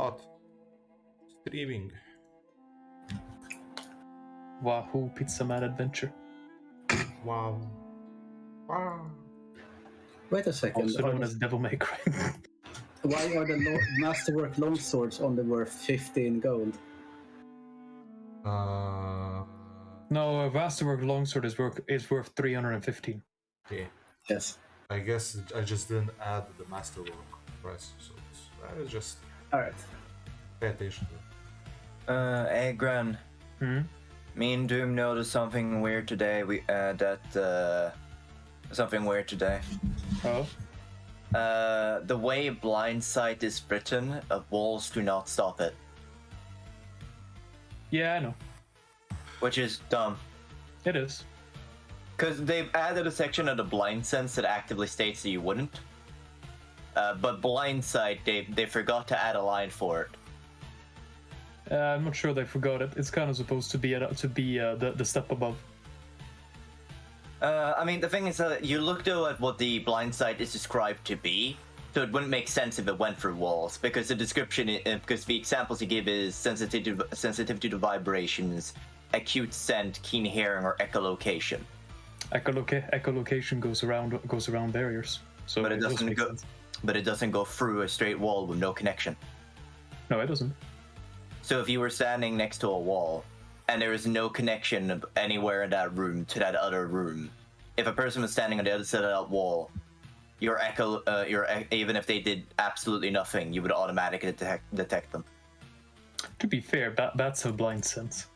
start streaming. Wahoo, Pizza Man Adventure. Wow. Wait a second. Also known as Devil May Cry. Why are the Masterwork longswords only worth 15 gold? No, a Masterwork Longsword is worth 315. Okay. Yes. I guess I just didn't add the masterwork price, so it's just Alright. pay attention to it. Hey, Gren. Me and Doom noticed something weird today. Something weird today. Oh? The way blind sight is written, walls do not stop it. Yeah, I know. Which is dumb. It is. Because they've added a section of the blind sense that actively states that you wouldn't. But blind sight, they forgot to add a line for it. I'm not sure they forgot it. It's kind of supposed to be the step above. I mean, the thing is that you look though at what the blind sight is described to be, so it wouldn't make sense if it went through walls, because the description, because the examples you give is sensitivity to vibrations, acute scent, keen hearing, or echolocation. Echolocation goes around barriers. So but it doesn't go. Sense. But it doesn't go through a straight wall with no connection. No, it doesn't. So if you were standing next to a wall, and there is no connection anywhere in that room to that other room, if a person was standing on the other side of that wall, even if they did absolutely nothing, you would automatically detect them. To be fair, bats have blind sense,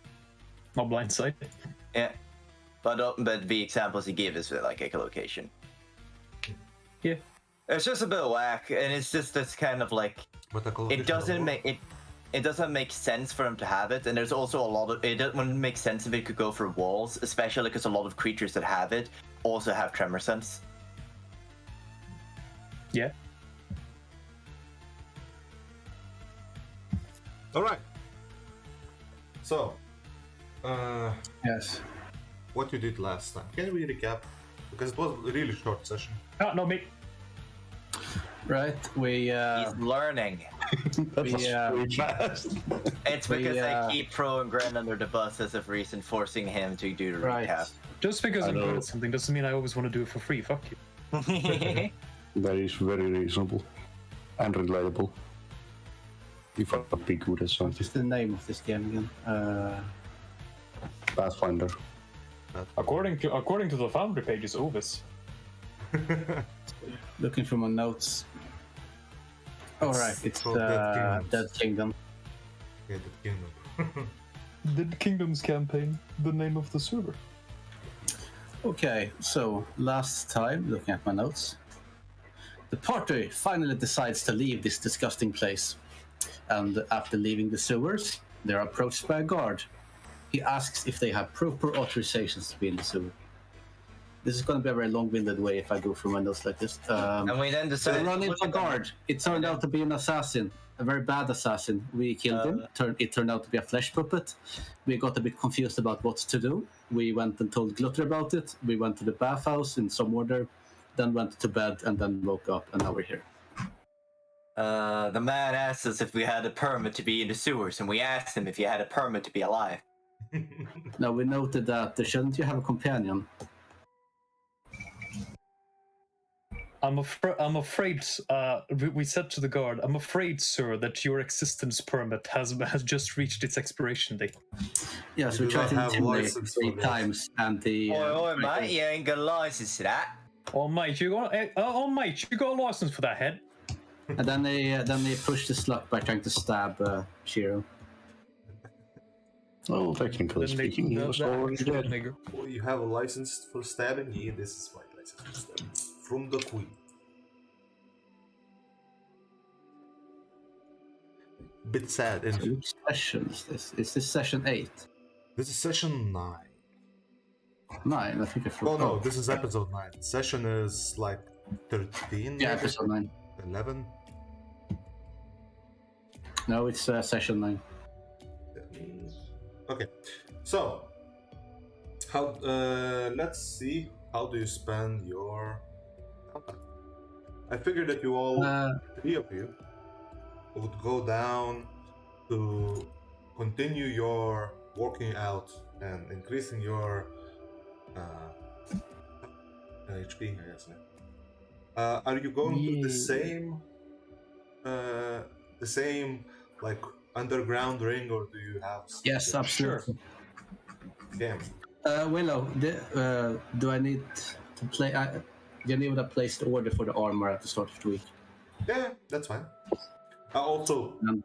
not blind sight. Yeah, but the examples you give is like echolocation. Yeah, it's just a bit whack, and it's just this kind of like it doesn't make sense for them to have it, and there's also a lot of it wouldn't make sense if it could go through walls, especially because a lot of creatures that have it also have tremor sense. Yeah. All right. So, Yes. what you did last time? Can we recap? Because it was a really short session. Oh, no, me. Right, we He's learning. we It's because I keep throwing Gren under the bus as of recent, forcing him to do the recap. Just because I'm good at something doesn't mean I always want to do it for free. Fuck you. That is very reasonable and reliable. If I'll be good at something. What's the name of this game again? Pathfinder. According to the Foundry page, it's Ovis. Looking through my notes. All right, it's Dead Kingdom. Yeah, Dead Kingdom. Dead Kingdom's campaign, the name of the server. Okay, so last time, looking at my notes, the party finally decides to leave this disgusting place. And after leaving the sewers, they're approached by a guard. He asks if they have proper authorizations to be in the sewer. This is going to be a very long-winded way if I go through my notes like this. And we then So decided we run into a guard. It turned out to be an assassin, a very bad assassin. We killed him. It turned out to be a flesh puppet. We got a bit confused about what to do. We went and told Glutter about it. We went to the bathhouse in some order, then went to bed, and then woke up, and now we're here. The man asked us if we had a permit to be in the sewers, and we asked him if he had a permit to be alive. Now we noted that shouldn't you have a companion? I'm afraid. We said to the guard, "I'm afraid, sir, that your existence permit has just reached its expiration date." Yes, we tried to intimidate 3 times, and the. Oi, mate, you ain't got a license to that. Oh, mate, you got a license for that head. And then they pushed the slut by trying to stab Shiro. Well, technically speaking, he was already dead. Oh, you have a license for stabbing? Yeah, this is my license for stabbing. From the Queen. Bit sad. Which session is this? Is this session 8? This is session 9. 9, I think I forgot. Oh no, this is episode 9. Session is like 13? Yeah, episode 9. 11? No, it's session 9. Okay, so how? Let's see. How do you spend your contact? I figured that you all, 3 of you, would go down to continue your working out and increasing your HP, I guess. Are you going to the same like underground ring, or do you have? Yes, absolutely. Yeah. Willow, do I need to play? Do you need a placed order for the armor at the start of the week? Yeah, that's fine. Also, And,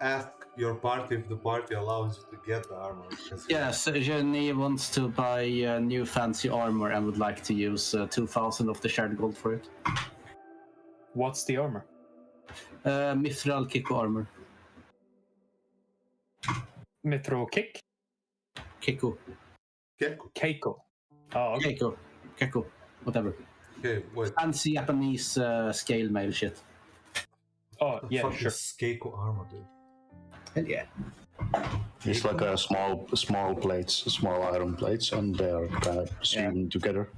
ask your party if the party allows you to get the armor. Yes, Jenny wants to buy new fancy armor and would like to use 2,000 of the shared gold for it. What's the armor? Mithril Kiko armor. Mithril kick? Kiko. Keiko. Oh, okay. Keko. Whatever. Okay, wait. Fancy Japanese scale mail shit. Oh, The yeah, fuck sure. is Keiko armor, dude? Hell yeah. It's like a small plates, small iron plates, and they're kind of sewn together.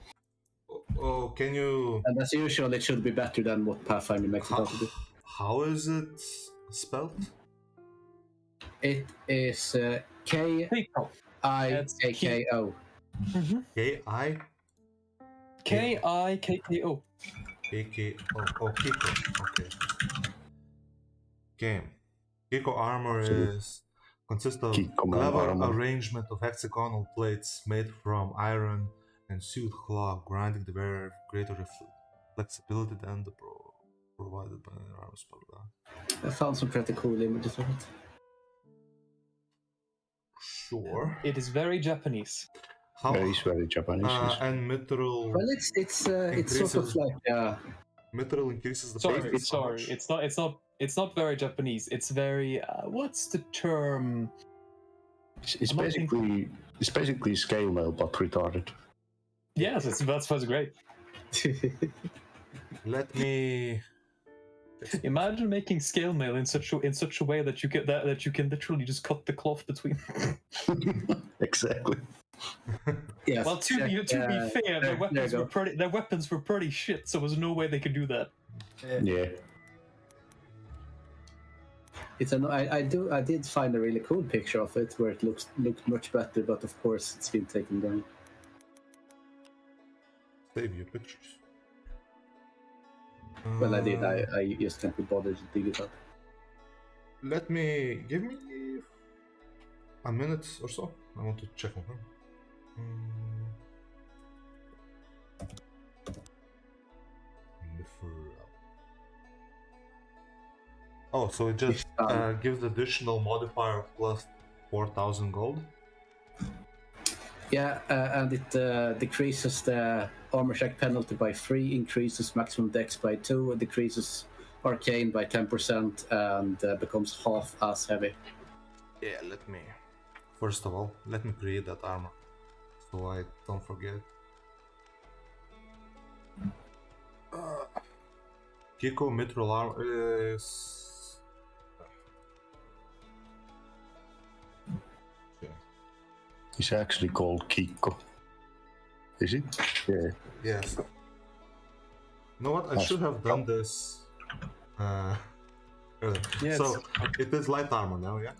Oh, can you? And as usual, it should be better than what Pathfinder makes it out to be. How is it spelled? It is Keiko. K-I-K-K-O. K-I? K-I-K-K-O. K-K-O. Oh, Kiko. Okay. Game. Kiko armor consists of clever arrangement of hexagonal plates made from iron and suit cloth, granting the wearer greater flexibility than the provided by an armor spell. I found some pretty cool images of it. Sure. It is very Japanese. It's very Japanese. And mithril. Well, it's sort of like mithril increases the Sorry. It's not very Japanese. It's very what's the term? It's basically scale mail but retarded. Yes, that's great. Let me imagine making scale mail in such a way that you can literally just cut the cloth between. Exactly. Yes. Well, to be fair, their weapons were pretty shit, so there was no way they could do that. Yeah. I did find a really cool picture of it where it looked much better, but of course it's been taken down. Save your pictures. Well, I did. I just can't be bothered to dig it up. Give me a minute or so. I want to check on her. Oh, so it just gives additional modifier of plus 4,000 gold? Yeah, and it decreases the armor check penalty by 3, increases maximum dex by 2, decreases arcane by 10%, and becomes half as heavy. Yeah, first of all, let me create that armor, so I don't forget. Kiko mithril armor is... It's actually called Kiko. Is it? Yeah. Yes. You know what? I should have done this earlier. Yes. So, it is light armor now, yeah?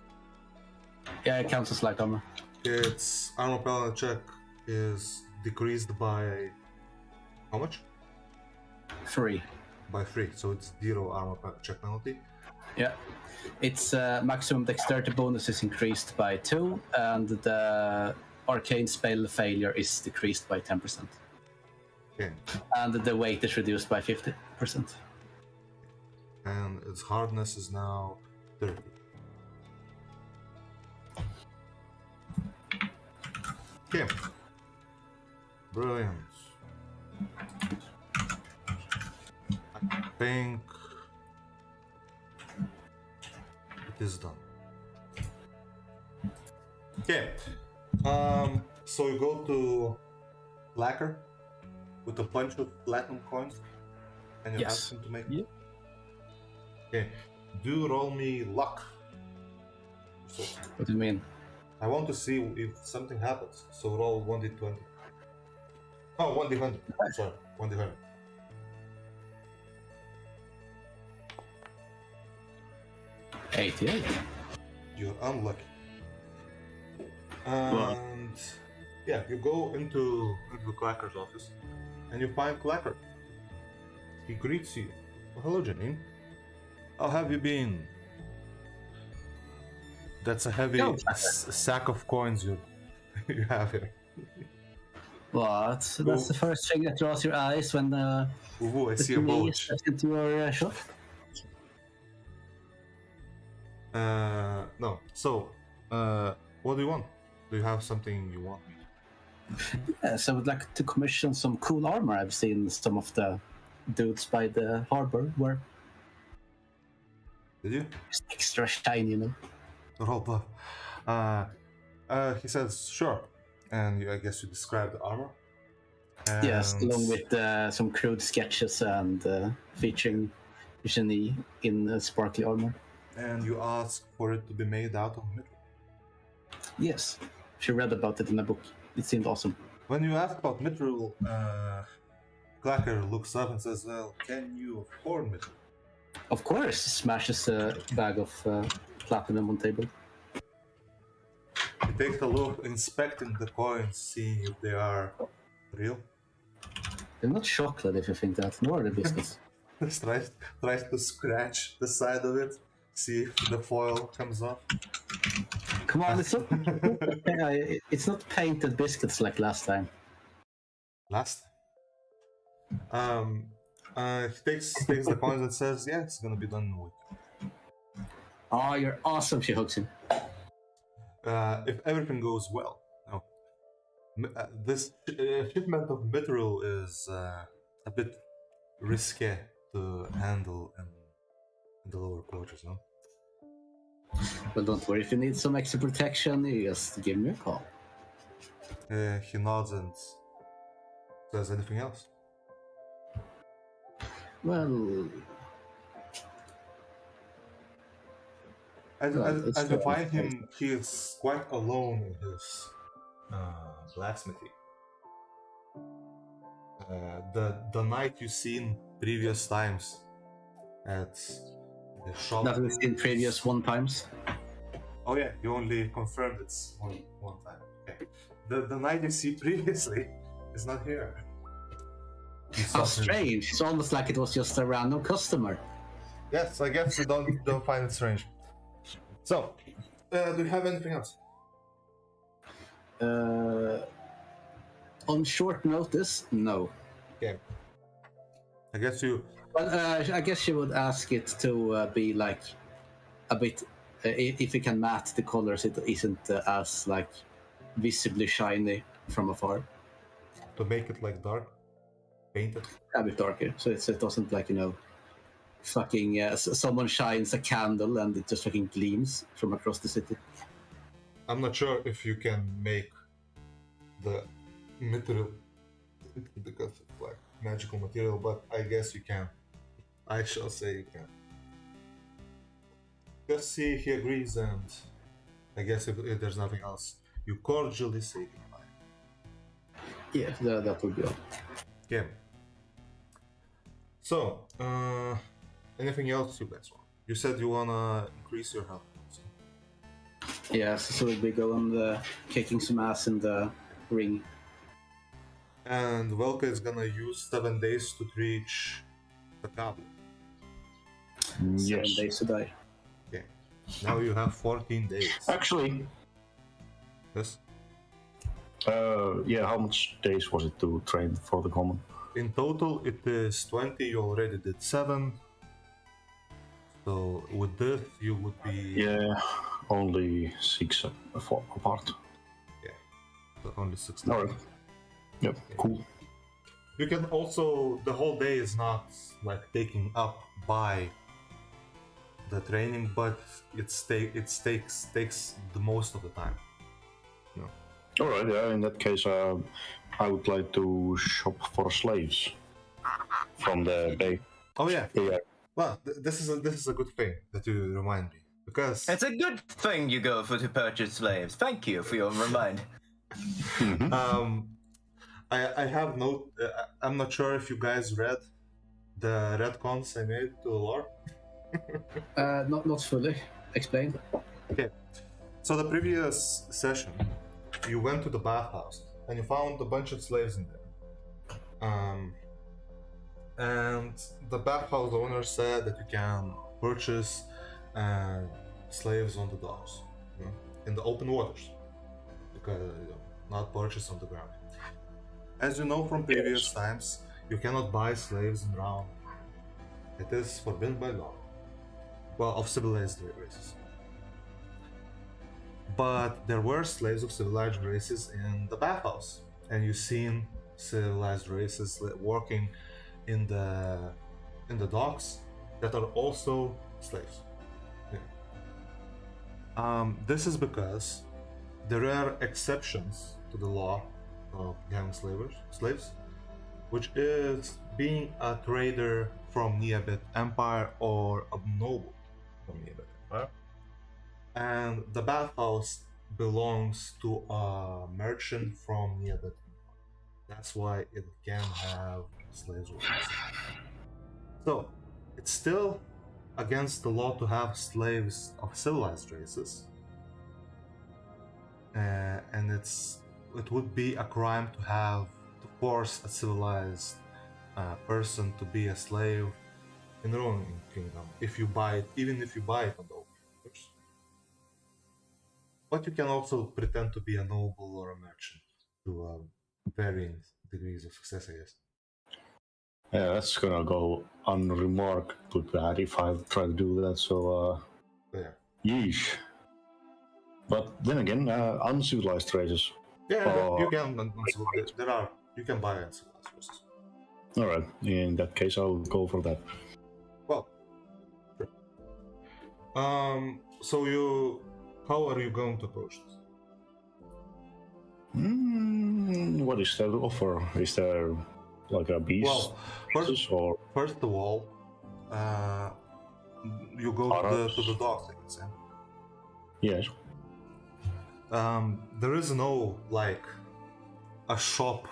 Yeah, it counts as light armor. Its armor penalty check is decreased by... how much? 3. By 3, so it's 0 armor check penalty. Yeah. Its maximum dexterity bonus is increased by 2, and the arcane spell failure is decreased by 10%. Okay. And the weight is reduced by 50%. And its hardness is now 30. Okay. Brilliant. I think it is done. Okay. So you go to Lacquer with a bunch of platinum coins, and you ask him to make. Yeah. Okay. Do roll me luck. So, What do you mean? I want to see if something happens. So roll 1d20. Oh, 1d100. Sorry, 1d100. 88. You're unlucky. And yeah, you go into the Clacker's office, and you find Clacker. He greets you. Well, hello, Janine. How have you been? That's a heavy sack of coins you have here. What? That's the first thing that draws your eyes when Ooh, I see a boat. steps into your shop? No. So, what do you want? Do you have something you want me? Yes, I would like to commission some cool armor. I've seen some of the dudes by the harbor were Did you? just extra shiny, you know. Roll bluff. He says, sure. And I guess you describe the armor. And Yes, along with some crude sketches and featuring Genie in sparkly armor. And you ask for it to be made out of metal. Yes, she read about it in a book. It seemed awesome. When you ask about mithril, Clacker looks up and says, well, can you afford mithril? Of course, smashes a bag of platinum on table. He takes a look, inspecting the coins, seeing if they are real. They're not chocolate if you think that, nor the biscuits. tries to scratch the side of it, see if the foil comes off. Come on, it's not painted biscuits like last time. Last time. He takes the coins and says, yeah, it's gonna be done in a week. Oh, you're awesome, she hugs him. If everything goes well. No. This shipment of mithril is a bit risky to handle in the lower quarters, no? Well, don't worry, if you need some extra protection, you just give me a call. He nods and says, anything else? Well, As you find him, he is quite alone in his blacksmithy. The night you've seen previous times at the shop. that we've seen previous one times. Oh yeah, you only confirmed it's one time. Okay. The night you see previously is not here. How strange! It's almost like it was just a random customer. Yes, I guess you don't find it strange. So, do you have anything else? On short notice, no. Okay. I guess you. Well, I guess you would ask it to be like a bit. If you can matte the colors, it isn't as like visibly shiny from afar. To make it like dark, painted. A bit darker, so it doesn't like fucking someone shines a candle and it just fucking gleams from across the city. I'm not sure if you can make the material because it's like magical material, but I guess you can. I shall say you can. Just see he agrees, and I guess if there's nothing else, you cordially say goodbye. Yeah, that would be all. Okay. So, anything else you guys want? You said you wanna increase your health. So. Yeah, so we'll be going kicking some ass in the ring. And Velka is gonna use 7 days to reach the Kafe. 7 days to die. Okay. Now you have 14 days. Actually, Yes. yeah, how much days was it to train for the common? In total, it is 20. You already did 7. So with this, you would be. Yeah, only 6 apart. Yeah. So only 6. Alright. Yep, cool. You can also. The whole day is not like taken up by the training, but it takes the most of the time. No. Alright, yeah, in that case, I would like to shop for slaves from the day. Oh yeah. Yeah. Well, this is a good thing that you remind me, because It's a good thing you go for to purchase slaves. Thank you for your remind. I have note. I'm not sure if you guys read the retcons I made to the lore. Not fully. explain. Okay. So the previous session, you went to the bathhouse and you found a bunch of slaves in there. And the bathhouse owner said that you can purchase slaves on the docks, in the open waters, because not purchase on the ground. As you know from previous times, you cannot buy slaves in round. It is forbidden by law. Well, of civilized races. But there were slaves of civilized races in the bathhouse, and you've seen civilized races working in the docks that are also slaves. Yeah. This is because there are exceptions to the law of gang slaves, which is being a trader from Neabit Empire or a noble from Neabit Empire. And the bathhouse belongs to a merchant from Neabit Empire. That's why it can have slaves with it. So, it's still against the law to have slaves of civilized races. And it would be a crime to force a civilized person to be a slave in their own kingdom, even if you buy it on the open waters. But you can also pretend to be a noble or a merchant to varying degrees of success, I guess. Yeah, that's gonna go unremarked, but bad if I try to do that, so yeah. Yeesh. But then again, uncivilized races. Yeah, you can you can buy uncivilized races. Alright, in that case I'll go for that. Well, sure. So how are you going to approach this? What is there to offer? Is there like a beast? Well, first of all, you go to the docks, I guess. Yes. There is no a shop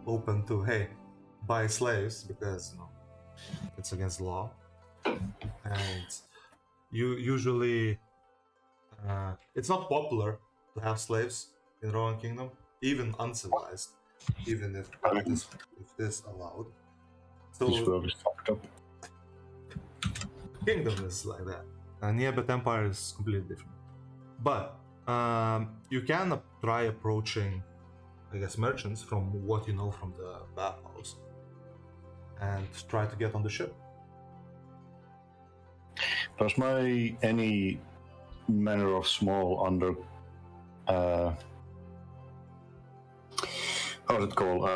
open to buy slaves, because it's against the law, and you usually it's not popular to have slaves in the Roman Kingdom, even uncivilized, even if it is allowed. So this world is fucked up. Kingdom is like that. Neabit Empire is completely different. But you can try approaching, I guess, merchants from what you know from the bathhouse, and try to get on the ship. Does any manner of small how's it called,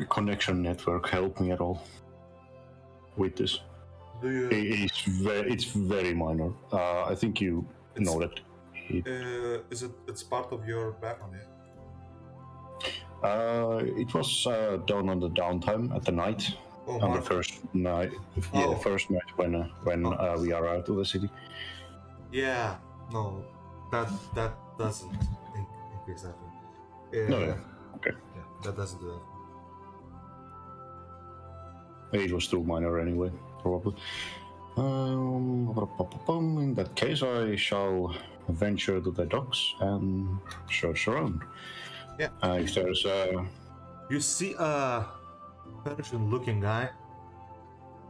connection network help me at all with this? It's very minor. I think you know that. It's part of your background, It was done on the downtime at the night. On the first night, the first night when we are out of the city. Yeah, no, that doesn't increase that. No, yeah. Okay. Yeah, that doesn't do that. It was too minor anyway, probably. In that case, I shall venture to the docks and search around. Yeah. If there's You see a Persian-looking guy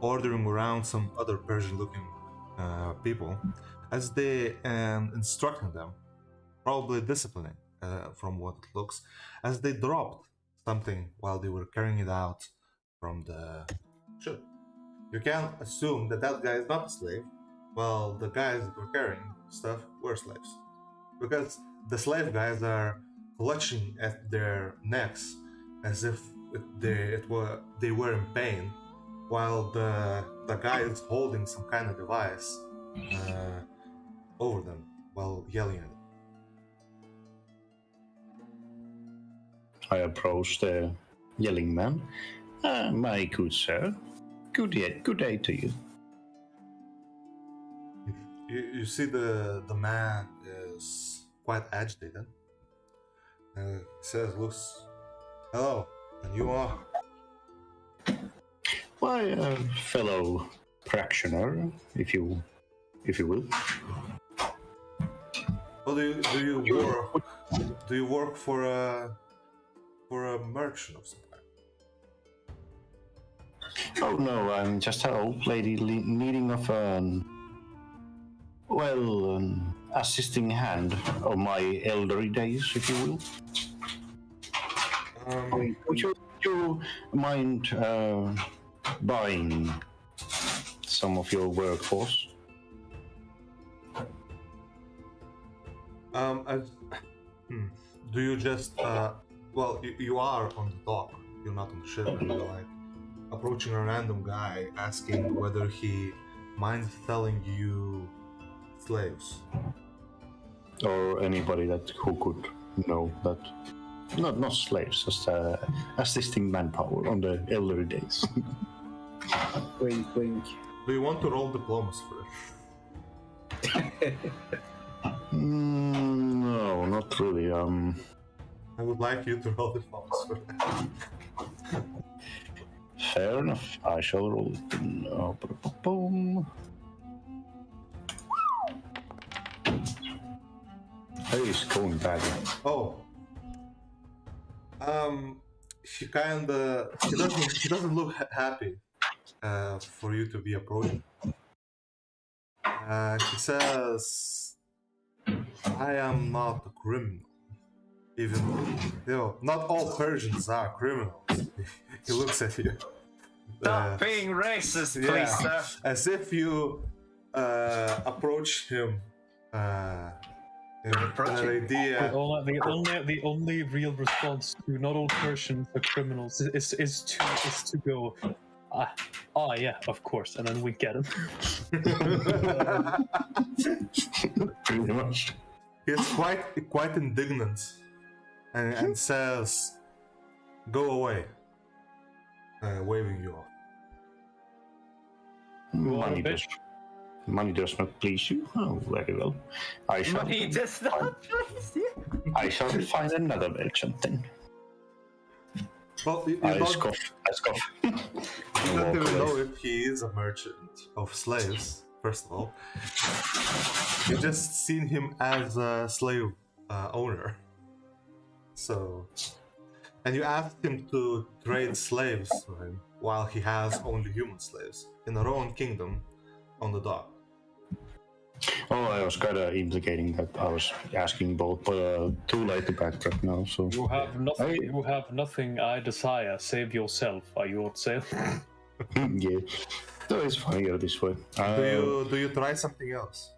ordering around some other Persian-looking people, as they instructing them, probably disciplining from what it looks, as they dropped something while they were carrying it out from the ship. You can assume that guy is not a slave, while the guys that were carrying stuff were slaves, because the slave guys are clutching at their necks as if they were in pain, while the guy is holding some kind of device over them while yelling at them. I approach the yelling man. My good sir, good day to you. You see the man is quite agitated. He says, looks, hello, and you are? Why, fellow practitioner, if you will. Well, do you work for a merchant of some kind? Oh no, I'm just an old lady needing of an assisting hand of my elderly days, if you will. Would you mind buying some of your workforce? Do you just well, you are on the dock. You're not on the ship. You're like approaching a random guy, asking whether he minds selling you slaves, or anybody who could know that. Not slaves, just assisting manpower on the elderly days. Wink, wink. Do you want to roll diplomacy for it? No, not really. I would like you to roll diplomacy for that. Fair enough. I shall roll it. Boom. Hey, it's going badly. Oh. He doesn't look happy for you to be approaching. He says, I am not a criminal. Even, not all Persians are criminals. He looks at you. Stop being racist, please, sir. As if you approach him The only real response to not all Persians are criminals is to go, yeah, of course, and then wink at him. Pretty much. He's quite indignant and says, "Go away," waving you off. Money does not please you? Oh, very well. Money does not please you? I shall find another merchant then. Well, you I don't scoff. you don't even know if he is a merchant of slaves, first of all. You just seen him as a slave owner. So... And you asked him to trade slaves for him, while he has only human slaves, in our own kingdom, on the dock. Oh, I was kind of implicating that I was asking both, but too late to backtrack now, so... You have nothing I desire, save yourself. Are you on sale? Yeah. No, it's funnier this way. Do you try something else?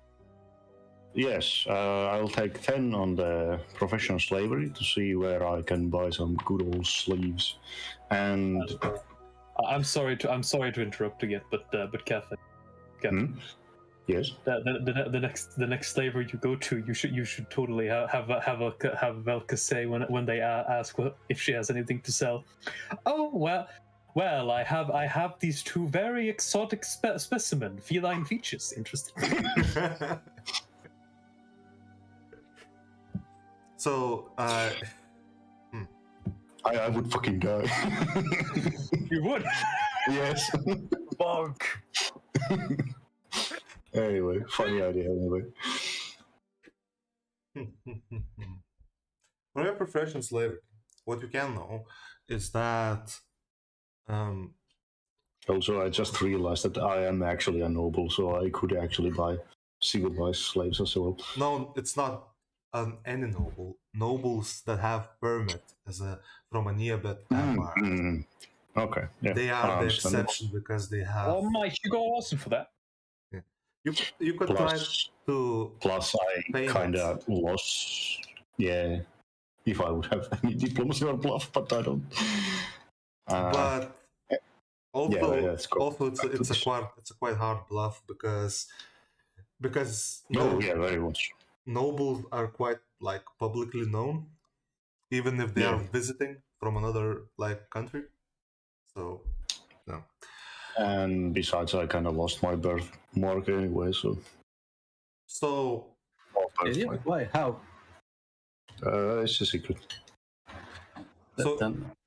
Yes, I'll take 10 on the professional slavery to see where I can buy some good old sleeves. And... I'm sorry to interrupt again, but Kafe. Yes. The next slaver you go to, you should totally have Velka say when they ask if she has anything to sell. Oh well, I have these two very exotic specimen feline features. Interesting. So I would fucking die. You would. Yes. Bonk. Anyway, funny idea anyway. For your profession slavery, what you can know is that also, I just realized that I am actually a noble, so I could actually buy civilized slaves as well. No, it's not any noble. Nobles that have permit from a nearby empire. Okay, yeah. They are the exception because they have... Oh my, you go awesome for that. You could try to... Plus, I kind of lost... Yeah, if I would have any diplomacy or bluff, but I don't. But also, it's a quite hard bluff because very much. Nobles are quite like publicly known, even if they are visiting from another country. So, no. And besides, I kind of lost my birthmark anyway, so... So... Why? How? It's a secret. So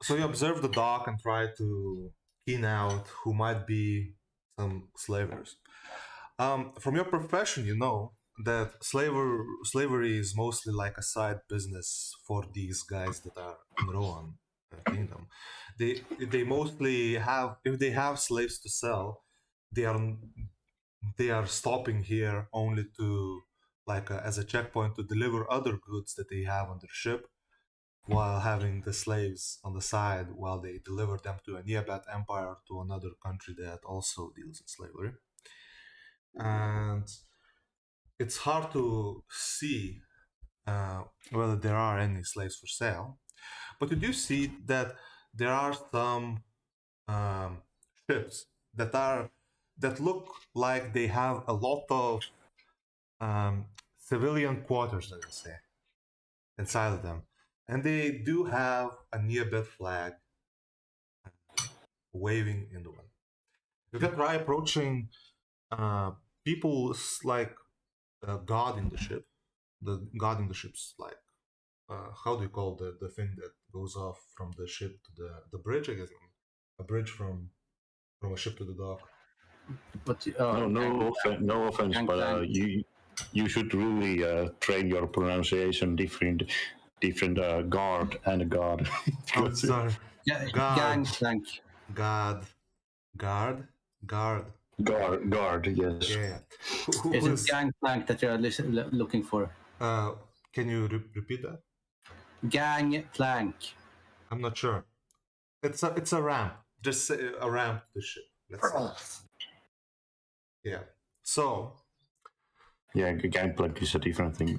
you observe the dock and try to keen out who might be some slavers. From your profession, you know that slavery is mostly like a side business for these guys that are in Rohan kingdom. They mostly have, if they have slaves to sell, they are stopping here only to like as a checkpoint to deliver other goods that they have on their ship, while having the slaves on the side while they deliver them to a Neabat empire, to another country that also deals in slavery. And it's hard to see whether there are any slaves for sale, but you do see that there are some ships that look like they have a lot of civilian quarters, let us say, inside of them, and they do have a Neabat flag waving in the wind. You can try approaching people like God in the ship. The God in the ship's like how do you call the thing that goes off from the ship to the bridge? I guess a bridge from a ship to the dock. But no offense, but you should really train your pronunciation different guard and god. Oh, sorry. Gang plank. Guard. Yes. Yeah. Is it gangplank that you're looking for? Can you repeat that? Gangplank. I'm not sure. It's a ramp. Just say a ramp to the ship. Yeah. So. Yeah, gangplank is a different thing.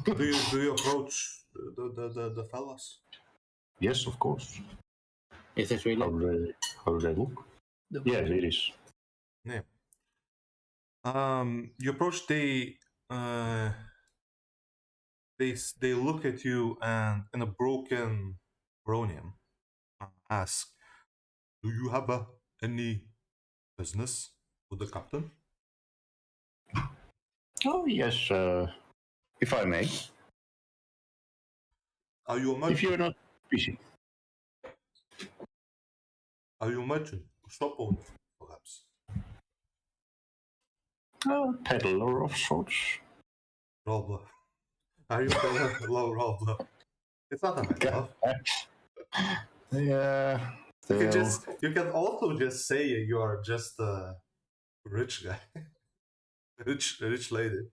do you approach the fellas? Yes, of course. Is it really? How do they look? Yes, it is. Yeah. You approach. They look at you and in a broken Bronian ask, "Do you have any business with the captain?" Oh yes, if I may. Are you a merchant? If you're not busy. Are you a merchant? Shop owner, perhaps? Peddler of sorts. Robber. Are you a robber? It's not a matter. Yeah. You can also just say you are just a rich guy, rich lady,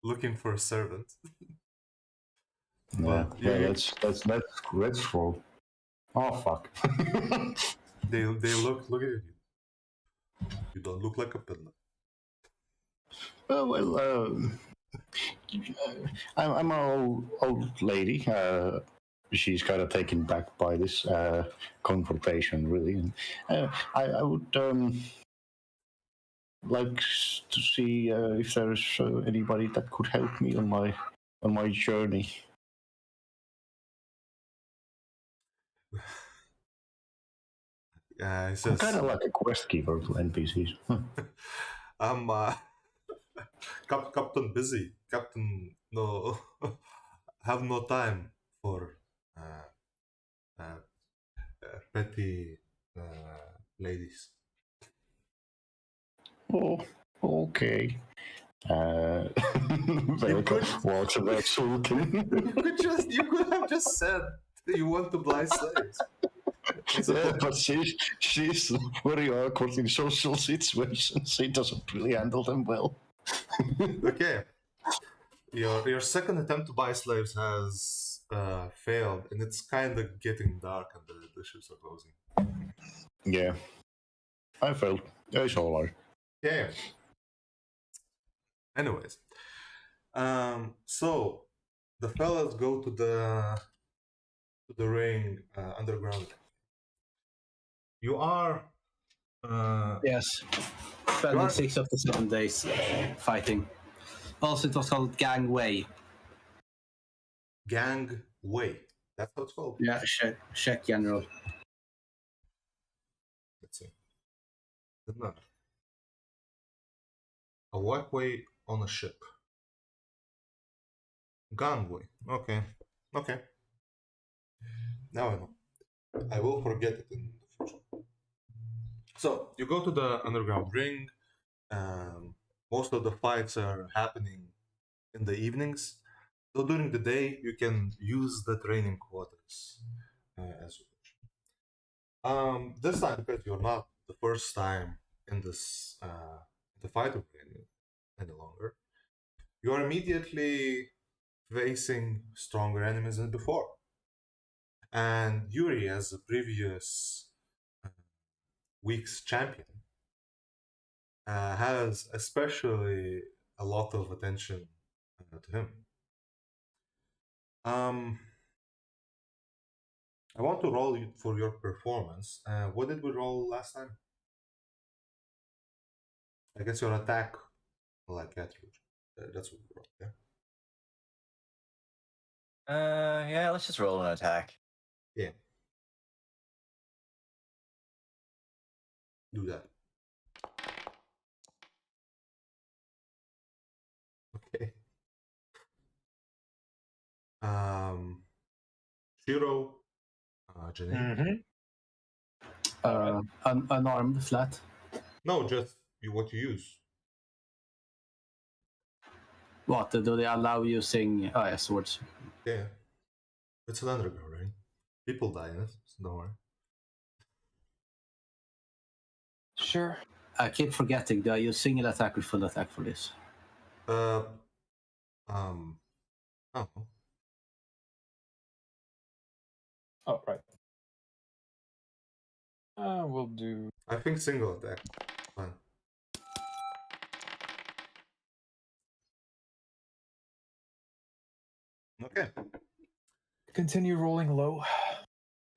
looking for a servant. Yeah, let's roll. Oh fuck. they look at you. You don't look like a peddler. I'm an old lady. She's kind of taken back by this confrontation, really. And, I would like to see if there's anybody that could help me on my journey. He says, I'm kind of like a quest giver to NPCs. I'm Captain busy. Captain no have no time for petty ladies. Oh, okay. Walks away sulking. You could have just said that you want to buy slaves. Yeah, but she's very awkward in social situations. She doesn't really handle them well. Okay. Your second attempt to buy slaves has failed, and it's kind of getting dark, and the ships are closing. Yeah, I failed. It's all right. Yeah. Anyways, so the fellas go to the ring underground. You are. Yes. Spending 6 of the 7 days fighting. Also, it was called Gangway. Gangway. That's what it's called. Yeah, check general. Let's see. A walkway on a ship. Gangway. Okay. Now I know. I will forget it in the future. So you go to the underground ring. most of the fights are happening in the evenings. So during the day, you can use the training quarters as you wish. This time, because you're not the first time in this the fight any longer, you are immediately facing stronger enemies than before. And Yuri, as the previous week's champion, has especially a lot of attention to him. I want to roll you for your performance. What did we roll last time? I guess your attack, like attribute. That's what we rolled, yeah? Yeah, let's just roll an attack. Yeah. Do that. Okay. Shiro, Janine. Unarmed, flat. No, just what you use. What? Do they allow using swords? Yeah. It's an underground, right? People die in it, so don't worry. Sure. I keep forgetting. Do I use single attack or full attack for this? Oh. Oh, right. We'll do... I think single attack. Fine. Okay. Continue rolling low.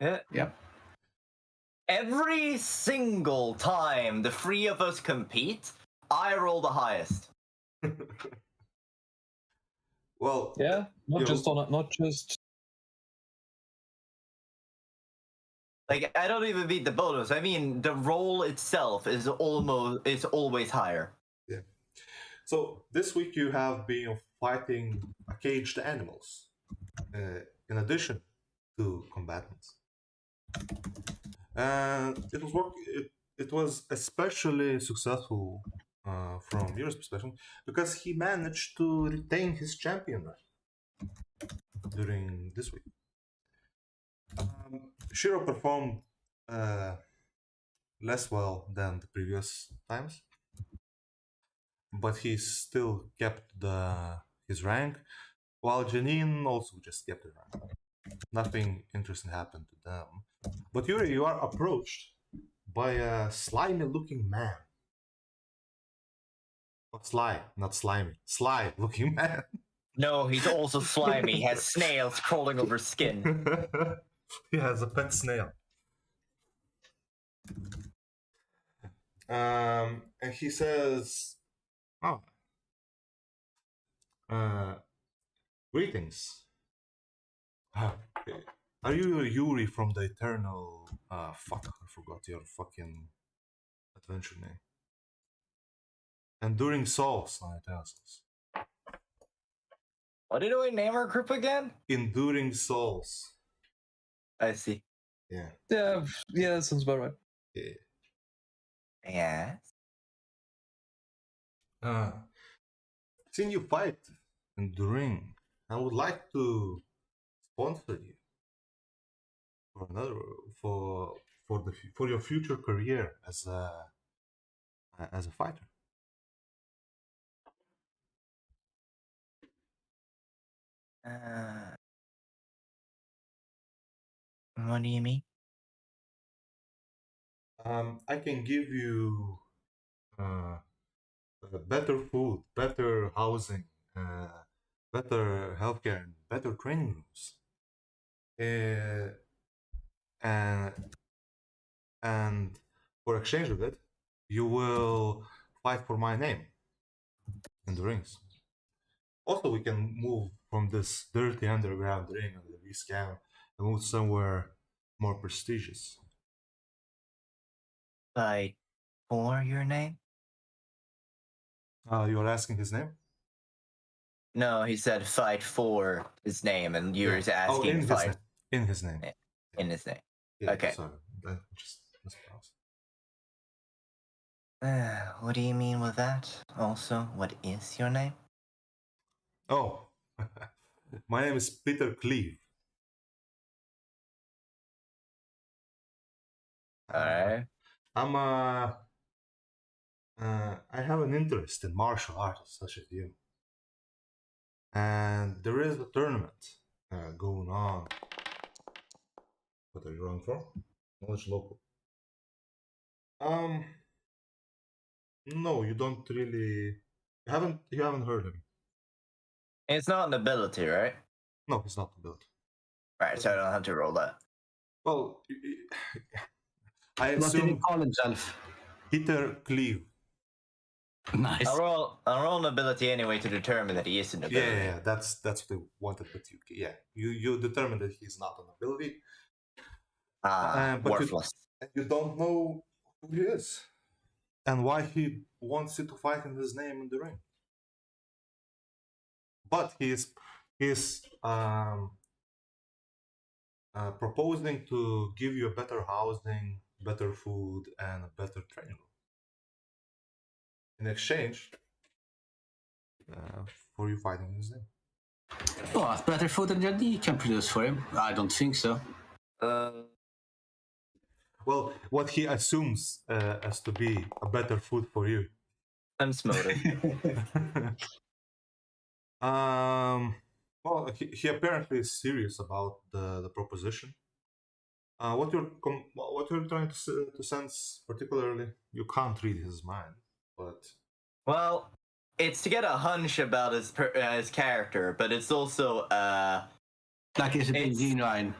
Yep. Every single time the three of us compete, I roll the highest. Well, yeah, not just. Like, I don't even mean the bonus. I mean the roll itself is always higher. Yeah. So this week you have been fighting caged animals, in addition to combatants. And it was especially successful from Yuri's perspective because he managed to retain his champion rank during this week. Shiro performed less well than the previous times, but he still kept his rank, while Janine also just kept her rank. Nothing interesting happened to them. But Yuri, you are approached by a slimy-looking man. Oh, sly, not slimy. Sly-looking man. No, he's also slimy. He has snails crawling over skin. He has a pet snail. And he says, "Oh, greetings. Are you Yuri from the Eternal? Fuck, I forgot your fucking adventure name. Enduring Souls, no, Eternal Souls. What did we name our group again? Enduring Souls. I see. Yeah. Yeah, that sounds about right. Yeah. Yes. Seeing you fight in the ring, I would like to sponsor you for your future career as a fighter. What do you mean? I can give you better food, better housing, better healthcare, and better training rooms. And for exchange of it, you will fight for my name in the rings. Also, we can move from this dirty underground ring that we scam and move somewhere more prestigious. Fight for your name? You're asking his name? No, he said fight for his name, and you're asking fight in his name. In his name. Yeah, okay. Sorry, that just mispronounced. What do you mean with that? Also, what is your name? Oh, my name is Peter Cleve. Alright. I have an interest in martial arts such as you. And there is a tournament going on. What are you running for? Knowledge local. No, you don't really. You haven't heard him. It's not an ability, right? No, he's not the build. Right, so I don't have to roll that. Well, I What did he assume call himself? Peter Cleve. Nice. I'll roll an ability anyway to determine that he is an ability. Yeah, that's what they wanted with you. Yeah, you determine that he's not an ability. But Worthless. You don't know who he is and why he wants you to fight in his name in the ring. But he's proposing to give you a better housing, better food, and a better training room in exchange for you fighting in his name. Oh, it's better food than you can produce for him? I don't think so. Well, what he assumes as to be a better food for you. I'm smoted. Well, he apparently is serious about the proposition. What you're trying to sense particularly, you can't read his mind, but Well, it's to get a hunch about his character, but it's also Like, is it being genuine?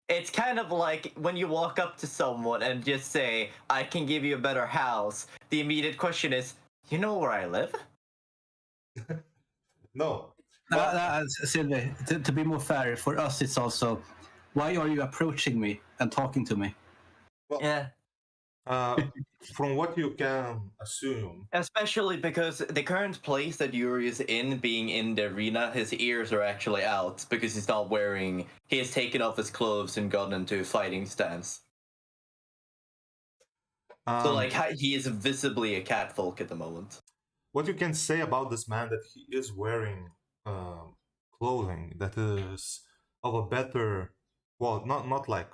it's kind of like when you walk up to someone and just say, "I can give you a better house." The immediate question is, "You know where I live?" no. Sylvi, to be more fair, for us it's also, why are you approaching me and talking to me? Well, Yeah. From what you can assume, Especially because the current place that Yuri is in, being in the arena, his ears are actually out because he's not wearing. He has taken off his clothes and gotten into a fighting stance. So, like, he is visibly a catfolk at the moment. what you can say about this man that he is wearing clothing that is of a better, well, not like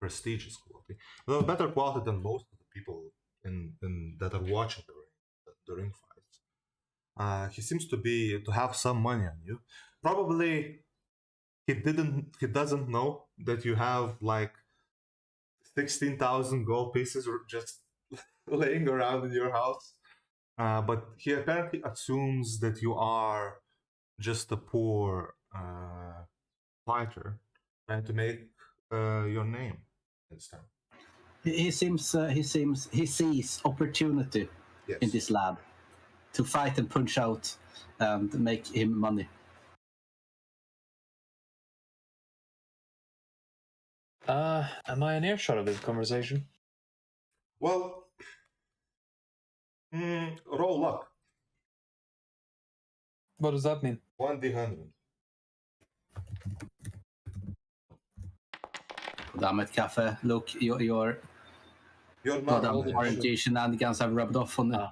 prestigious quality, but of a better quality than most of the people in that are watching the ring fights. He seems to have some money on you. Probably he doesn't know that you have like 16,000 gold pieces just laying around in your house. But he apparently assumes that you are just a poor fighter trying to make your name this time. He sees opportunity in this lab to fight and punch out and make him money. Am I in earshot of this conversation? Well, roll luck. What does that mean? 1d100. Damn it, Kafe. Look, your You're not RNG shenanigans have rubbed off on the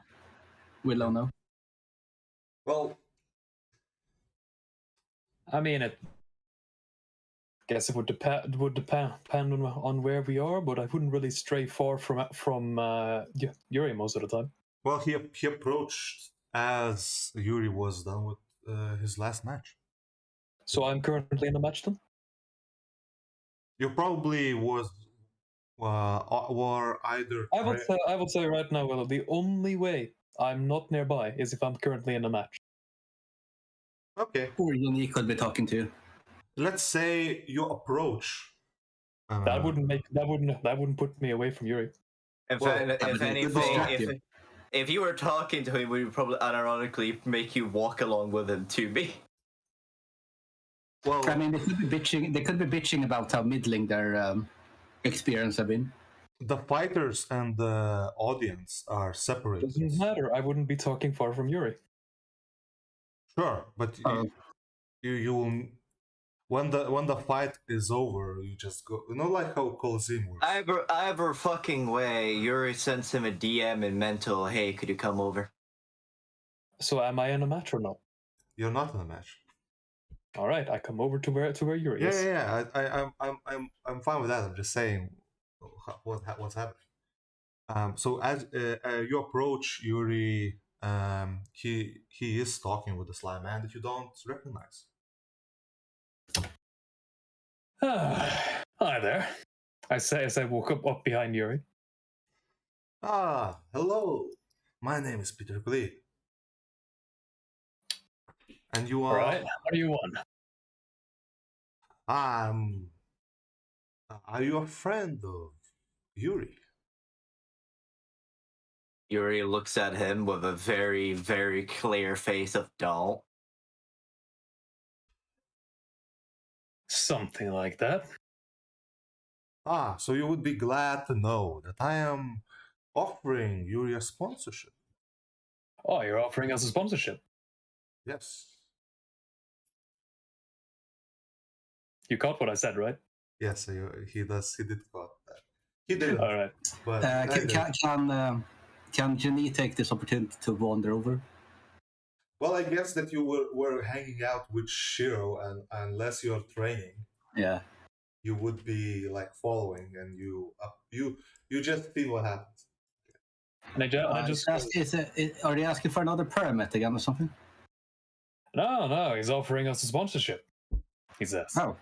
Willow now. Well, I mean, it. Guess it would depend on where we are, but I wouldn't really stray far from Yuri most of the time. Well, he approached as Yuri was done with his last match. So I'm currently in a match then? You probably were either. I would say right now, Willow, the only way I'm not nearby is if I'm currently in a match. Okay. Who Unique could be talking to? Let's say you approach. That wouldn't put me away from Yuri. If anything, if you were talking to him, we would probably unironically make you walk along with him to me. Well, I mean, they could be bitching about how middling their experience have been. The fighters and the audience are separated. Doesn't matter. I wouldn't be talking far from Yuri. Sure, but you will. when the fight is over, you just go. You know, like how Coliseum works. Either fucking way, Yuri sends him a DM in mental. Hey, could you come over? So am I in a match or no? You're not in a match. All right, I come over to where Yuri is. Yeah. I'm fine with that. I'm just saying what's happening. So as you approach Yuri, he is talking with the slime man that you don't recognize. Hi there. I say as I walk up behind Yuri. Ah, hello. My name is Peter Glee. And you are? All right. What do you want? Are you a friend of Yuri? Yuri looks at him with a very, very clear face of don't. Something like that. Ah, so you would be glad to know that I am offering Yuri a sponsorship. Oh, you're offering us a sponsorship? Yes. You caught what I said, right? Yes, he does. He did caught that. He did. All right. But can Jenny take this opportunity to wander over? Well, I guess that you were hanging out with Shiro, and unless you're training, yeah, you would be like following, and you just see what happens. And I just are they asking for another permit again or something? No, he's offering us a sponsorship. He says. Oh.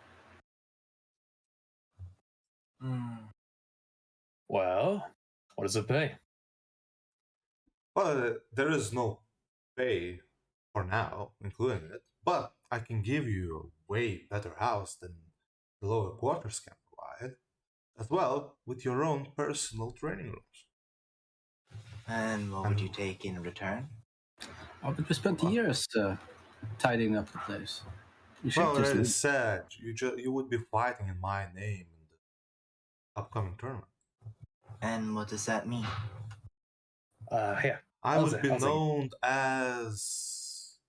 Well, what does it pay? Well, there is no pay for now, including it, but I can give you a way better house than the lower quarters can provide, as well with your own personal training rooms. And what would you take in return? Oh, but we spent years tidying up the place. Well, that is sad. You would be fighting in my name in the upcoming tournament. And what does that mean? Here. I would be known as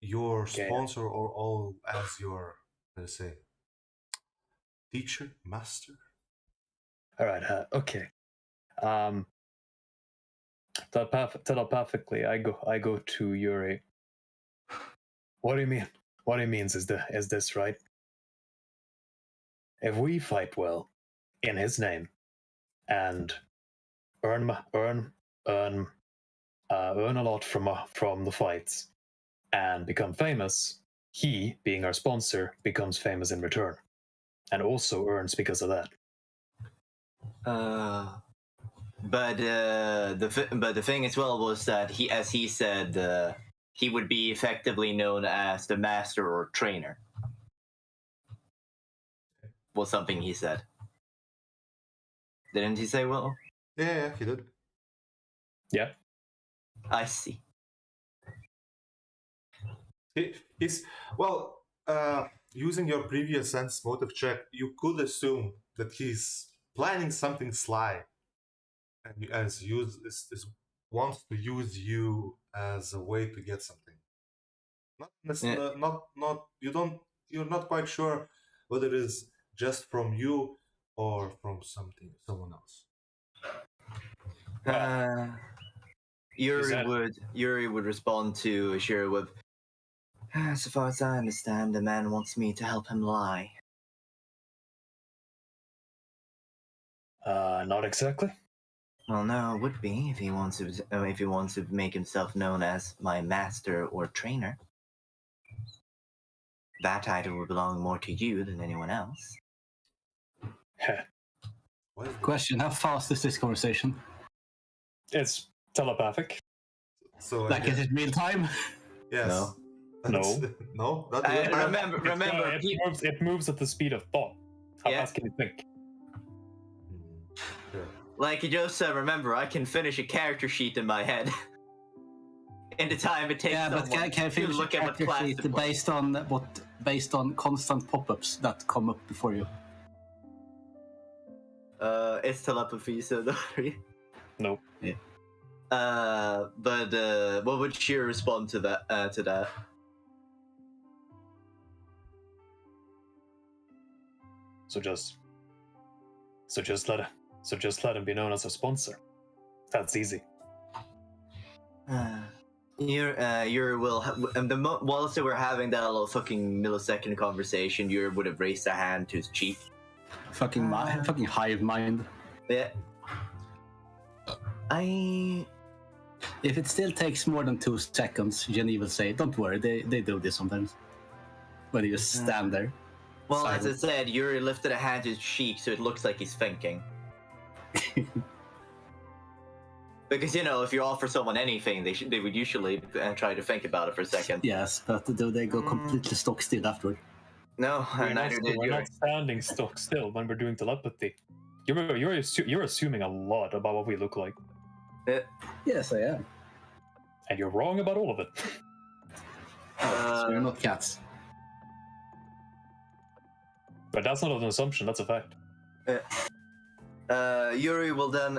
your sponsor or as your, let's say, teacher, master. All right. Okay. Telepathically, I go to Yuri. What do you mean? What he means is this, right? If we fight well in his name and earn a lot from the fights and become famous, he, being our sponsor, becomes famous in return, and also earns because of that. But the thing as well was that he said, he would be effectively known as the master or trainer. Was something he said. Didn't he say, well? Yeah, he did. Yeah. I see. He's using your previous sense motive check, you could assume that he's planning something sly, and wants to use you as a way to get something. You're not quite sure whether it is just from you or from someone else. Yuri would respond to Ashira with, so far as I understand, the man wants me to help him lie. Not exactly. Well, no, it would be if he wants to make himself known as my master or trainer. That title would belong more to you than anyone else. Question: how fast is this conversation? It's telepathic. So like, is it real time? Yes. No. No. Remember, it moves at the speed of thought. How fast can you think? Yeah. Like Jouzah, remember, I can finish a character sheet in my head. In the time it takes but can I finish a character sheet based on constant pop-ups that come up before you? It's telepathy, so don't worry. No. Yeah. But what would Shira respond to that? So just let him be known as a sponsor. That's easy. Whilst they were having that little fucking millisecond conversation, you would have raised a hand to his cheek. Fucking hive mind. Yeah. If it still takes more than 2 seconds, Jenny will say, "Don't worry, they do this sometimes." When you just stand there. Well, silent. as I said, Yuri lifted a hand to his cheek, so it looks like he's thinking. Because, you know, if you offer someone anything, they would usually try to think about it for a second. Yes, but do they go completely stock still afterward? No, neither did We're Yuri. not standing stock still when we're doing telepathy. You're assuming a lot about what we look like, Yes, I am. and you're wrong about all of it. So we're not cats. But that's not an assumption. That's a fact. Yuri will then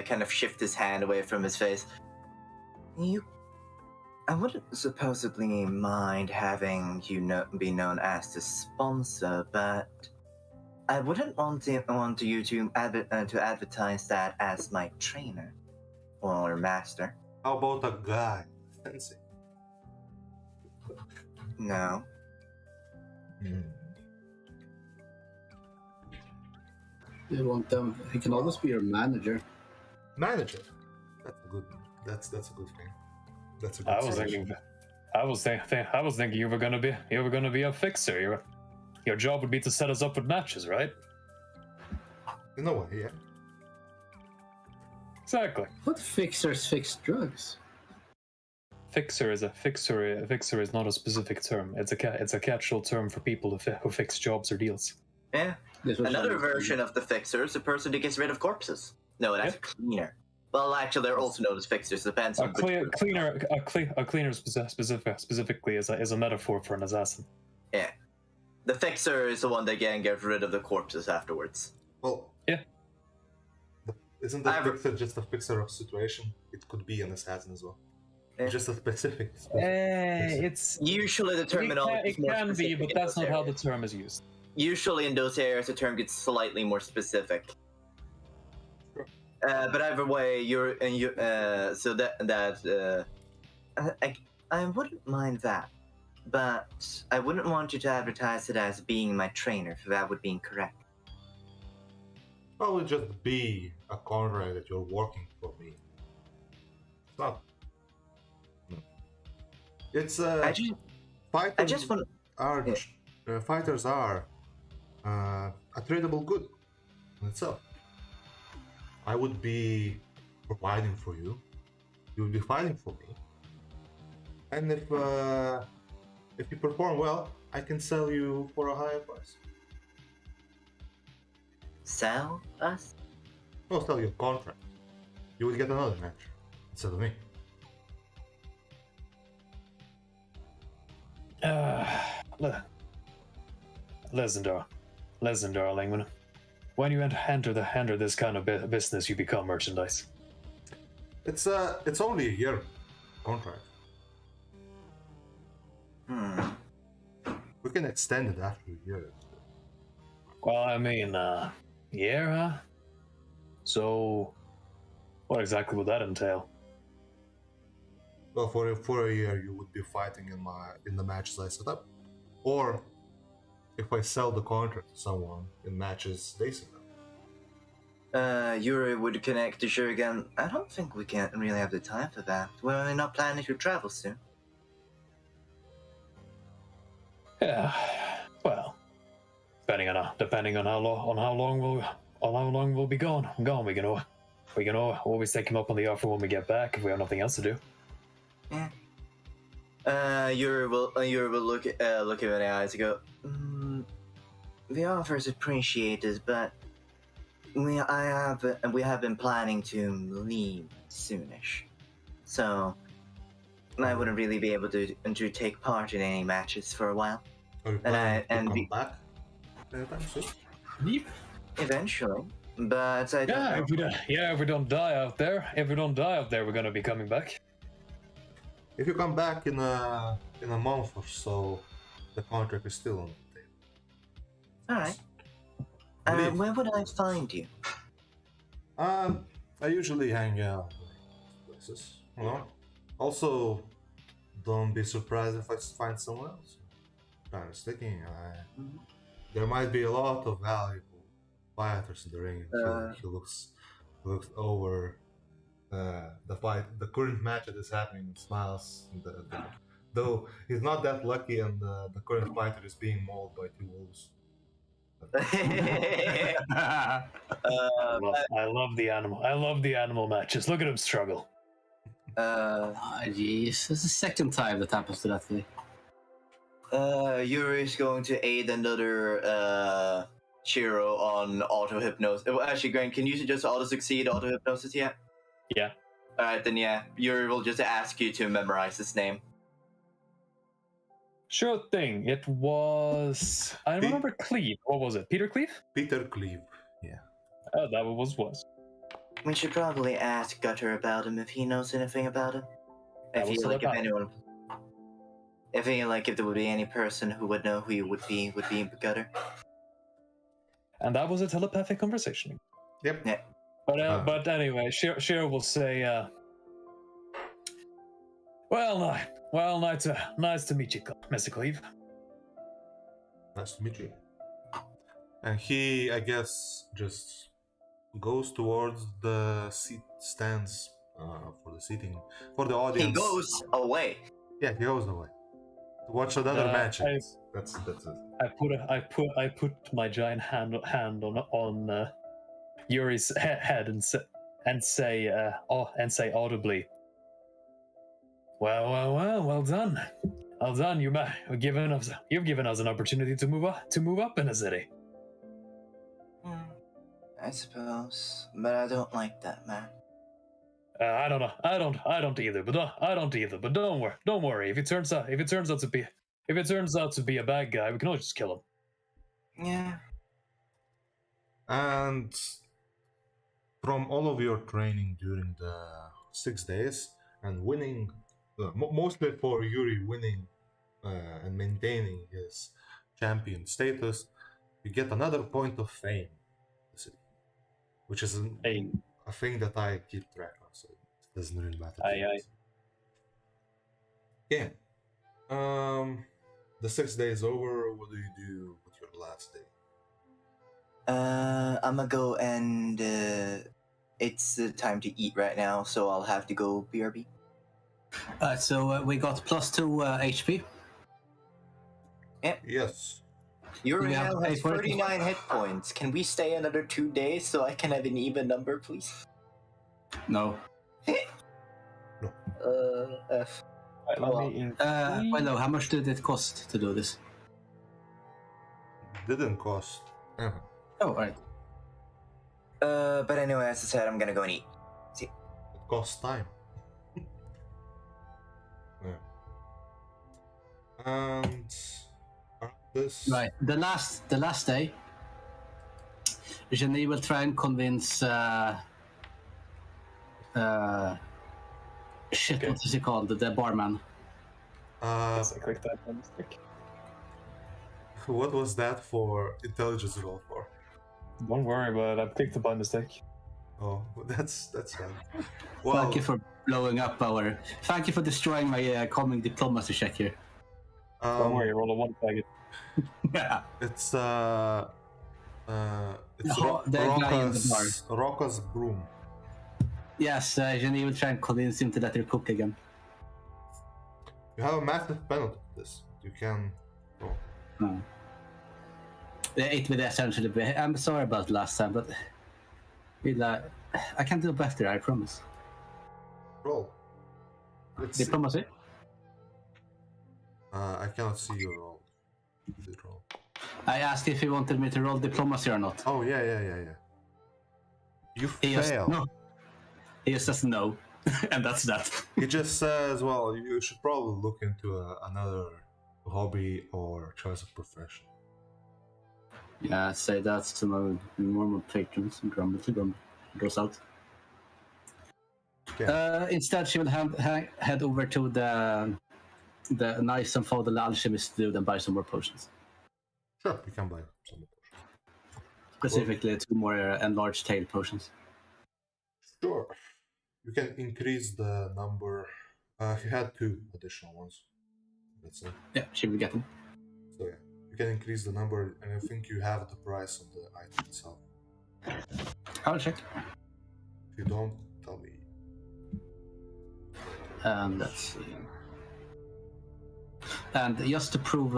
kind of shift his hand away from his face. I wouldn't supposedly mind having you be known as the sponsor, but I wouldn't want you to advertise that as my trainer or master. How about a guy? Fancy. No. You want them? He can always be your manager. Manager. That's a good. That's a good thing. That's a good. I was thinking you were gonna be a fixer. Your job would be to set us up with matches, right? You know what? Yeah. Exactly. What fixers fix drugs? Fixer is not a specific term. It's a catch-all term for people who fix jobs or deals. Yeah. Another version of the fixer is the person who gets rid of corpses. No, that's a cleaner. Well, actually, they're also known as fixers. Depends on a cleaner specifically is a metaphor for an assassin. Yeah. The fixer is the one that can get rid of the corpses afterwards. Well. Yeah. Isn't the fixer just a fixer of situation? It could be an assassin as well. Just a specific. It's usually the terminology. It can be, but that's not how the term is used. Usually in those areas, the term gets slightly more specific. But either way, I wouldn't mind that, but I wouldn't want you to advertise it as being my trainer, for that would be incorrect. Probably just be a contract that you're working for me. It's not. No. It's fighters are a tradable good in itself. I would be providing for you. You would be fighting for me. And if you perform well, I can sell you for a higher price. Sell us? I'll sell you a contract. You would get another match instead of me. Listen, darling. When you enter this kind of business, you become merchandise. It's only a year contract. We can extend it after a year. Well, I mean, year, huh? So, what exactly would that entail? Well, for a year, you would be fighting in the matches I set up, or if I sell the contract to someone in matches they set up. Yuri would connect to Shuriken. I don't think we can really have the time for that. We're not planning to travel soon. Yeah, well, depending on how long we'll be gone. We can always take him up on the offer when we get back if we have nothing else to do. Yeah. Yuri will look at me in the eyes and go, the offer is appreciated, but we have been planning to leave soonish, so I wouldn't really be able to take part in any matches for a while. Are you planning to come back anytime soon? Leave? Eventually, but I don't know. If we don't die out there, we're gonna be coming back. If you come back in a month or so, the contract is still on the table. Alright. Where would I find you? I usually hang out in places, you know. Also, don't be surprised if I find someone else. Kind of sticking. There might be a lot of valuable fighters in the ring. He looks over the fight, the current match that is happening, and smiles. Though he's not that lucky, and the current fighter is being mauled by two wolves. I love the animal. I love the animal matches. Look at him struggle. Jeez, this is the second time that happens to that thing. Yuri's going to aid another Shiro on auto hypnosis. Well, actually, Gren, can you just auto succeed auto hypnosis yet? Yeah. Alright, then yeah. Yuri will just ask you to memorize his name. Sure thing. It was. I remember Cleve. What was it? Peter Cleve? Peter Cleve. Yeah. Oh, that was. We should probably ask Gutter about him if he knows anything about him. If there would be any person who would know who you would be Gutter. And that was a telepathic conversation. Yep. Yeah. But anyway, Shiro will say, nice to meet you, Mr. Cleve. Nice to meet you. And he, I guess, just goes towards the seat stands for the seating for the audience. He goes away. Yeah, he goes away to watch another match. That's it. I put my giant hand on Yuri's head and say audibly, well done. You've given us an opportunity to move up in the city. I suppose, but I don't like that man. I don't know. I don't either. But don't worry. If it turns out to be a bad guy, we can always just kill him. Yeah. And from all of your training during the 6 days and winning, mostly for Yuri winning and maintaining his champion status, you get another point of fame, which is a thing that I keep track of, so it doesn't really matter. Yeah. The 6 days over. What do you do with your last day? I'm gonna go and it's the time to eat right now, so I'll have to go BRB. So we got +2 HP. Yep. Yes. Yuri now has 39 hit points. Can we stay another 2 days so I can have an even number, please? No. F. Well, how much did it cost to do this? Didn't cost. Oh, right. But anyway, as I said, I'm gonna go and eat. See. It costs time. Yeah. And this. Right. The last day, Jenny will try and convince. What is he called? The barman. What was that for intelligence roll for? Don't worry about it. I picked it by mistake. Oh, that's fine. Well, Thank you for blowing up our. Thank you for destroying my common diplomacy check here. Don't worry, roll a 1 faggot. Yeah. It's Rocca's broom. Yes, Jenny will try and convince him to let her cook again. You have a massive penalty for this. You can. Oh. No. It will essentially be. I'm sorry about last time, but I can do better. I promise. Roll. Diplomacy. I cannot see your roll. Roll. I asked if he wanted me to roll diplomacy or not. Oh yeah. You fail. No. He just says no, and that's that. He just says, "Well, you should probably look into another hobby or choice of profession." Yeah, say that to my normal patrons and grumble to grumble. Goes out. Yeah. Instead, she will head over to the nice and fatherly alchemist dude and buy some more potions. Sure, you can buy some more potions. Specifically, 2 more enlarged tail potions. Sure. You can increase the number. You had 2 additional ones. Let's say. Yeah, she will get them. So yeah, you can increase the number, and I think you have the price of the item itself. I'll check. If you don't, tell me. And let's see. And just to prove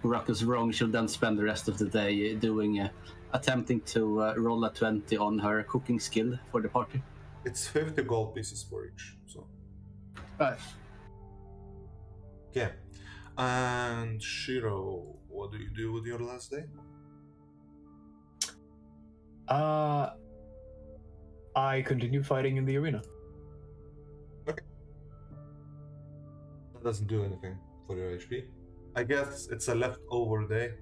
Ruckus wrong, she'll then spend the rest of the day doing, attempting to roll a 20 on her cooking skill for the party. It's 50 gold pieces for each, so. Right. Okay. And Shiro, what do you do with your last day? I continue fighting in the arena. Okay. That doesn't do anything for your HP. I guess it's a leftover day.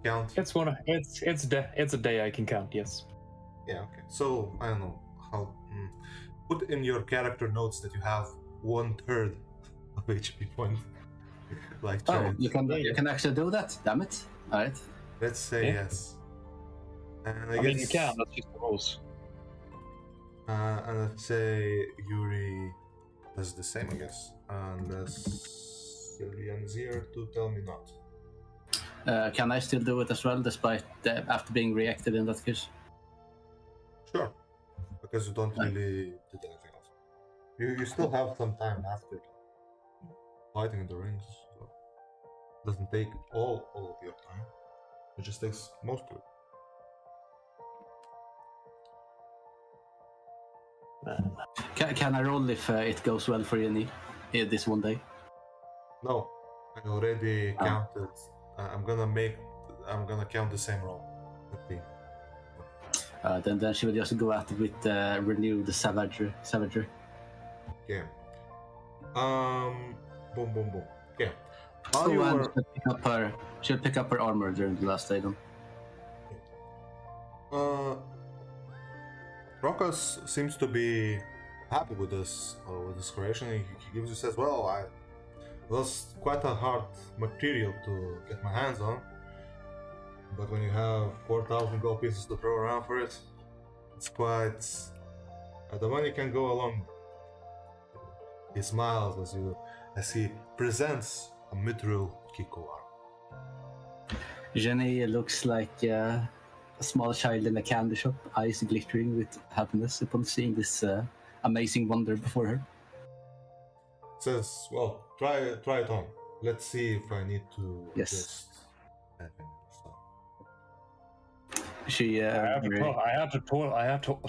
Count. It's a day I can count. Yes. Yeah. Okay. So I don't know how. Put in your character notes that you have 1/3 of HP point. Like you can actually do that. Damn it! All right. Let's say yes. And I mean, guess you can. That's just the rules. And let's say Yuri does the same, I guess. Unless Sylvian is here to tell me not. Can I still do it as well, despite after being reacted in that case? Sure, because you don't really did anything else. You still have some time after fighting in the rings, so it doesn't take all of your time. It just takes most of it. Can I roll if it goes well for you this one day? No, I already counted. I'm gonna count the same roll. Then she will just go at it with renewed savagery. Okay. Boom, boom, boom. Okay. She'll pick up her armor during the last day then. Rokas seems to be happy with this creation. He gives you says, "Well, it was quite a hard material to get my hands on, but when you have 4,000 gold pieces to throw around for it, it's quite the money can go along." He smiles as he presents a mithril Kiko arm. Jenny looks like a small child in a candy shop, eyes glittering with happiness upon seeing this amazing wonder before her. Says, "Well, try it on. Let's see if I need to just anything." So. She. I have to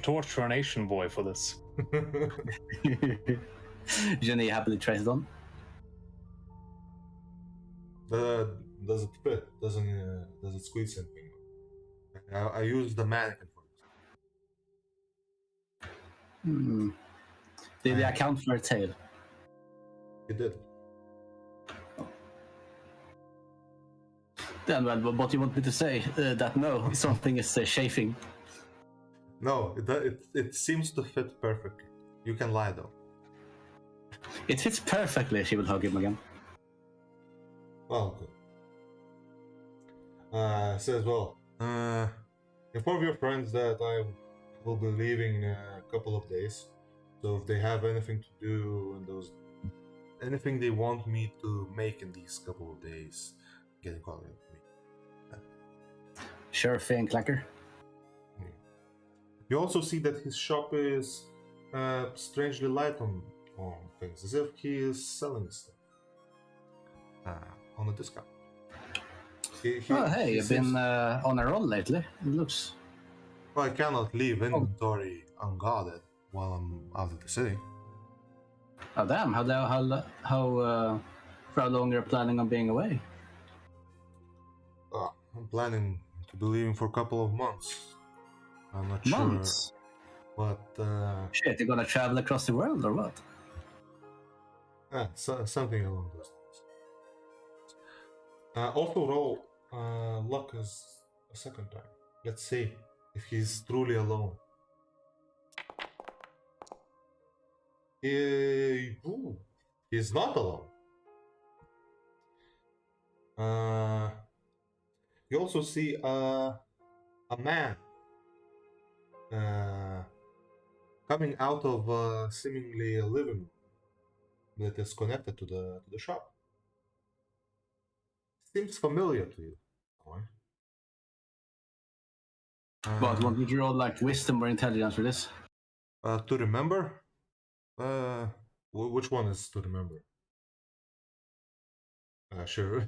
torture a nation boy for this. Jenny happily tries it on. Does it fit? Does it squeeze anything? I use the mannequin for it. Did they account for her tail? It did. Then, well, what do you want me to say? That no, something is chafing. No, it seems to fit perfectly. You can lie though. It fits perfectly. She will hug him again. Well, good. Says, "Well, inform your friends that I will be leaving in a couple of days. So if they have anything to do and anything they want me to make in these couple of days, get in contact with me." Sure thing, Clacker. You also see that his shop is strangely light on things, as if he is selling stuff on a discount. You've been on a roll lately. It looks. Well, I cannot leave inventory unguarded while I'm out of the city. Oh damn! How for how long you're planning on being away? I'm planning to be leaving for a couple of months. I'm not Months? Sure, but shit, you're gonna travel across the world or what? Something along those lines. Also roll luck as a second time. Let's see if he's truly alone. He's not alone. You also see a man coming out of seemingly a living room that is connected to the shop. Seems familiar to you. But want me to roll like wisdom or intelligence for this? To remember? Which one is to remember? Sure.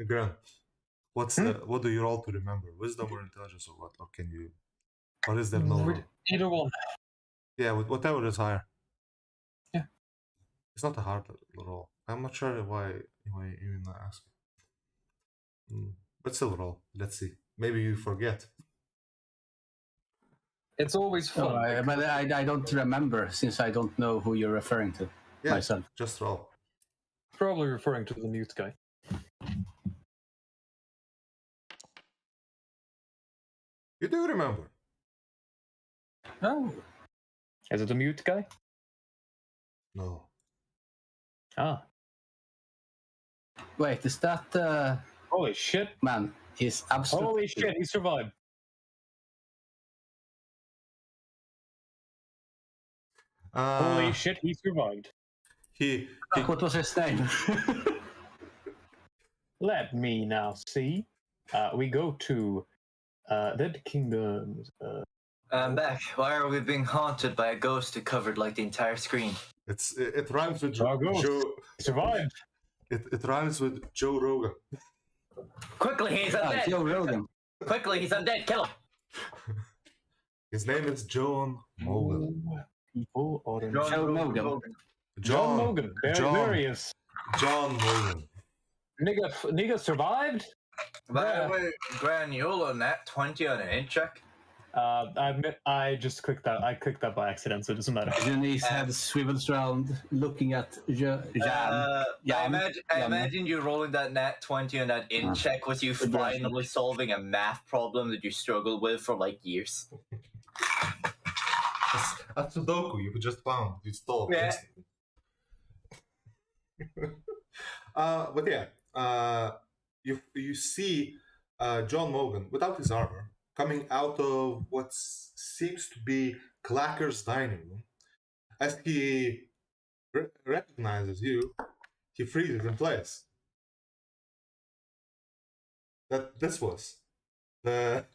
Gren, what do you roll to remember? Wisdom or intelligence or what? Or can you? Or is there no? Either one. Yeah, whatever is higher. Yeah. It's not a hard roll. I'm not sure why you even ask. But still roll. Let's see. Maybe you forget. It's always fun. But I don't remember since I don't know who you're referring to myself. Just roll. Probably referring to the mute guy. You do remember. Oh. Is it a mute guy? No. Ah. Wait, is that Holy shit. man? He's absolutely. Holy shit, he survived. Holy shit, he survived. What was his name? Let me now see. We go to Dead Kingdoms. I'm back. Why are we being haunted by a ghost who covered like the entire screen? It rhymes with Joe. Survived. It rhymes with Joe Rogan. Quickly, he's undead. Joe Rogan. Quickly, he's undead. Kill him. His name is John Mogan. People are Joe Mogan. John Mogan. There he is. John Mogan. Nigga survived. By the way, Gren, you'll on that 20 on an int check. I just clicked that. I clicked that by accident, so it doesn't matter. Janice head swivels around, looking at Jan. I imagine you rolling that nat 20 on that int check was you finally solving a math problem that you struggled with for like years. A Sudoku you just found. You stole. Yeah. But yeah, you see John Mogan without his armor coming out of what seems to be Clacker's dining room. As he recognizes you, he freezes in place. That this was the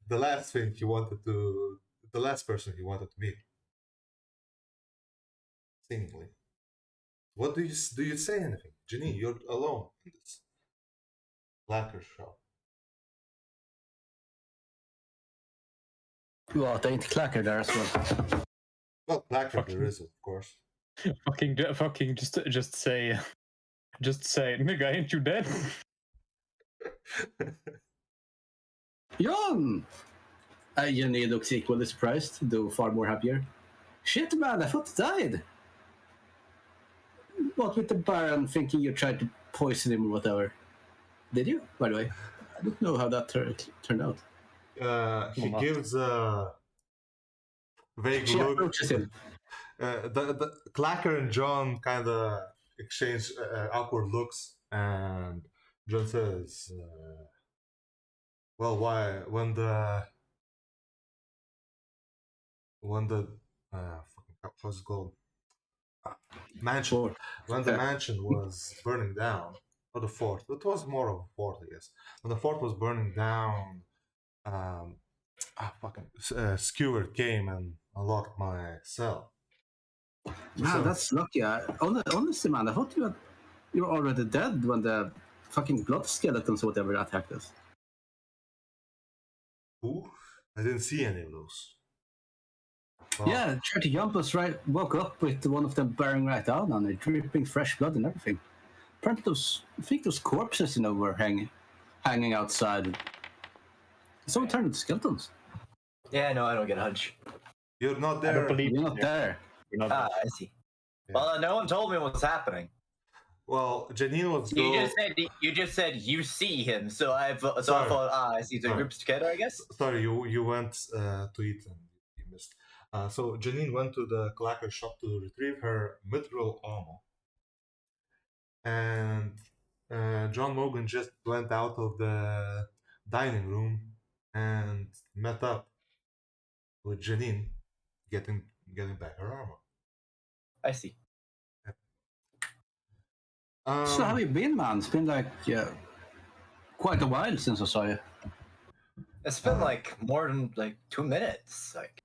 last thing he wanted to, the last person he wanted to meet. Seemingly. What do you say anything? Janine, you're alone in this Clacker's shop. What, ain't Clacker there as well? Well, Clacker there is, of course. fucking just say, nigga, ain't you dead? Jan! Jenny looks equally surprised, though far more happier. Shit, man, I thought I died. What with the Baron thinking you tried to poison him or whatever? Did you, by the way? I don't know how that turned out. He gives a vague She look. approaches him. The Clacker and John kind of exchange awkward looks, and John says, "Well, why when the what's it called mansion when the mansion was burning down, or the fort? It was more of a fort, I guess. When the fort was burning down." Skewer came and unlocked my cell. Man, that's lucky. Honestly, man, I thought you were already dead when the fucking blood skeletons or whatever attacked us. Who? I didn't see any of those. Well, Yeah, tried to jump us woke up with one of them bearing right down on it, dripping fresh blood and everything. Apparently I think those corpses, were hanging outside. So turned into skeletons. Yeah, no, I don't get a hunch. You're not there. You're not there. I see. Yeah. Well, no one told me what's happening. Well, Janine was. You just said you see him, so I thought, I see the groups together, I guess. Sorry, you went to eat and you missed. So Janine went to the Clacker shop to retrieve her mithril armor, and John Mogan just went out of the dining room and met up with Janine, getting back her armor. I see. So how have you been, man? It's been like quite a while since I saw you. It's been like more than like 2 minutes. Like,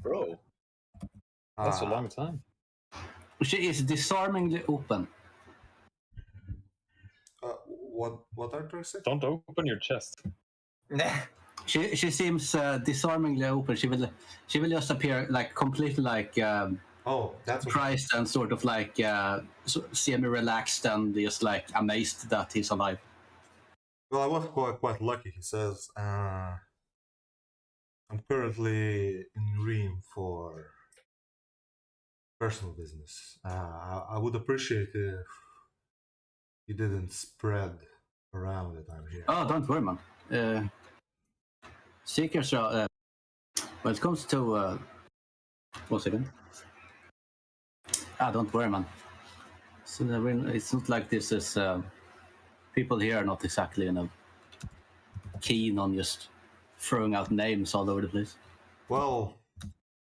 bro. That's a long time. She is disarmingly open. What are you saying? Don't open your chest. She seems disarmingly open. She will just appear like completely like That's surprised and sort of like semi-relaxed and just like amazed that he's alive. Well, I was quite lucky. He says, I'm currently in Reim for personal business. I would appreciate if you didn't spread around that I'm here. Oh, don't worry, man. Seekers are... when it comes to... 1 second. Don't worry, man. So it's not like this is... people here are not exactly, keen on just throwing out names all over the place. Well,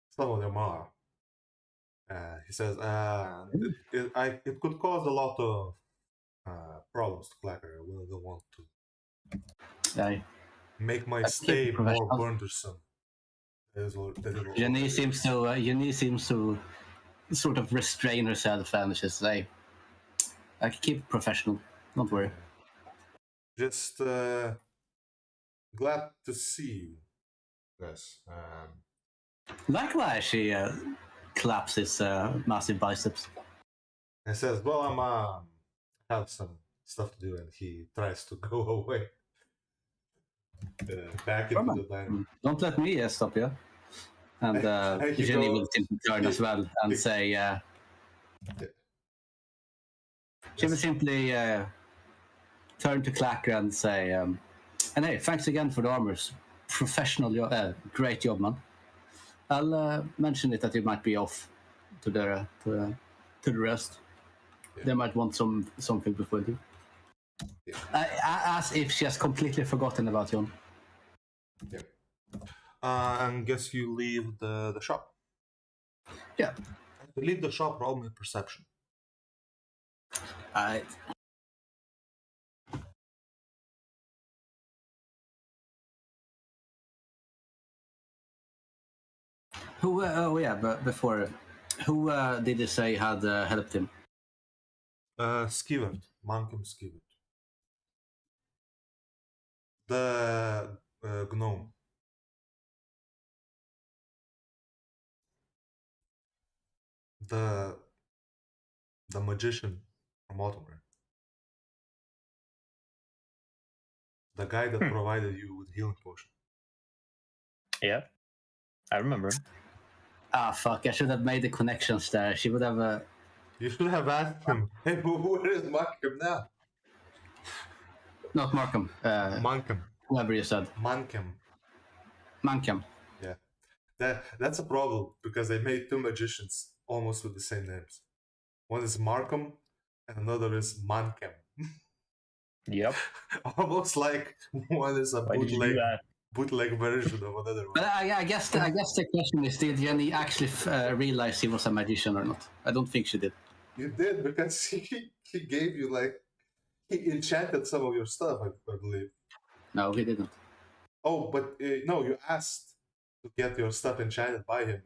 some of them are. He says, it could cause a lot of problems to Clacker. I don't want to make my stay more burdensome. Jenny seems to sort of restrain herself and just say, I can keep it professional. Don't worry. Just glad to see you. Yes. Likewise, she claps his massive biceps. And says, well, I have some stuff to do, and he tries to go away. Back into the diner. Don't let me stop you. And Jenny will simply turn as well and say, she will simply turn to Clacker and say, and hey, thanks again for the armors. Professional, great job, man. I'll mention it that you might be off to the rest. Yeah. They might want something before you. Yeah. As if she has completely forgotten about John. Yeah. And guess you leave the shop. Yeah. To leave the shop, roll me perception. Who? But before, who did you say had helped him? Skivert, Mankum Skivert. The gnome. The magician from Autumn. The guy that provided you with healing potion. Yeah, I remember. Fuck! I should have made the connections there. She would have. You should have asked him. Hey, where is Markham now? Not Markham. Mankham. Whoever you said. Mankham. Yeah. That's a problem because they made two magicians almost with the same names. One is Markham and another is Mankham. Yep. Almost like one is a bootleg version of another one. But I guess the question is, did Jenny actually realize he was a magician or not? I don't think she did. You did, because he gave you, he enchanted some of your stuff, I believe. No, he didn't. Oh, but no, you asked to get your stuff enchanted by him,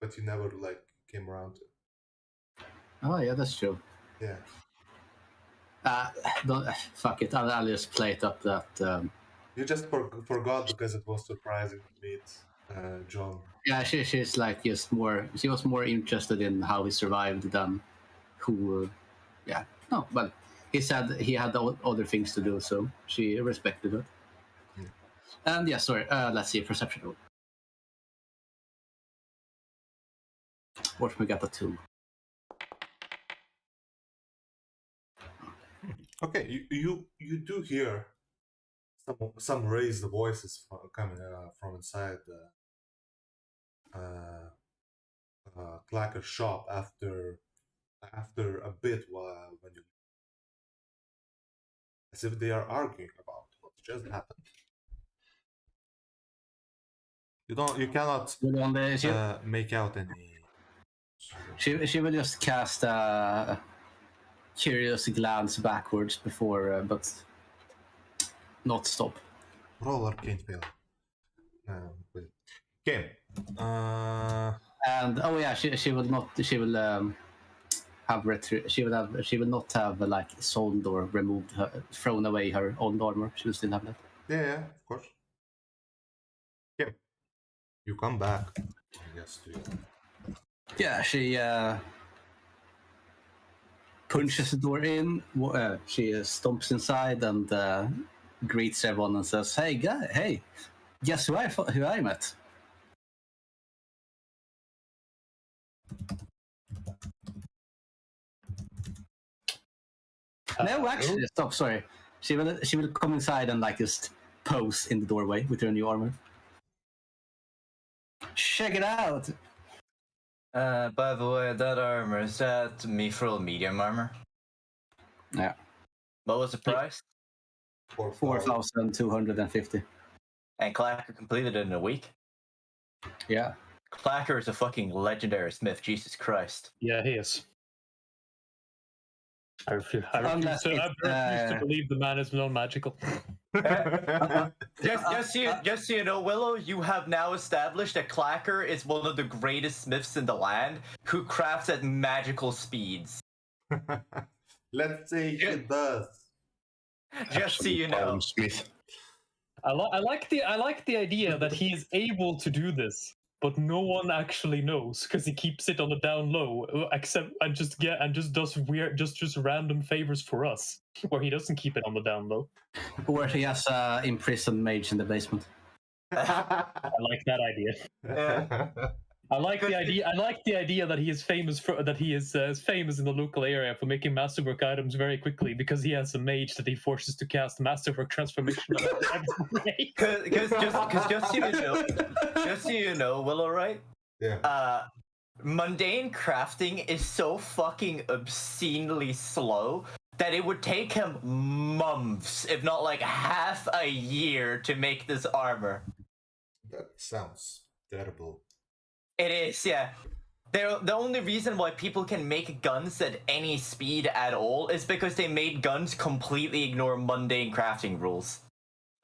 but you never came around to it. Oh yeah, that's true. Yeah. Fuck it. I'll just play it up that. You just forgot because it was surprising to meet John. Yeah, she's just more. She was more interested in how he survived than who. Yeah. No, but he said he had other things to do, so she respected it. Yeah. And yeah, sorry. Let's see, perception roll. Watch me get a 2. Okay, you do hear some raised voices coming from inside the Clacker's shop after a bit when you, as if they are arguing about what just happened. You cannot make out any. She will just cast a curious glance backwards before, but not stop. Roll arcane fail. Okay. And she will not. She will have She will not have like sold or removed thrown away her own armor. She will still have that. Yeah, of course. Yeah. You come back. Yes, to you. Yeah, she punches the door in. She stomps inside and greets everyone and says, "Hey, guess who I met?" No, actually, stop. Sorry, she will come inside and like just pose in the doorway with her new armor. Check it out. By the way, that armor, is that mithril medium armor? Yeah. What was the price? 4,250. And Clacker completed it in a week? Yeah. Clacker is a fucking legendary smith, Jesus Christ. Yeah, he is. I refuse to believe the man is non-magical. Just so you know, Willow, you have now established that Clacker is one of the greatest smiths in the land who crafts at magical speeds. Let's say he does. Just so you know. Smith. I like the idea that he is able to do this, but no one actually knows because he keeps it on the down low, and just does weird, just random favors for us, where he doesn't keep it on the down low. Or he has imprisoned mage in the basement. I like that idea. Yeah. I like the idea. I like the idea that he is famous famous in the local area for making masterwork items very quickly because he has a mage that he forces to cast masterwork transformation. Because just so you know, Willow, right? Yeah. Mundane crafting is so fucking obscenely slow that it would take him months, if not like half a year, to make this armor. That sounds terrible. It is, yeah. The only reason why people can make guns at any speed at all is because they made guns completely ignore mundane crafting rules.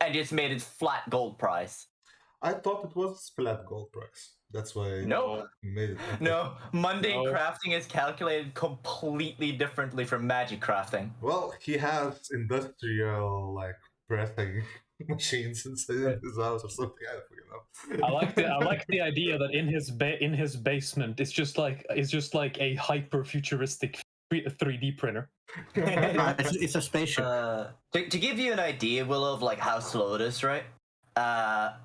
And just made it flat gold price. I thought it was flat gold price. That's why No. I made it. No, mundane crafting is calculated completely differently from magic crafting. Well, he has industrial, like, pressing machines inside his house or something. I don't know. I like the idea that in his basement it's just like a hyper futuristic 3D printer. It's a spaceship. To give you an idea, Willow, of like how slow it is, right?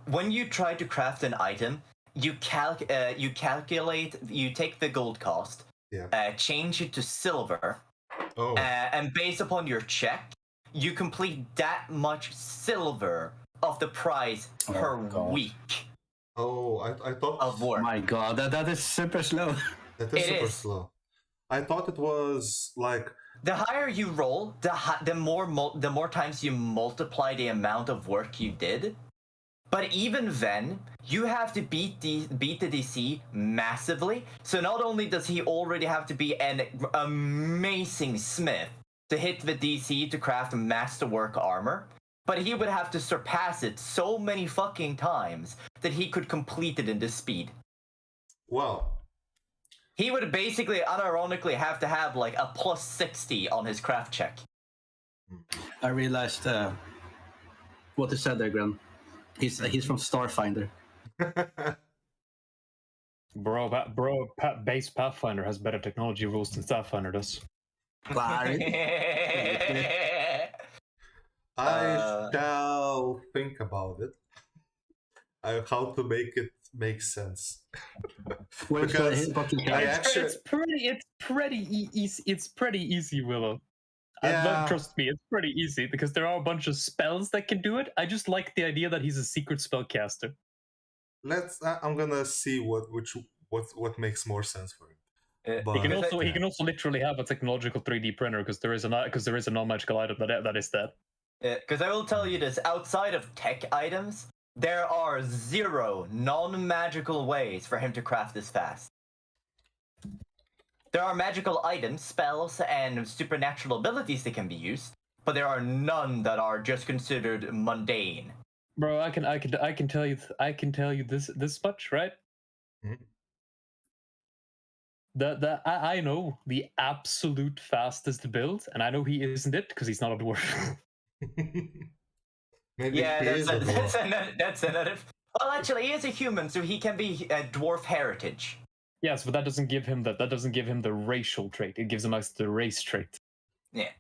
When you try to craft an item, you calculate, you take the gold cost, change it to silver, and based upon your check, you complete that much silver of the price per week. Oh, I thought of work. My God, that is super slow. That is super slow. I thought it was like the higher you roll, the more times you multiply the amount of work you did. But even then, you have to beat the DC massively. So not only does he already have to be an amazing smith to hit the DC to craft masterwork armor, but he would have to surpass it so many fucking times that he could complete it in this speed. Wow. He would basically, unironically, have to have like a plus 60 on his craft check. I realized what you said there, Gren. He's from Starfinder. Base Pathfinder has better technology rules than Starfinder does. I shall think about it. How to make it make sense. Because it's pretty easy, Willow. Trust me, it's pretty easy because there are a bunch of spells that can do it. I just like the idea that he's a secret spellcaster. I'm gonna see what makes more sense for him. He can also literally have a technological 3D printer because there is a non-magical item that is that. Because I will tell you this: outside of tech items, there are 0 non-magical ways for him to craft this fast. There are magical items, spells, and supernatural abilities that can be used, but there are none that are just considered mundane. Bro, I can tell you this much, right? Mhm. I know the absolute fastest build, and I know he isn't it because he's not a dwarf. Maybe Yeah, he is a dwarf. that's another. Well, actually, he is a human, so he can be a dwarf heritage. Yes, but that doesn't give him the racial trait. It gives him the race trait. Yeah.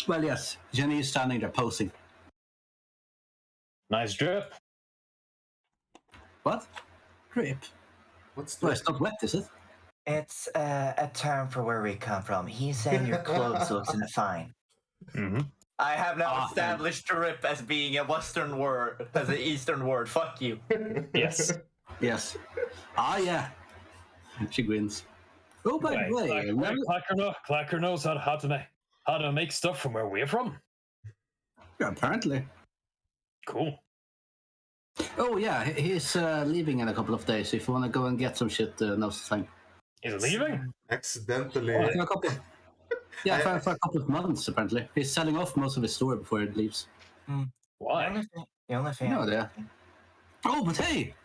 Well, yes, Jenny is standing there posing. Nice drip. What? Drip? What's Well, that? it's not wet, is it? It's a term for where we come from. He's saying your clothes looks fine. Mm-hmm. I have now established drip as being a Western word, as an Eastern word. Fuck you. Yes. Yes. Ah, yeah. She grins. Oh, by the way, Clacker knows how to make stuff from where we're from. yeah, apparently. Cool. Oh, yeah, he's leaving in a couple of days. If you want to go and get some shit, now's the time. Is it leaving? Accidentally. For a couple for a couple of months, apparently. He's selling off most of his store before he leaves. Why? The only thing. No idea. Oh, but hey!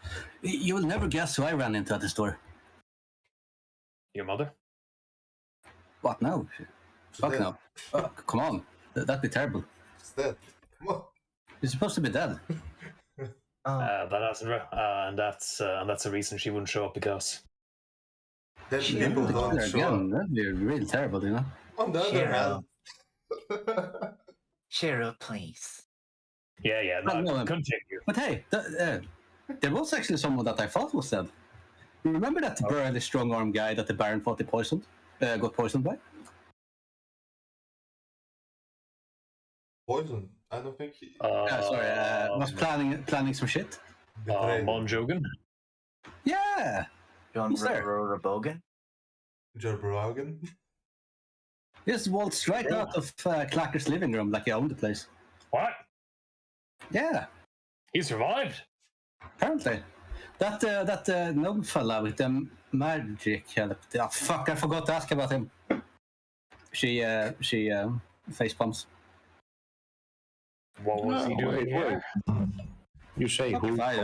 You will never guess who I ran into at the store. Your mother? What now? Fuck dead. no. Oh, come on. That'd be terrible. It's dead. Come on. He's supposed to be dead. That hasn't, and that's the reason she wouldn't show up because. Dead She people Kill don't her show again. up. That'd be really terrible, you know? On the other hand. Cheer up, please. Yeah. Well, no, Continue. But hey, there was actually someone that I thought was dead. You remember that burly strong-arm guy that the Baron thought he got poisoned by? Poison. I don't think he Was planning some shit. betrayed Monjogan? Yeah! John Who's there? Robogan? Jourbroggen. He just waltzed right out of Clacker's living room like he owned the place. What? Yeah, He survived? apparently. That gnome fella with the magic. Fuck! I forgot to ask about him. She face palms. What was he doing here? You say who? I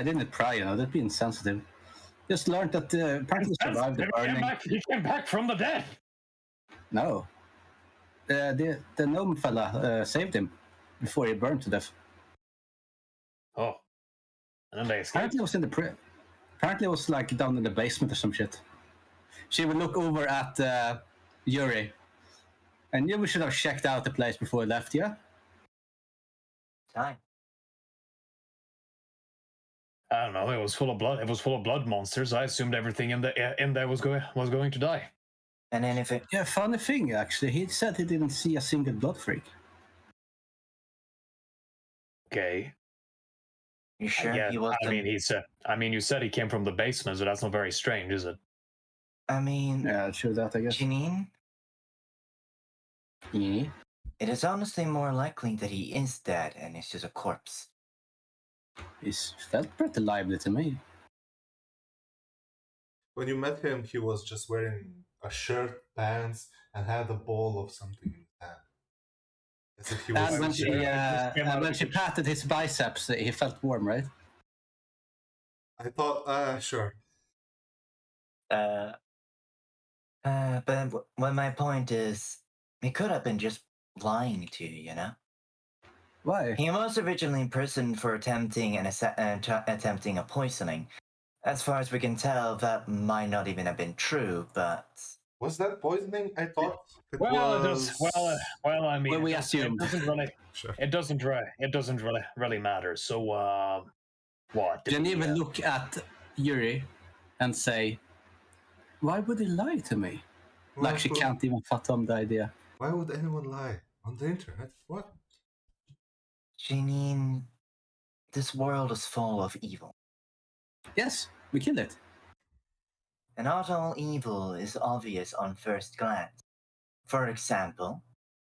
didn't pry, you know. That'd be insensitive. Just learned that apparently survived the burning. He came back from the dead. No, the gnome fella saved him before he burned to death. Oh, and then they escaped. Apparently, it was in the apparently, it was like down in the basement or some shit. She would look over at Yuri, and we should have checked out the place before we left. Yeah. Time. I don't know. It was full of blood. It was full of blood monsters. I assumed everything in there was going to die. And then if it. Yeah, funny thing actually, he said he didn't see a single blood freak. Okay. You sure Yeah. he was? You said he came from the basement, so that's not very strange, is it? I mean, Yeah, true that, I guess. Janine, Yeah. it is honestly more likely that he is dead and it's just a corpse. He's felt pretty lively to me. When you met him, he was just wearing a shirt, pants, and had a ball of something in his hand. As if he was. And when she patted his biceps, he felt warm, right? I thought, sure. But what my point is, he could have been just lying to you, you know? Why? He was originally imprisoned for attempting a poisoning. As far as we can tell, that might not even have been true, but... Was that poisoning? I thought it Well, was... I mean, Well, we it assumed. doesn't really. Sure. It doesn't really matter. So, what? Didn't even look at Yuri and say, "Why would he lie to me?" Like she can't even fathom the idea. Why would anyone lie on the internet? What? Janine, this world is full of evil. Yes, we killed it. And not all evil is obvious on first glance. For example,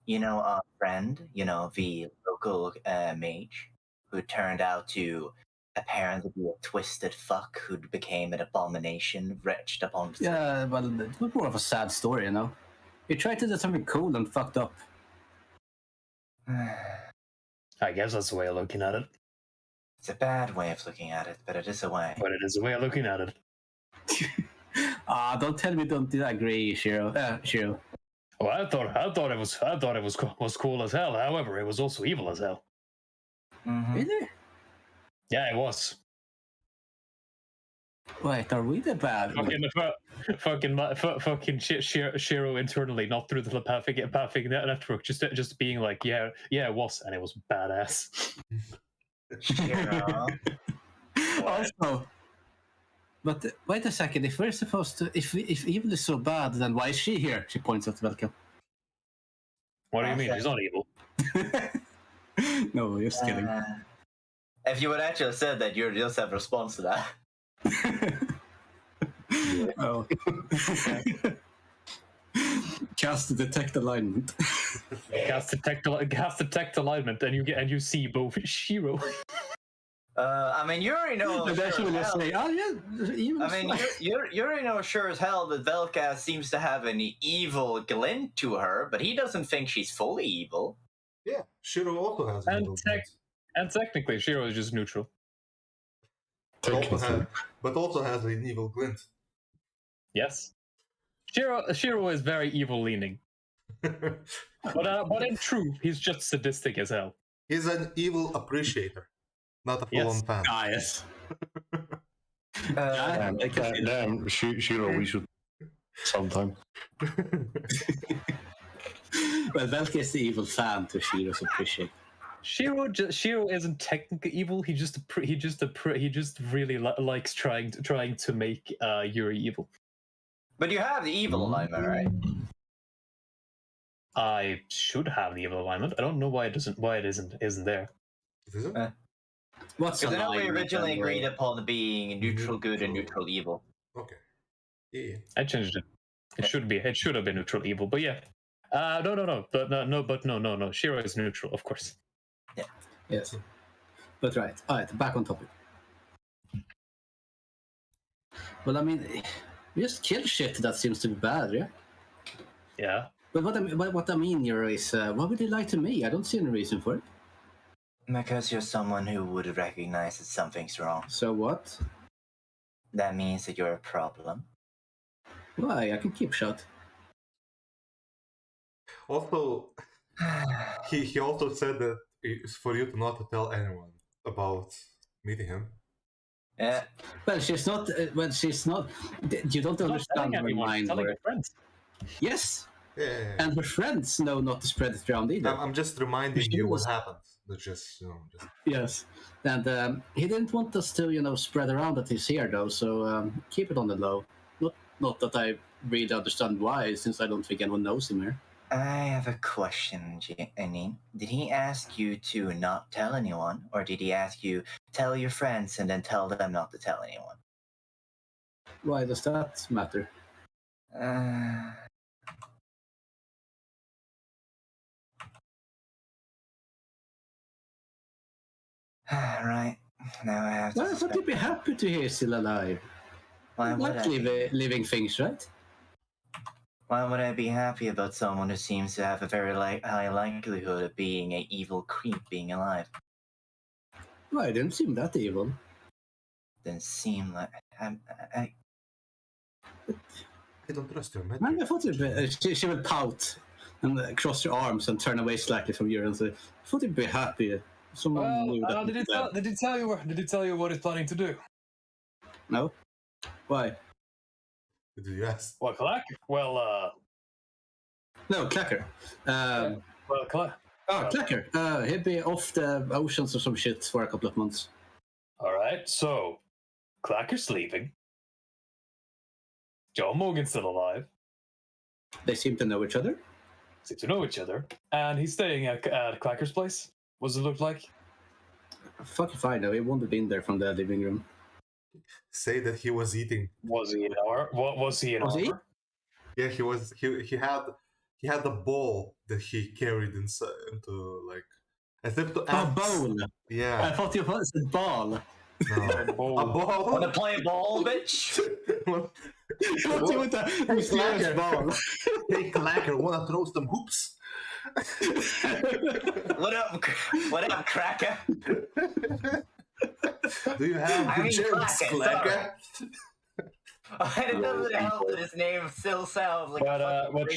Our friend, the local mage, who turned out to apparently be a twisted fuck who became an abomination wretched upon... Yeah, well, it was more of a sad story, He tried to do something cool and fucked up. I guess that's the way of looking at it. It's a bad way of looking at it, but it is a way. But it is a way of looking at it. Don't tell me don't agree, Shiro. Shiro. Well, I thought it was cool as hell. However, it was also evil as hell. Mm-hmm. Really? Yeah, it was. Wait, are we the bad? Fucking Shiro internally, not through the telepathic network, just being like, yeah, it was, and it was badass. Shiro. Also, but wait a second. If we're supposed to, if evil is so bad, then why is she here? She points at Velka. What do you mean? She's not evil. No, just kidding. If you would actually have said that, you would just have a response to that. Oh. Cast detect alignment. Cast detect alignment, and you see both Shiro. You already know. You already know sure as hell that Velka seems to have an evil glint to her, but he doesn't think she's fully evil. Yeah, Shiro also has an evil glint. And technically, Shiro is just neutral. But also has an evil glint. Yes. Shiro is very evil-leaning. But in truth, he's just sadistic as hell. He's an evil appreciator, not a full-on fan. Ah, yes. Damn, Shiro, we should sometime. Well, Velka is the evil fan to Shiro's appreciate. Shiro isn't technically evil. He just really likes trying to make Yuri evil. But you have the evil alignment, right? I should have the evil alignment. I don't know why it isn't there. Is it? What's because I know we originally agreed upon being neutral good and neutral evil. Okay. Yeah. I changed it. It should have been neutral evil, but yeah. No. But no. Shiro is neutral, of course. Yeah. Yes. But right. All right. Back on topic. Well, I mean, we just kill shit that seems to be bad, yeah. Yeah. But what I mean here is, why would they lie to me? I don't see any reason for it. Because you're someone who would recognize that something's wrong. So what? That means that you're a problem. Why? I can keep shut. Also, he also said that it's for you to not to tell anyone about meeting him. Yeah. Well, she's not. You don't understand her mind. Telling her friends. Yes. Yeah. And her friends know not to spread it around either. I'm just reminding you what happened. Just. Yes. And he didn't want us to, spread around that he's here, though. So keep it on the low. Not that I really understand why, since I don't think anyone knows him here. I have a question, Janine. Did he ask you to not tell anyone, or did he ask you tell your friends and then tell them not to tell anyone? Why does that matter? Right. Now I have to. Well, I thought you'd be happy to hear he's still alive. Why would like living things, right? Why would I be happy about someone who seems to have a very high likelihood of being an evil creep being alive? Well, it didn't seem that evil. Didn't seem like... I don't trust your man, I thought she would pout and cross her arms and turn away slightly from you and say, I thought you'd be happy. Someone knew that. Did he tell you what he's planning to do? No. Why? Did you ask? What, Clack? Well, No, Clacker. Clack. Clacker. He'd be off the oceans or some shit for a couple of months. Alright, so Clacker's leaving. John Morgan's still alive. They seem to know each other. And he's staying at Clacker's place. What does it look like? Fuck if I know. He wouldn't have been there from the living room. Say that he was eating. Was he an hour? What was he an hour? Yeah, he was. He he had a ball that he carried into like as if to A bowl. Yeah. I thought you said ball. No. A ball. Wanna play ball, bitch? What you with the mysterious ball? Hey, Clacker, wanna throw some hoops? What up, cracker? Do you have the germs, Clacker? It doesn't help that his name still sounds like. But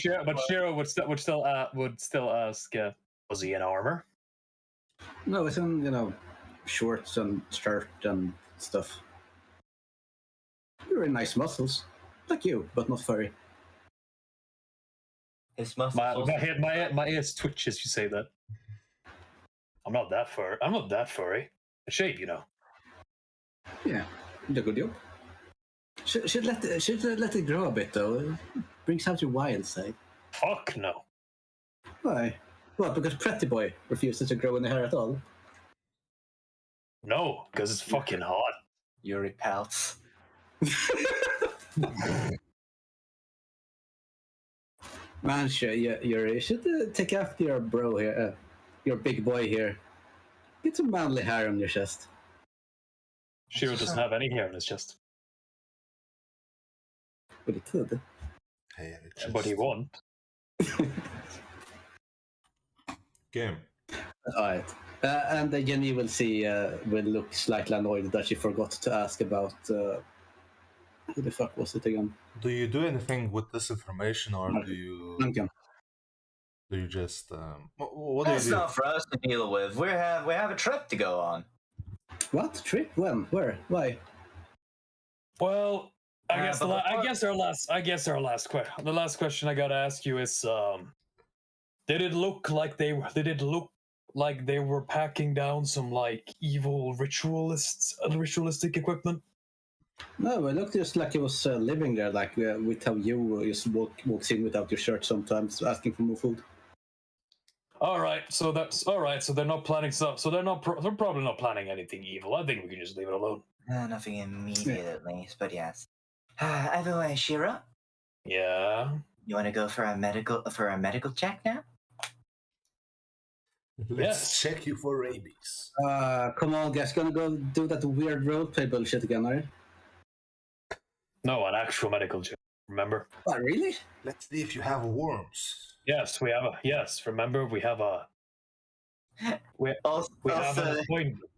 Shiro would still ask, was he in armor? No, it's in shorts and shirt and stuff. Very nice muscles, like you, but not furry. His muscles. My ears twitch as you say that. I'm not that furry. I shave, Yeah, did a good job. Should let it grow a bit though. It brings out your wild side. Fuck no. Why? What? Because Pretty Boy refuses to grow any hair at all. No, because it's fucking hot. Yuri pouts. Man, sure, you should take after your bro here, your big boy here. Get some manly hair on your chest. Shiro doesn't have any hair on his chest. But he could. But he won't. Game. Alright. And Jenny will look slightly annoyed that she forgot to ask about who the fuck was it again? Do you do anything with this information, or do you just what do you That's do? not for us to deal with. We have a trip to go on. What trip? When? Where? Why? Well, I guess but our last question. The last question I gotta ask you is, did it look like they were packing down some like evil ritualistic equipment? No, it looked just like he was living there, like with how you just walks in without your shirt sometimes, asking for more food. All right, so they're not planning stuff. So they're probably not planning anything evil. I think we can just leave it alone. Nothing immediate, at least, but yes. Otherwise, Shiro, Yeah. you want to go for a medical check now? Let's check you for rabies. Come on, guys, gonna go do that weird roleplay bullshit again, are you? No, an actual medical check. Remember? What, really? Let's see if you have worms. Yes, we have a. Yes, remember we have a. We have an appointment.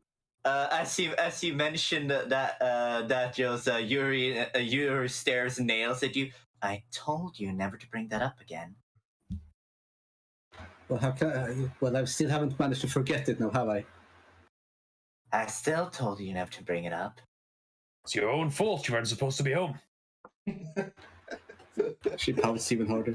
As you mentioned that Jouzah, Yuri stares nails at you. I told you never to bring that up again. Well, how can I still haven't managed to forget it now, have I? I still told you never to bring it up. It's your own fault. You weren't supposed to be home. She pouts even harder.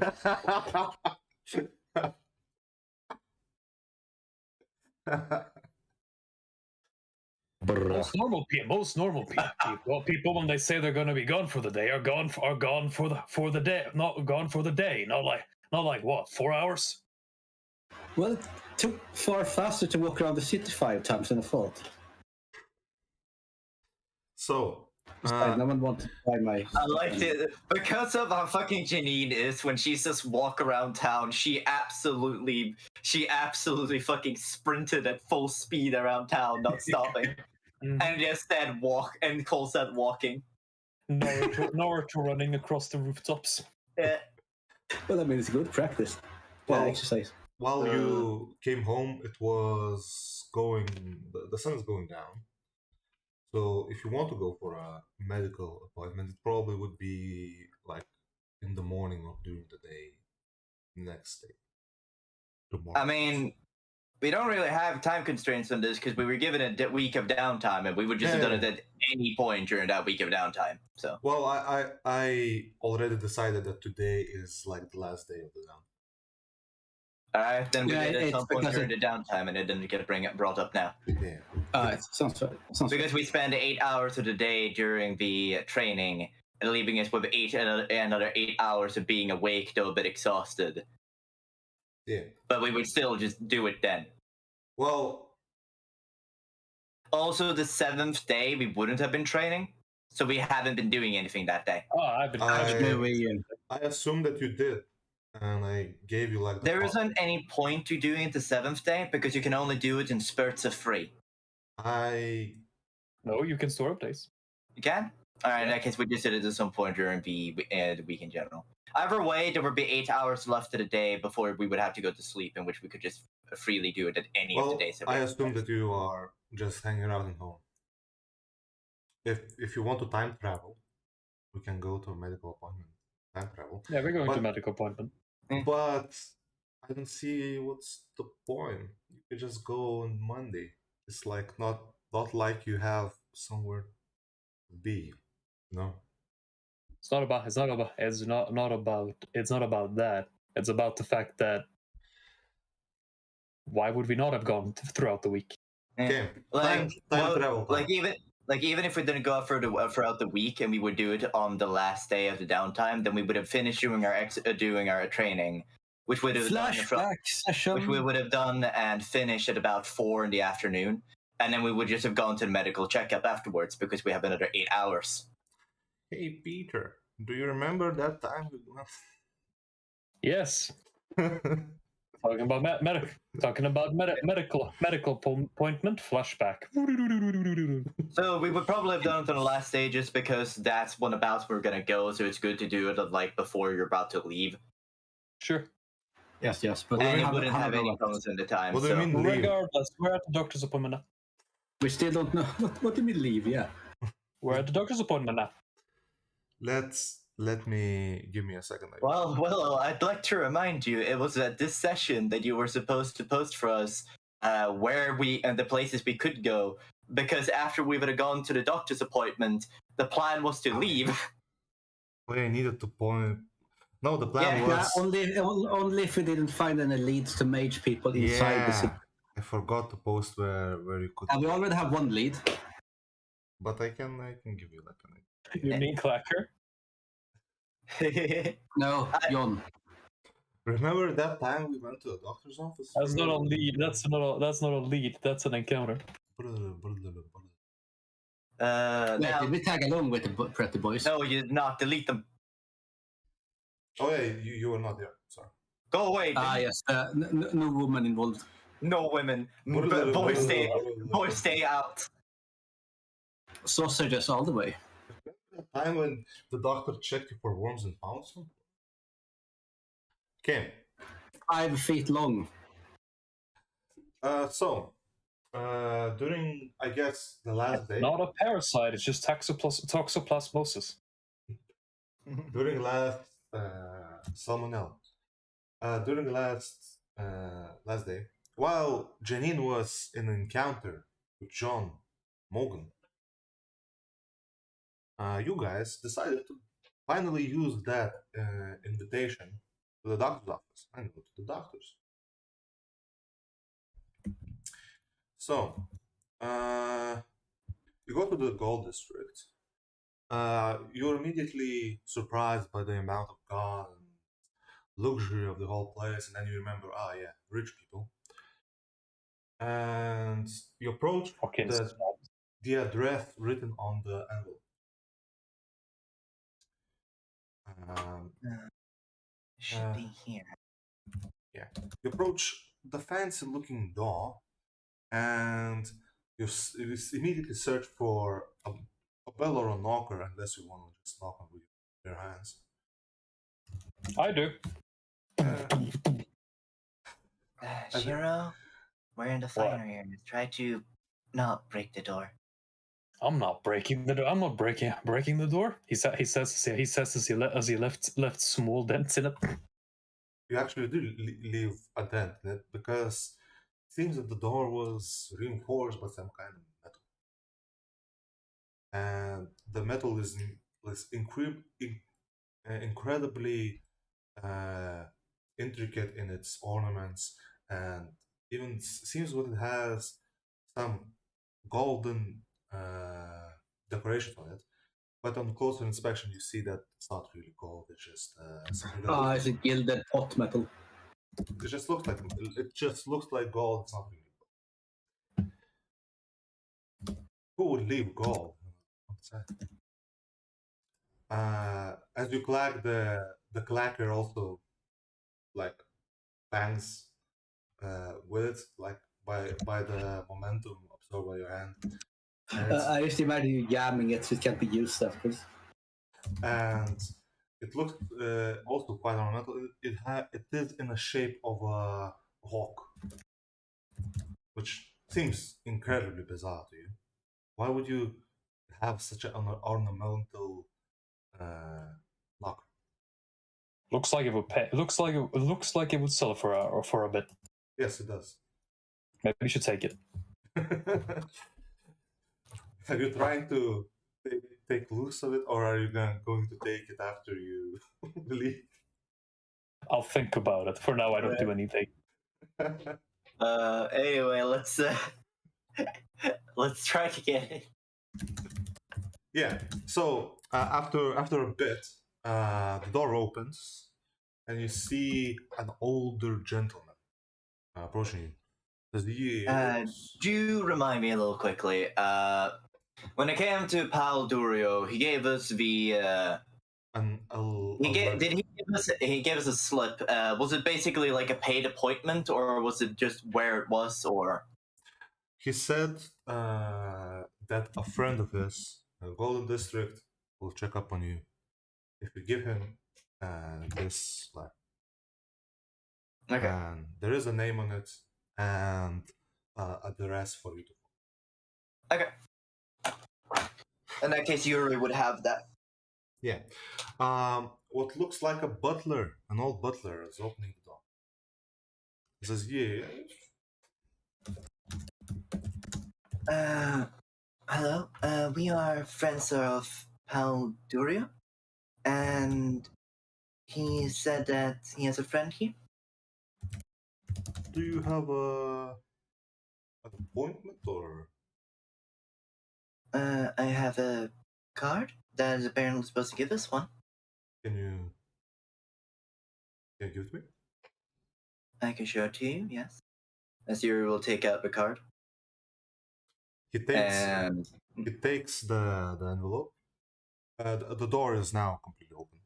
Most normal people, when they say they're going to be gone for the day, are gone for the day, not gone for the day, not like what, 4 hours? Well, it took far faster to walk around the city 5 times than I thought. So, no one wanted to buy my. I liked it because of how fucking Janine is. When she just walk around town, she absolutely fucking sprinted at full speed around town, not stopping, and just said walk and calls that walking. Naruto running across the rooftops. Yeah. Well, I mean, it's good practice. Exercise. While you came home, it was the sun is going down. So if you want to go for a medical appointment, it probably would be like in the morning or during the day, next day. Tomorrow. I mean, we don't really have time constraints on this because we were given a week of downtime, and we would just have done it at any point during that week of downtime. So, well, I already decided that today is like the last day of the downtime. Alright, then we did at some point during the downtime, and it didn't get brought up now. Yeah. It sounds right. Because we spend 8 hours of the day during the training, and leaving us with another 8 hours of being awake, though a bit exhausted. Yeah. But we would still just do it then. Well. Also, the 7th day, we wouldn't have been training, so we haven't been doing anything that day. Oh, I've been. I assume that you did. and I gave you like there isn't any point to doing it the 7th day because you can only do it in spurts of 3. No, you can store up days. You can? Alright, in that case, we just did it at some point during the week in general. Either way, there would be 8 hours left of the day before we would have to go to sleep, in which we could just freely do it at any of the days. I assume that you are just hanging out at home. If you want to time travel, we can go to a medical appointment. Time travel. Yeah, we're going to a medical appointment. But I don't see what's the point. You could just go on Monday. It's like not like you have somewhere to be. No. It's not about that. It's about the fact that why would we not have gone throughout the week? Okay. Time travel. Even if we didn't go out throughout the week and we would do it on the last day of the downtime, then we would have finished doing our training, which would have which we would have done and finished at about 4 in the afternoon, and then we would just have gone to the medical checkup afterwards because we have another 8 hours. Hey Peter, do you remember that time? Yes. Talking about medical appointment flashback. So we would probably have done it on the last day just because that's when about we're gonna go. So it's good to do it like before you're about to leave. Sure. Yes, but and it wouldn't have any problems in the time. What do you mean leave? Regardless, we're at the doctor's appointment now. We still don't know. What do you mean leave? Yeah. We're at the doctor's appointment now. Let me give me a second. Well, I'd like to remind you, it was at this session that you were supposed to post for us where we and the places we could go. Because after we would have gone to the doctor's appointment, the plan was to leave. Well, I needed to point. No, the plan was only if we didn't find any leads to mage people inside the city. I forgot to post where you could. And we already have one lead. But I can give you like an. You mean Clacker? No, Jon. Remember that time we went to the doctor's office? That's not a lead. That's not a lead. That's an encounter. Did we tag along with the pretty boys? No, you did not. Delete them. Oh yeah, you were not there. Sorry. Go away. Yes. No woman involved. No women. Boys stay out. Sausages all the way. Time when the doctor checked you for worms and found some? Okay. 5 feet long. During, I guess, the last day... Not a parasite, it's just toxoplasmosis. During last... salmonella. During last day, while Janine was in an encounter with John Morgan, you guys decided to finally use that invitation to the doctor's office and go to the doctor's. So, you go to the gold district. You're immediately surprised by the amount of gold and luxury of the whole place, and then you remember, rich people. And you approach the address written on the envelope. Should be here. Yeah. You approach the fancy-looking door, and you immediately search for a bell or a knocker, unless you want to just knock on with your hands. I do. Shiro, we're in the final here. Try to not break the door. I'm not breaking the door. I'm not breaking the door. He says as he left small dents in it. You actually do leave a dent in it because it seems that the door was reinforced by some kind of metal, and the metal is incredibly intricate in its ornaments, and even seems that it has some golden decorations on it. But on closer inspection, you see that it's not really gold. It's just it's a gilded pot metal. It just looks like gold. It's not really gold. Who would leave gold? As you clack, the clacker also like bangs with it, like by the momentum absorbed by your hand. I just imagine you jamming it so it can't be used afterwards. And it looks also quite ornamental. It is in the shape of a hawk, which seems incredibly bizarre to you. Why would you have such an ornamental locker? Looks like it would pay. Looks like it would sell for a bit. Yes, it does. Maybe we should take it. Are you trying to take loose of it, or are you going to take it after you leave? I'll think about it. For now, I don't do anything. Anyway, let's let's try to get it. Yeah. So after a bit, the door opens, and you see an older gentleman approaching you. Do you remind me a little quickly? When it came to Pal Durio, he gave us the. He gave us a slip. Was it basically like a paid appointment, or was it just where it was, or? He said that a friend of his, Golden District, will check up on you if you give him this slab. Okay. And there is a name on it and address for you to follow. Okay. In that case, Yuri would have that. Yeah. What looks like a butler, an old butler, is opening the door. He says, "Yeah." Hello. We are friends of Pal Durio, and he said that he has a friend here. Do you have an appointment, or? I have a card that is apparently supposed to give us one. Can you give it to me? I can show it to you, yes. As Yuri will take out the card. He takes the envelope. The door is now completely open.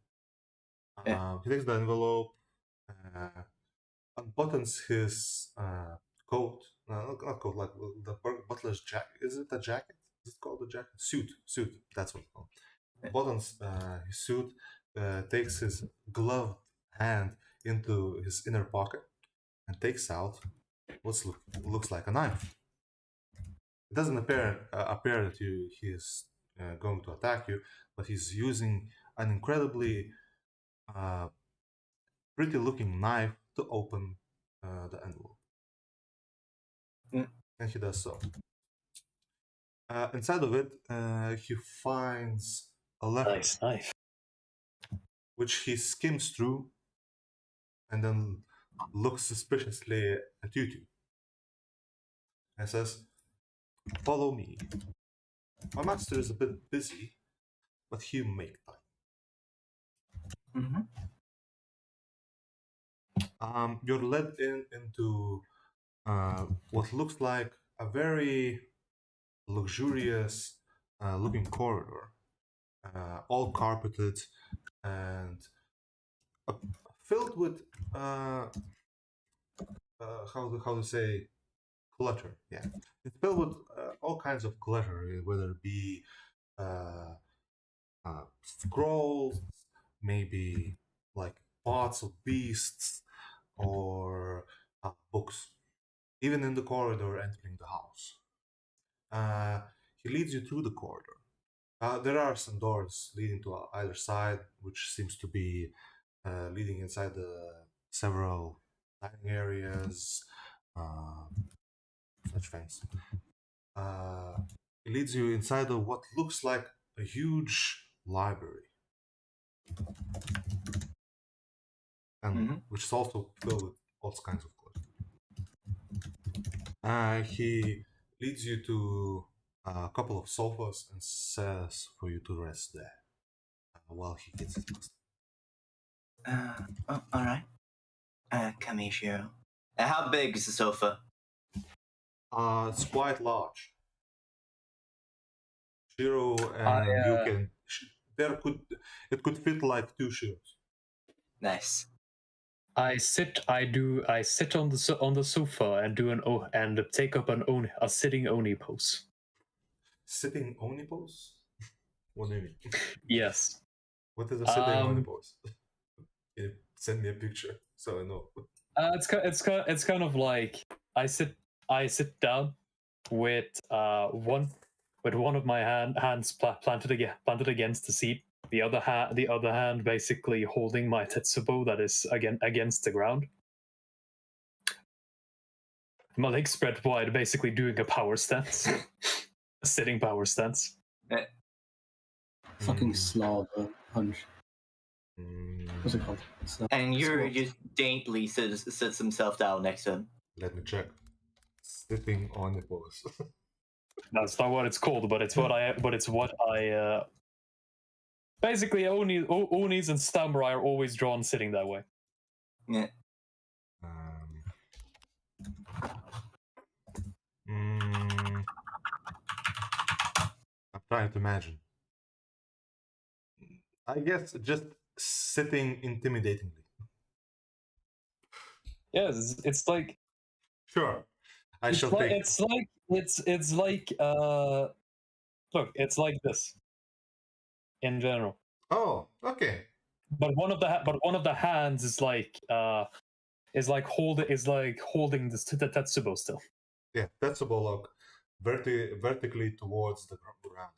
He takes the envelope, unbuttons his coat. Not coat, like the butler's jacket. Is it a jacket? Is it called a jacket? Suit. That's what it's called. Buttons his suit, takes his gloved hand into his inner pocket, and takes out what looks like a knife. It doesn't appear that he is going to attack you, but he's using an incredibly pretty-looking knife to open the envelope. And he does so. Inside of it, he finds a letter. Nice knife. Which he skims through and then looks suspiciously at you two. And says, "Follow me. My master is a bit busy, but he'll make time." You're led into what looks like a very luxurious looking corridor, all carpeted and filled with how to say clutter. Yeah, it's filled with all kinds of clutter, whether it be scrolls, maybe like pots of beasts, or books. Even in the corridor entering the house, he leads you through the corridor. There are some doors leading to either side, which seems to be leading inside the several dining areas, such things. It leads you inside of what looks like a huge library, and which is also filled with all kinds of clutter. He leads you to a couple of sofas and says for you to rest there while he gets his books. All right. Come here, Shiro. How big is the sofa? It's quite large. Shiro and you can. It could fit like 2 ships. Nice. I sit on the sofa and do and take up a sitting oni pose. Sitting oni pose? What do you mean? Yes. What is a sitting oni pose? Can you send me a picture so I know? It's kind of like I sit down with one of my hands planted against the seat. The other hand basically holding my tetsubo that is against the ground. My legs spread wide, basically doing a power stance, a sitting power stance. Fucking Slav punch. What's it called? And Yuri just daintily sits himself down next to him. Let me check. Sitting on the pose. That's not what it's called, but it's what I. Basically, onis and samurai are always drawn sitting that way. Yeah. I'm trying to imagine. I guess just sitting intimidatingly. Yes, it's like. Sure, I shall take. It's like look, it's like this. In general. Oh, okay. But one of the hands is like holding the tetsubo still. Yeah, tetsubo look vertically towards the ground.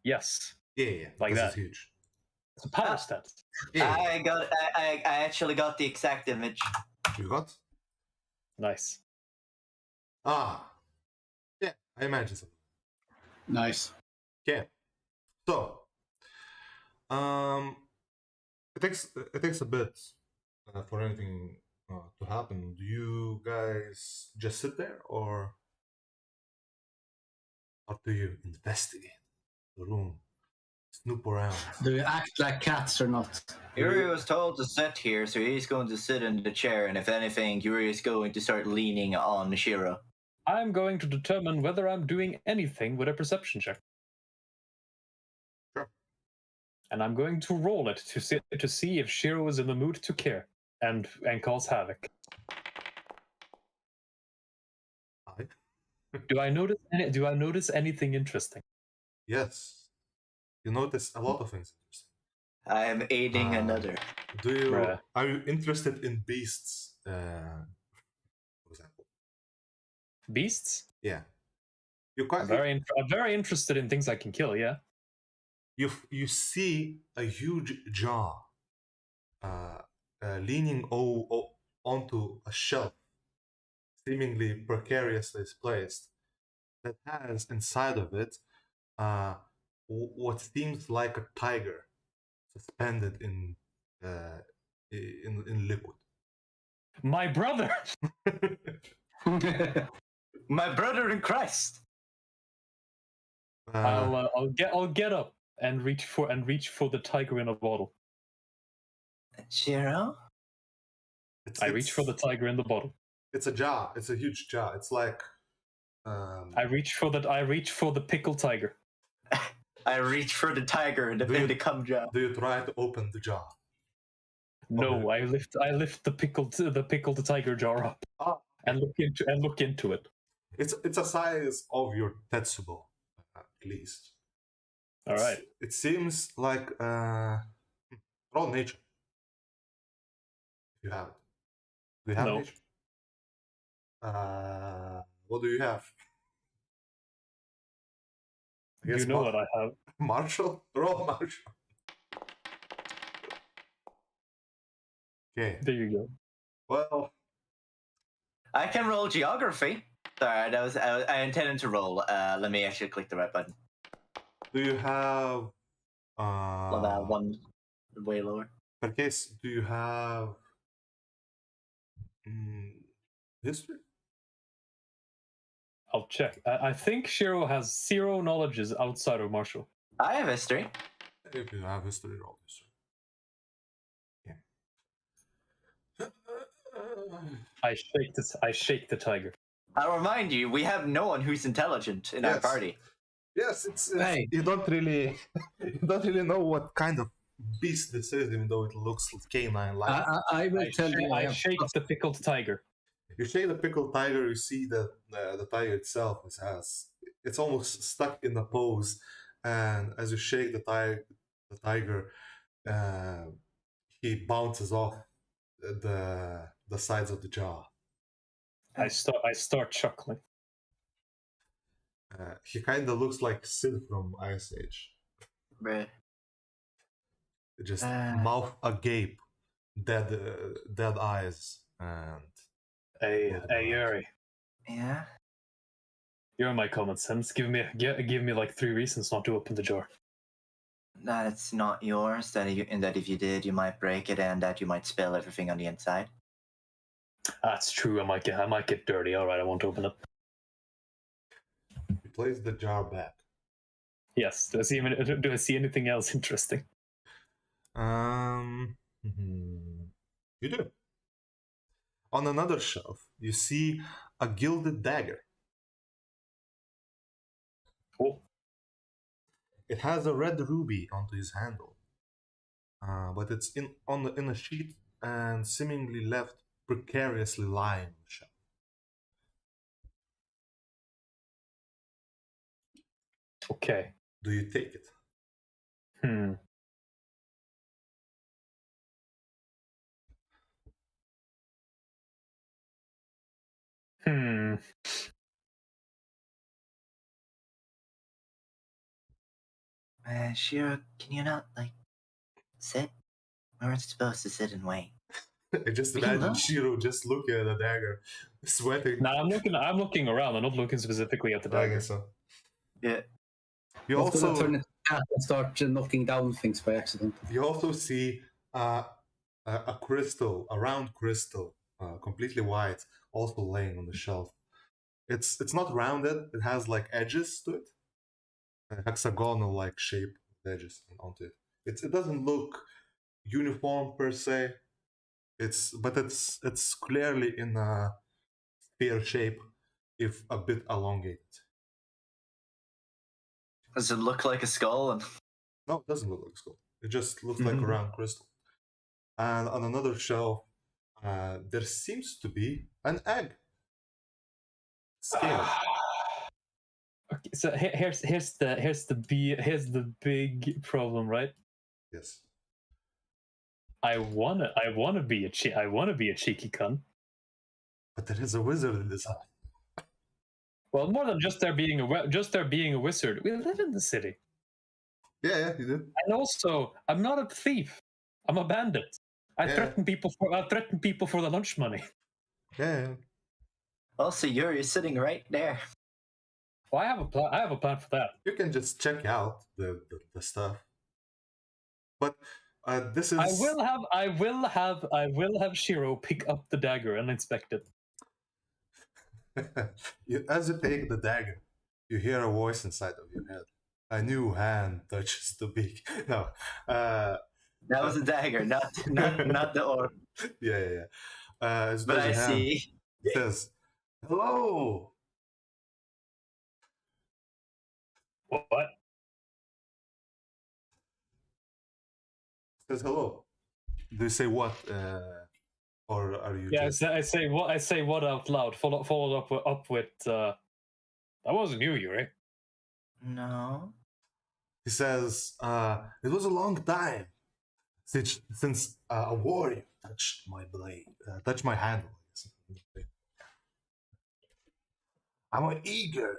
Yes. Yeah, like this that. Is huge. It's a power stance. Yeah. I actually got the exact image. You got? Nice. Yeah, I imagine so. Nice. Yeah. So, it takes a bit for anything to happen. Do you guys just sit there, or do you investigate the room, snoop around? Do you act like cats or not? Yuri was told to sit here, so he's going to sit in the chair, and if anything, Yuri is going to start leaning on Shiro. I'm going to determine whether I'm doing anything with a perception check. Sure. And I'm going to roll it to see if Shiro is in the mood to care and cause havoc. Do I notice anything interesting? Yes. You notice a lot of things interesting. I am aiding another. Are you interested in beasts? For example. Beasts? Yeah. I'm very interested in things I can kill. Yeah. You see a huge jaw leaning onto a shelf, seemingly precariously placed, that has inside of it what seems like a tiger suspended in liquid. My brother. My brother in Christ. I'll get up and reach for the tiger in a bottle. Shiro? I reach for the tiger in the bottle. It's a jar. It's a huge jar. It's like. I reach for the pickled tiger. I reach for the tiger in the cum jar. Do you try to open the jar? No, I lift the pickled tiger jar up and look into it. It's a size of your tetsubo, at least. All right. It seems like raw nature. You have it. Do you have No. nature? What do you have? You know what I have. Marshall? Roll Marshall. Okay. There you go. Well, I can roll geography. Sorry, I intended to roll. Let me actually click the right button. do you have One way lower. per case, do you have history? I'll check. I think Shiro has 0 knowledges outside of martial. I have history. If you have history, roll history. I shake the tiger. I'll remind you, we have no one who's intelligent in our party. Yes, it's you don't really know what kind of beast this is, even though it looks canine-like. I will tell you. I shake the pickled tiger. You shake the pickled tiger, you see that the tiger itself it's almost stuck in the pose, and as you shake the tiger, he bounces off the sides of the jaw. I start chuckling. He kind of looks like Sid from Ice Age. Right. Just mouth agape, dead eyes, and. Hey, Yuri. Yeah. You're my common sense. Give me like 3 reasons not to open the jar. That it's not yours. And that if you did, you might break it, and that you might spill everything on the inside. That's true. I might get dirty. All right, I won't open it. He places the jar back. Yes. Do I see anything else interesting? You do. On another shelf, you see a gilded dagger. Oh. It has a red ruby onto his handle, but it's in a sheet and seemingly left precariously lying on the shelf. Okay. Do you take it? Shiro, can you not, sit? We weren't supposed to sit and wait. I just imagine Shiro just looking at the dagger, sweating. No, I'm looking around. I'm not looking specifically at the dagger. I guess so. Yeah. You also turn it and start knocking down things by accident. You also see a round crystal, completely white, also laying on the shelf. It's not rounded. It has like edges to it, a hexagonal like shape with edges onto it. It doesn't look uniform per se. It's clearly in a sphere shape, if a bit elongated. Does it look like a skull? No, it doesn't look like a skull. It just looks like a round crystal. And on another shelf, there seems to be an egg. Scale. Okay, so here's the big problem, right? Yes. I wanna be a cheeky cunt. But there is a wizard in this house. Well, more than just there being a wizard. We live in the city. Yeah, you do. And also, I'm not a thief. I'm a bandit. I threaten people for the lunch money. Yeah. Also, you're sitting right there. Well, I have a plan for that. You can just check out the stuff. But this is. I will have Shiro pick up the dagger and inspect it. As you take the dagger, you hear a voice inside of your head. A new hand touches the beak. No. That was a dagger, not the orb. Yeah. But I see. It says, "Hello." What? It says hello. Do you say what? Or are you? Yeah, just... I say what out loud. Followed up with. That wasn't you, Yuri. No. He says, "It was a long time since a warrior touched my blade, touched my handle. I'm eager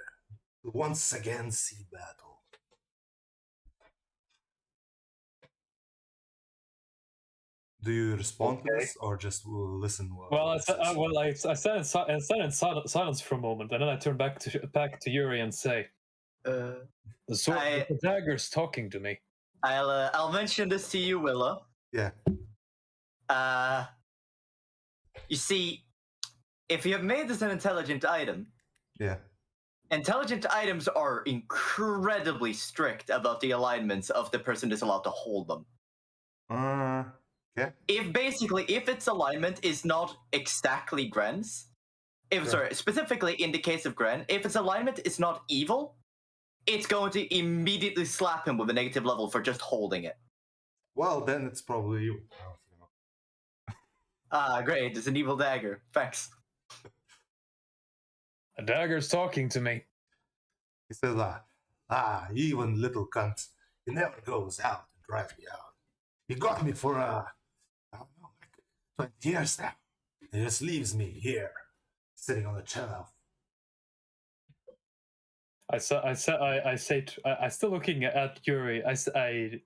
to once again see battle." Do you respond to this, or just listen? I sat in silence for a moment, and then I turned back to Yuri and say, the dagger's talking to me. I'll mention this to you, Willow. Yeah. You see, if you have made this an intelligent item, yeah, intelligent items are incredibly strict about the alignments of the person that's allowed to hold them. Yeah. If its alignment is not exactly Gren's, specifically in the case of Gren, if its alignment is not evil, it's going to immediately slap him with a negative level for just holding it. Well, then it's probably you. Ah, great. It's an evil dagger. Thanks. A dagger's talking to me. He says, even little cunt. He never goes out and drives me out. He got me for, I don't know, like 20 years now. He just leaves me here, sitting on the shelf. I still looking at Yuri. I say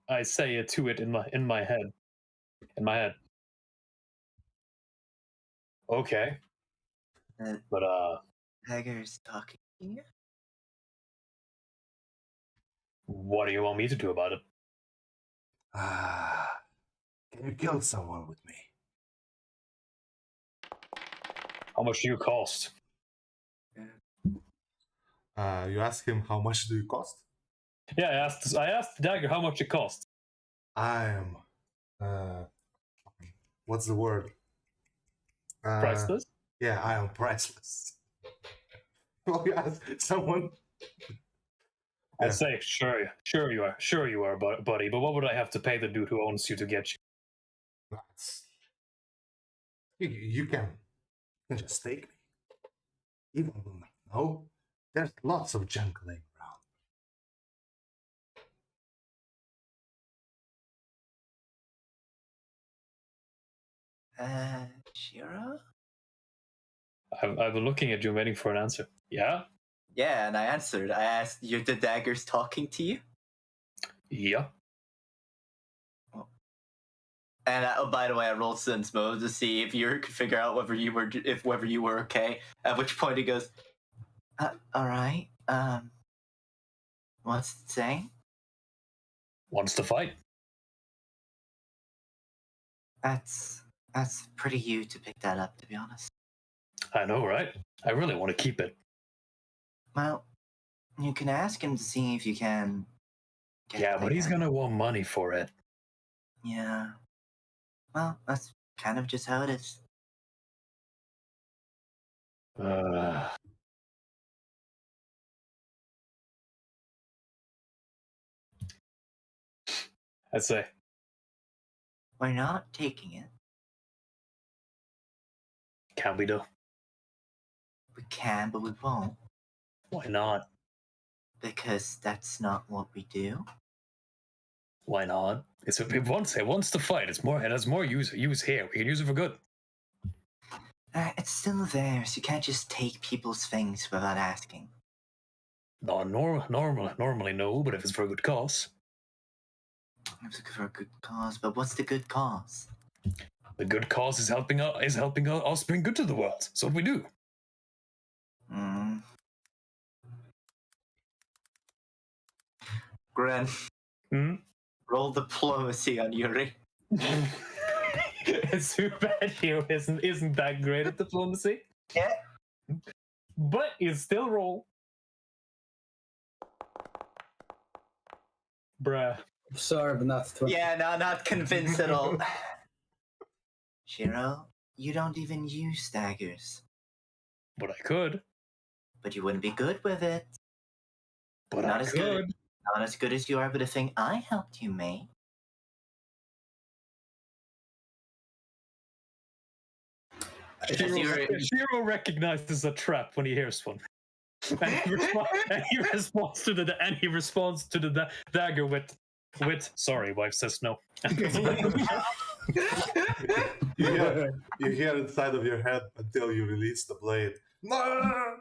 it to it in my head. In my head. Okay. But Dagger's talking to you? What do you want me to do about it? Can you kill someone with me? How much do you cost? You ask him how much do you cost? Yeah, I asked the dagger how much it cost. I am what's the word? Priceless? Yeah, I am priceless. Well, you ask someone. I say, sure you are, buddy. But what would I have to pay the dude who owns you to get you? You can just take me. Even will not know. There's lots of junk laying around. Shira? I've been looking at you, waiting for an answer. Yeah? Yeah, and I answered. I asked, "You're the dagger's talking to you?" Yeah. And by the way, I rolled sense mode to see if you could figure out whether you were okay. At which point he goes, "All right. What's it saying?" Wants to fight. That's pretty you to pick that up, to be honest. I know, right? I really want to keep it. Well, you can ask him to see if you can. Yeah, but he's gonna want money for it. Yeah. Well, that's kind of just how it is. I'd say. We're not taking it. Can we do? We can, but we won't. Why not? Because that's not what we do. Why not? It wants to fight. It has more use here. We can use it for good. It's still there, so you can't just take people's things without asking. No, normally no, but if it's for a good cause. It's for a good cause, but what's the good cause? The good cause is helping us bring good to the world. So what we do. Gren, roll diplomacy on Yuri. It's too bad Hero isn't that great at diplomacy. Yeah. But you still roll. Bruh. Sorry, but not 20. Yeah, no, not convinced at all. Shiro, you don't even use daggers. But I could. But you wouldn't be good with it. But not I as could. Good, not as good as you are with the thing I helped you make. Shiro recognizes a trap when he hears one. And he responds to the dagger with sorry, wife says no. You hear inside of your head until you release the blade. No!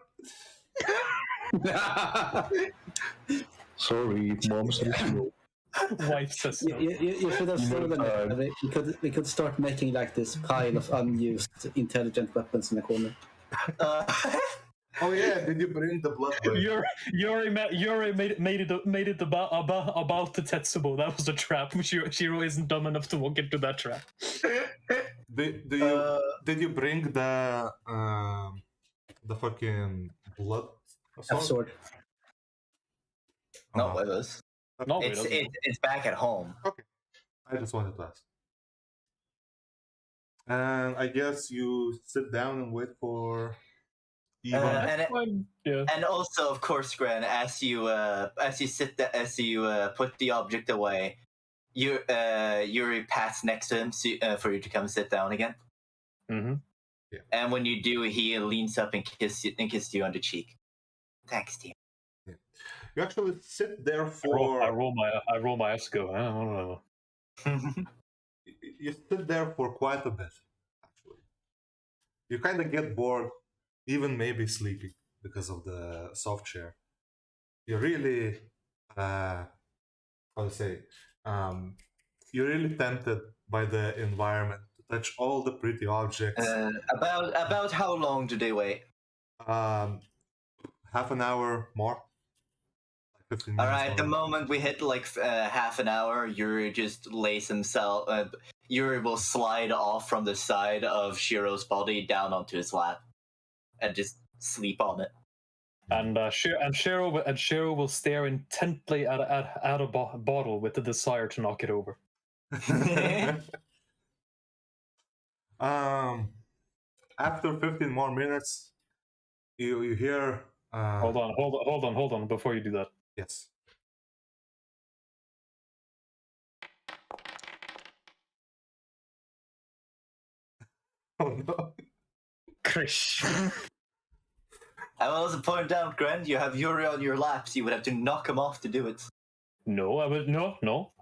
Sorry, mom says no. Wife says no. You should have told them we could start making like this pile of unused intelligent weapons in the corner. Oh yeah, did you bring the blood blade? Yuri made it about the Tetsubo. That was a trap. Shiro isn't dumb enough to walk into that trap. Did you bring the fucking blood sword? Not with us. No, it's back at home. Okay, I just wanted to ask. And I guess you sit down and wait for. And also, of course, Gren, as you put the object away, Yuri pats next to him for you to come sit down again. Mm-hmm. Yeah. And when you do, he leans up and kisses you on the cheek. Thanks, dear. Yeah. You actually sit there for. I roll my Esco. I don't know. You sit there for quite a bit. Actually, you kind of get bored, even maybe sleepy because of the soft chair. You're really, how to say, you're really tempted by the environment to touch all the pretty objects. About how long do they wait? Half an hour more. Like 15 minutes. All right, more. the moment we hit like half an hour, Yuri just lays himself. Yuri will slide off from the side of Shiro's body down onto his lap, and just sleep on it. And Shiro will stare intently at a bottle with the desire to knock it over. After 15 more minutes, you hear. Hold on! Before you do that, Yes. Oh no. Krish. I will also point out, Gren, you have Yuri on your laps. You would have to knock him off to do it. No,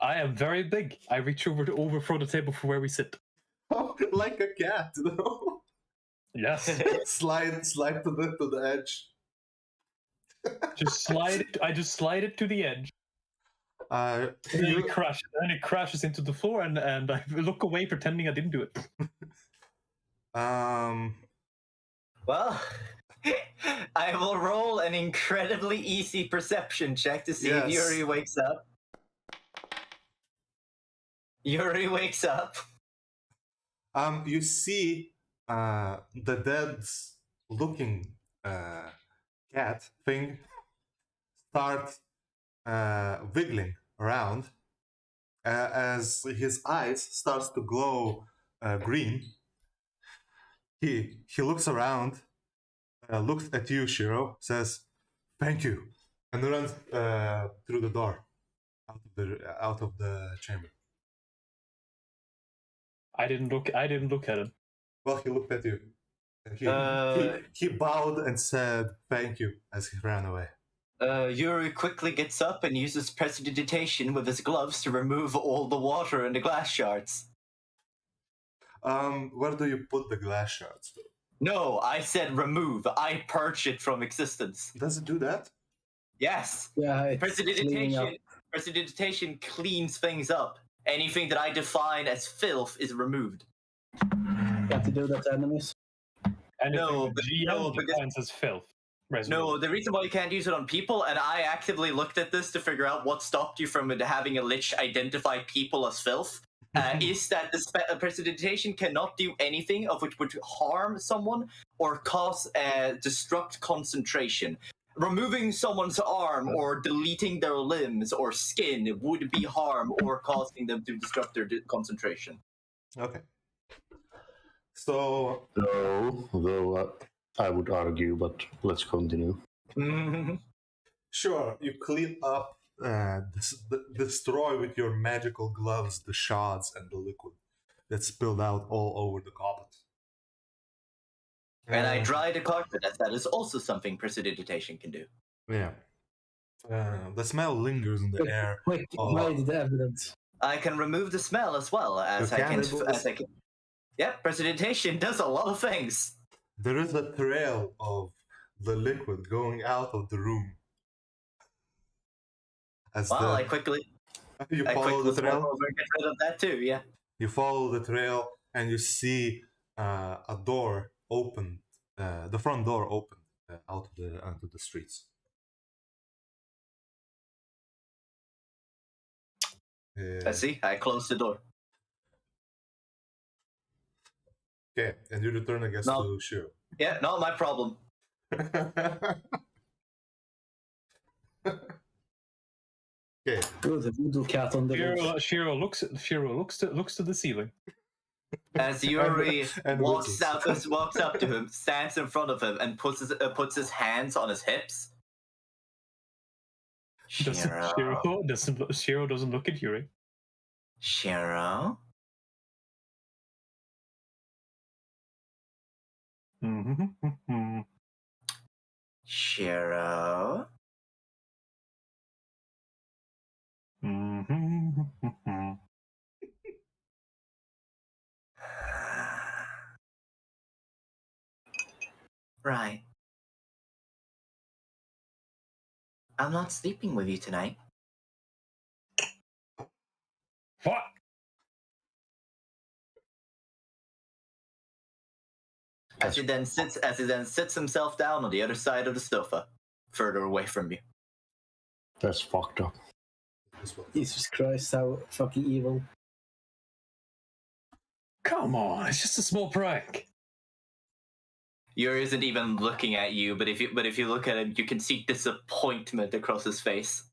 I am very big. I reach over to overthrow the table for where we sit. Oh, like a cat, no? Yes. slide to the edge. Just slide it. I just slide it to the edge. And then it crashes into the floor, and I look away, pretending I didn't do it. Well, I will roll an incredibly easy perception check to see if Yuri wakes up. Yuri wakes up. You see the dead-looking cat thing start wiggling around as his eyes starts to glow green. He looks around, looks at you, Shiro, says, "Thank you," and runs through the door out of the chamber. I didn't look at him. Well, he looked at you. He bowed and said thank you as he ran away. Yuri quickly gets up and uses prestidigitation with his gloves to remove all the water in the glass shards. Where do you put the glass shards? No, I said remove. I purge it from existence. Does it do that? Yes. Yeah, prestidigitation cleans things up. Anything that I define as filth is removed. You have to do that to enemies? No, defines as filth. No, the reason why you can't use it on people, and I actively looked at this to figure out what stopped you from having a lich identify people as filth, is that the prestidigitation cannot do anything of which would harm someone or cause destruct concentration. Removing someone's arm or deleting their limbs or skin would be harm or causing them to disrupt their concentration. Okay. So... Though I would argue, but let's continue. Sure, you clean up, destroy with your magical gloves the shards and the liquid that spilled out all over the carpet. And I dry the carpet, as that is also something prestidigitation can do. Yeah. The smell lingers in the air. Quick, hide the evidence. I can remove the smell as well as I can. Yep, prestidigitation does a lot of things. There is a trail of the liquid going out of the room. I quickly follow the trail. Over and get rid of that too. Yeah. You follow the trail and you see a door open, the front door open out onto the streets. I see. I close the door. Okay, and you return, I guess, to Shiro. Yeah, not my problem. Okay. Good, the voodoo cat on the roof. Shiro looks to the ceiling. As Yuri walks up to him, stands in front of him, and puts his hands on his hips. Shiro doesn't look at Yuri. Shiro? Shiro? Right. I'm not sleeping with you tonight. What? As he then sits himself down on the other side of the sofa, further away from you. That's fucked up. Jesus Christ, how fucking evil. Come on, it's just a small prank. Yuri isn't even looking at you, but if you look at him, you can see disappointment across his face.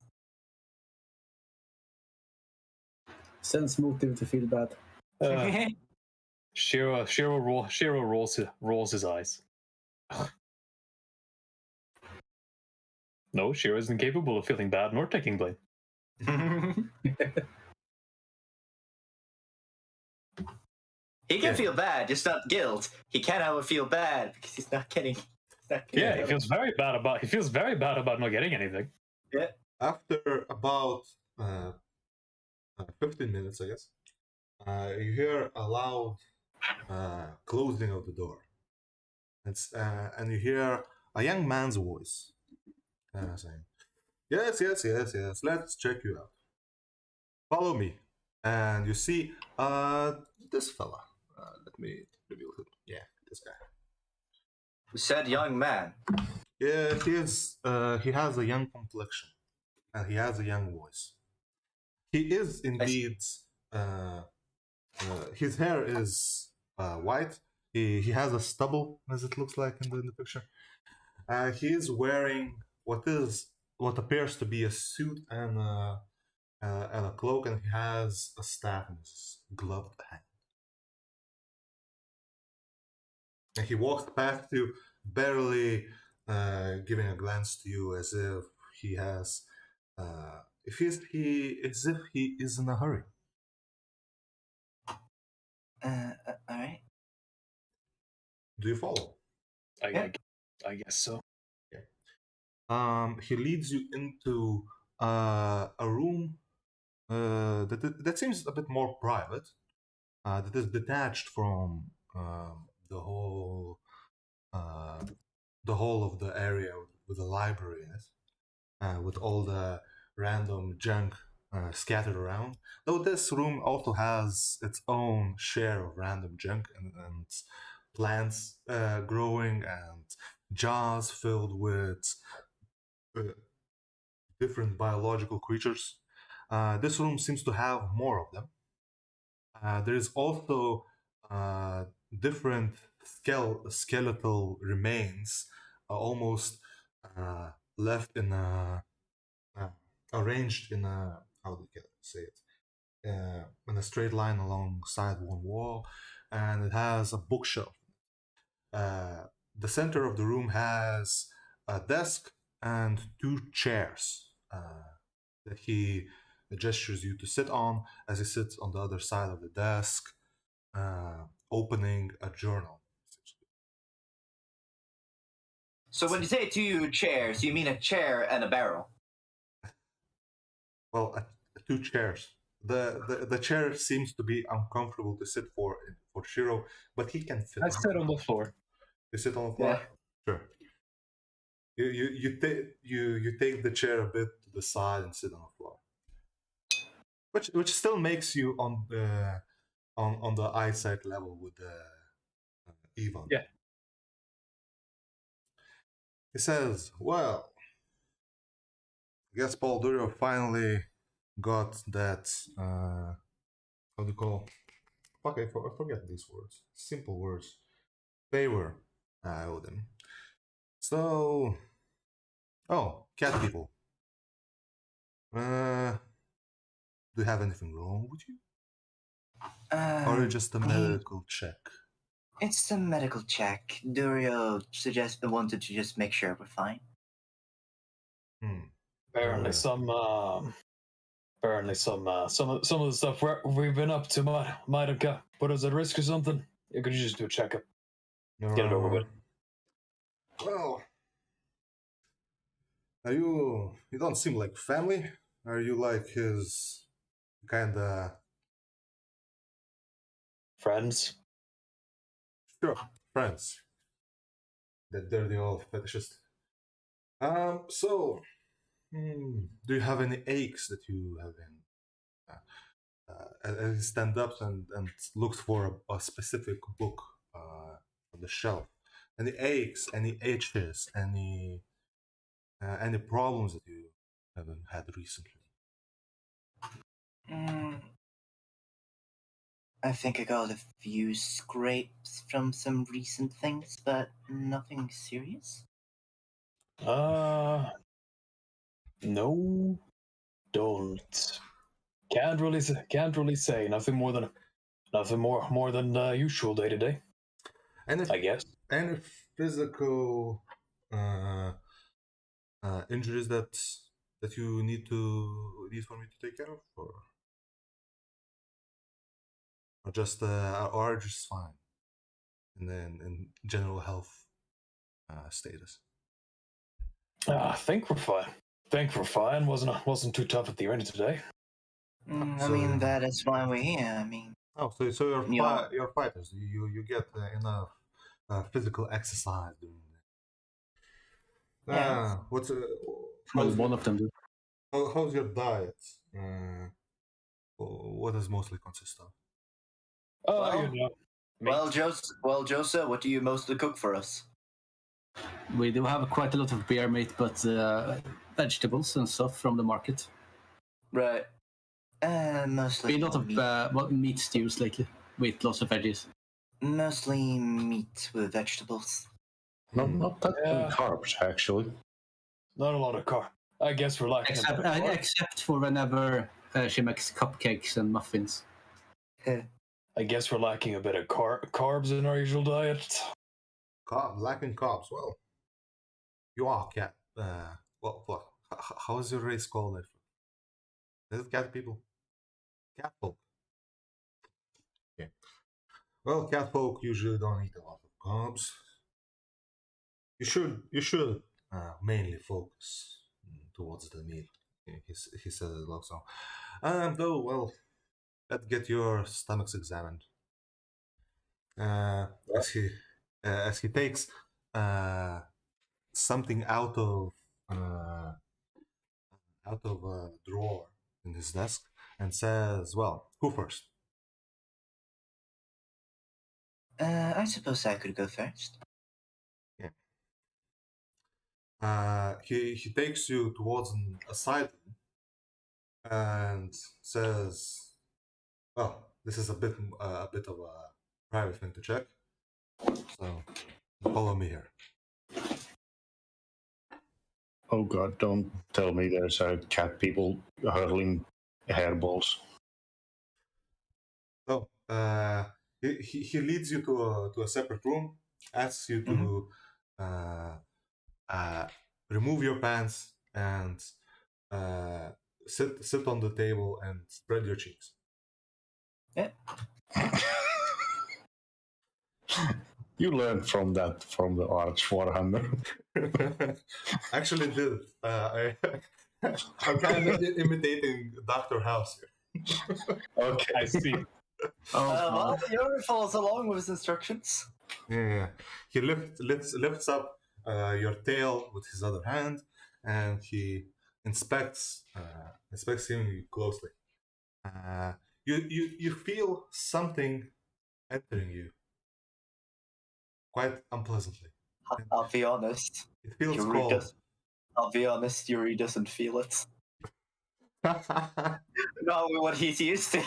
Sense motive to feel bad. Shiro rolls his eyes. No, Shiro isn't capable of feeling bad nor taking blame. He can feel bad, just not guilt. He can't have a feel bad because he's not getting. Yeah, he feels very bad about not getting anything. Yeah. After about 15 minutes, I guess, you hear a loud closing of the door. And you hear a young man's voice saying, yes, let's check you out. Follow me. And you see this fella. Let me reveal him. Yeah, this guy. Who said young man? Yeah, he has a young complexion. And he has a young voice. He is indeed... his hair is white. He has a stubble, as it looks like in the picture. He is wearing what appears to be a suit and a cloak, and he has a staff in his gloved hand. And he walks past you, barely giving a glance to you, as if he has, as if he is in a hurry. All right. Do you follow? I guess so. Yeah. He leads you into a room that seems a bit more private. That is detached from the whole of the area with the library in it, with all the random junk scattered around. Though this room also has its own share of random junk and plants growing and jars filled with different biological creatures. This room seems to have more of them. There is also different skeletal remains, almost left in arranged in a, how do you say it, in a straight line alongside one wall, and it has a bookshelf. The center of the room has a desk and two chairs that he gestures you to sit on, as he sits on the other side of the desk, opening a journal. So when you say two chairs, you mean a chair and a barrel? Well, two chairs. The chair seems to be uncomfortable to sit for Shiro, but he can fit. I sit on the floor. You sit on the floor? Yeah. Sure. You take the chair a bit to the side and sit on the floor, which still makes you on the eyesight level with the Ivan. Yeah. He says, "Well, I guess Paul Durio finally got that. How do you call? Fuck, I forget these words. Simple words. Favor I owed him. So, cat people. Do you have anything wrong with you? Or just a medical check? It's a medical check. Durio wanted to just make sure we're fine. Apparently Apparently, some of the stuff we've been up to might have put us at risk or something. You could just do a checkup, get it over with. Well, are you? You don't seem like family. Are you like his kinda Friends? sure friends? That dirty old fetishist. So, do you have any aches that you have been? As he stands up and looks for a specific book on the shelf. Any aches, any itches, any problems that you haven't had recently? I think I got a few scrapes from some recent things, but nothing serious. No, don't. Can't really say. Nothing more than usual day to day. I guess. Any physical injuries that you need for me to take care of, or just fine, and then in general health status. I think we're fine. Wasn't too tough at the end today. I mean, that is why we're here. I mean. Oh, so you're fighters. You get enough physical exercise during the. Yeah. What's one of them do. How's your diet? What does mostly consist of? Well, Jouzah, what do you mostly cook for us? We do have quite a lot of bear meat, but vegetables and stuff from the market. Right. Mostly. A lot of meat stews lately with lots of veggies. Mostly meat with vegetables. Not that many carbs, actually. Not a lot of carb. I guess we're lacking. Except for whenever she makes cupcakes and muffins. I guess we're lacking a bit of carbs in our usual diet. Lacking carbs. Well, you are cat. Well, how is your race called? Is it cat people? Cat folk. Okay. Well, cat folk usually don't eat a lot of carbs. You should mainly focus towards the meal. He said it also. Though, well, let's get your stomachs examined. As he takes something out of a drawer in his desk and says, "Well, who first?" I suppose I could go first. Yeah. He takes you towards a side room and says, "Well, this is a bit of a private thing to check, so follow me here." Oh god, don't tell me there's cat people hurling hairballs. So he leads you to a separate room, asks you to remove your pants and sit on the table and spread your cheeks. Yeah. You learned from the Arch Warhammer. Actually did. I'm kind of imitating Dr. House here. Okay. I see. Well, Yuri follows along with his instructions. Yeah. He lifts up your tail with his other hand, and he inspects him closely. You feel something entering you quite unpleasantly. I'll be honest. It feels Yuri cold. I'll be honest, Yuri doesn't feel it. Not what he's used to.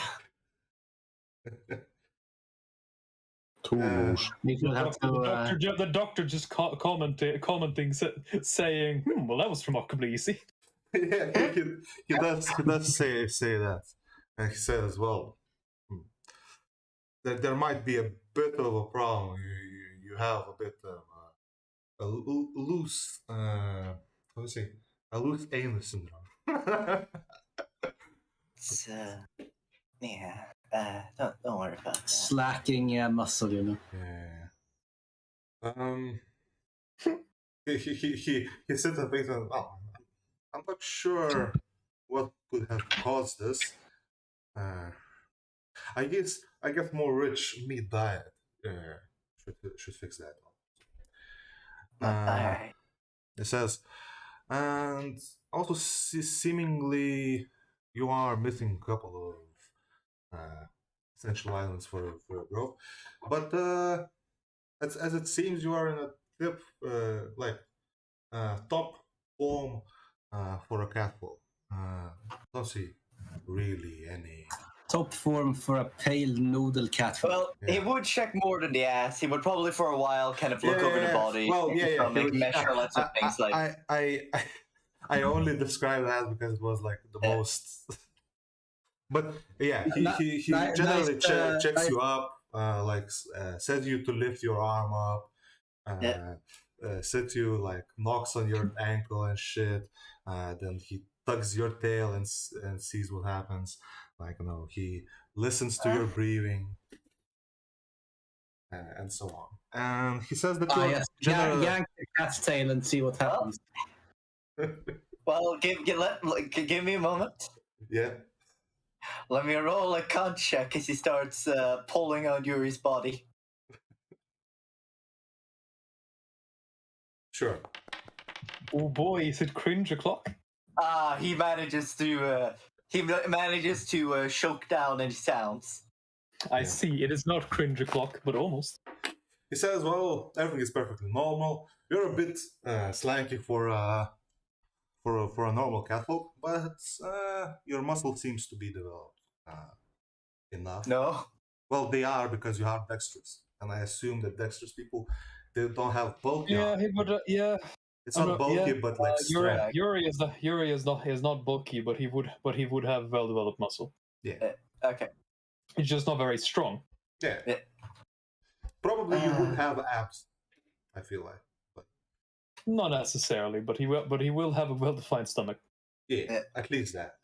The doctor just commenting, saying, "Well, that was remarkably easy." Yeah, he does say that, and he says, "Well, there might be a bit of a problem. You have a bit of a loose, a loose anus syndrome." Don't worry about that. Slacking muscle, you know. Yeah. He sits and thinks, oh, I'm not sure what could have caused this. I guess more rich meat diet should fix that. Alright. It says, and also seemingly you are missing a couple of essential items for your growth, but as it seems you are in a tip top form for a catwalk. Don't see really any Top form for a pale noodle cat. Well, he would check more than the ass. He would probably for a while kind of look over the body. Well, make measurements of things like. I only describe that because it was like the most. But yeah, he generally checks you up, says you to lift your arm up, sits you, like knocks on your ankle and shit. Then he tugs your tail and sees what happens. Like, he listens to your breathing and so on. And he says that you're yank the cat's tail and see what happens. Well, give me a moment. Yeah. Let me roll a con check as he starts pulling on Yuri's body. Sure. Oh boy, is it cringe o'clock? He manages to choke down any sounds. I see. It is not cringe o'clock, but almost. He says, "Well, everything is perfectly normal. You're a bit slanky for a normal catfolk, but your muscle seems to be developed enough." No. Well, they are, because you are dexterous, and I assume that dexterous people, they don't have bulky. Yeah, he would. It's not bulky, but like strength. Yuri is not bulky, but he would have well developed muscle. Yeah. Okay. It's just not very strong. Yeah. Probably you would have abs, I feel like. But not necessarily, but he will have a well defined stomach. Yeah, at least that.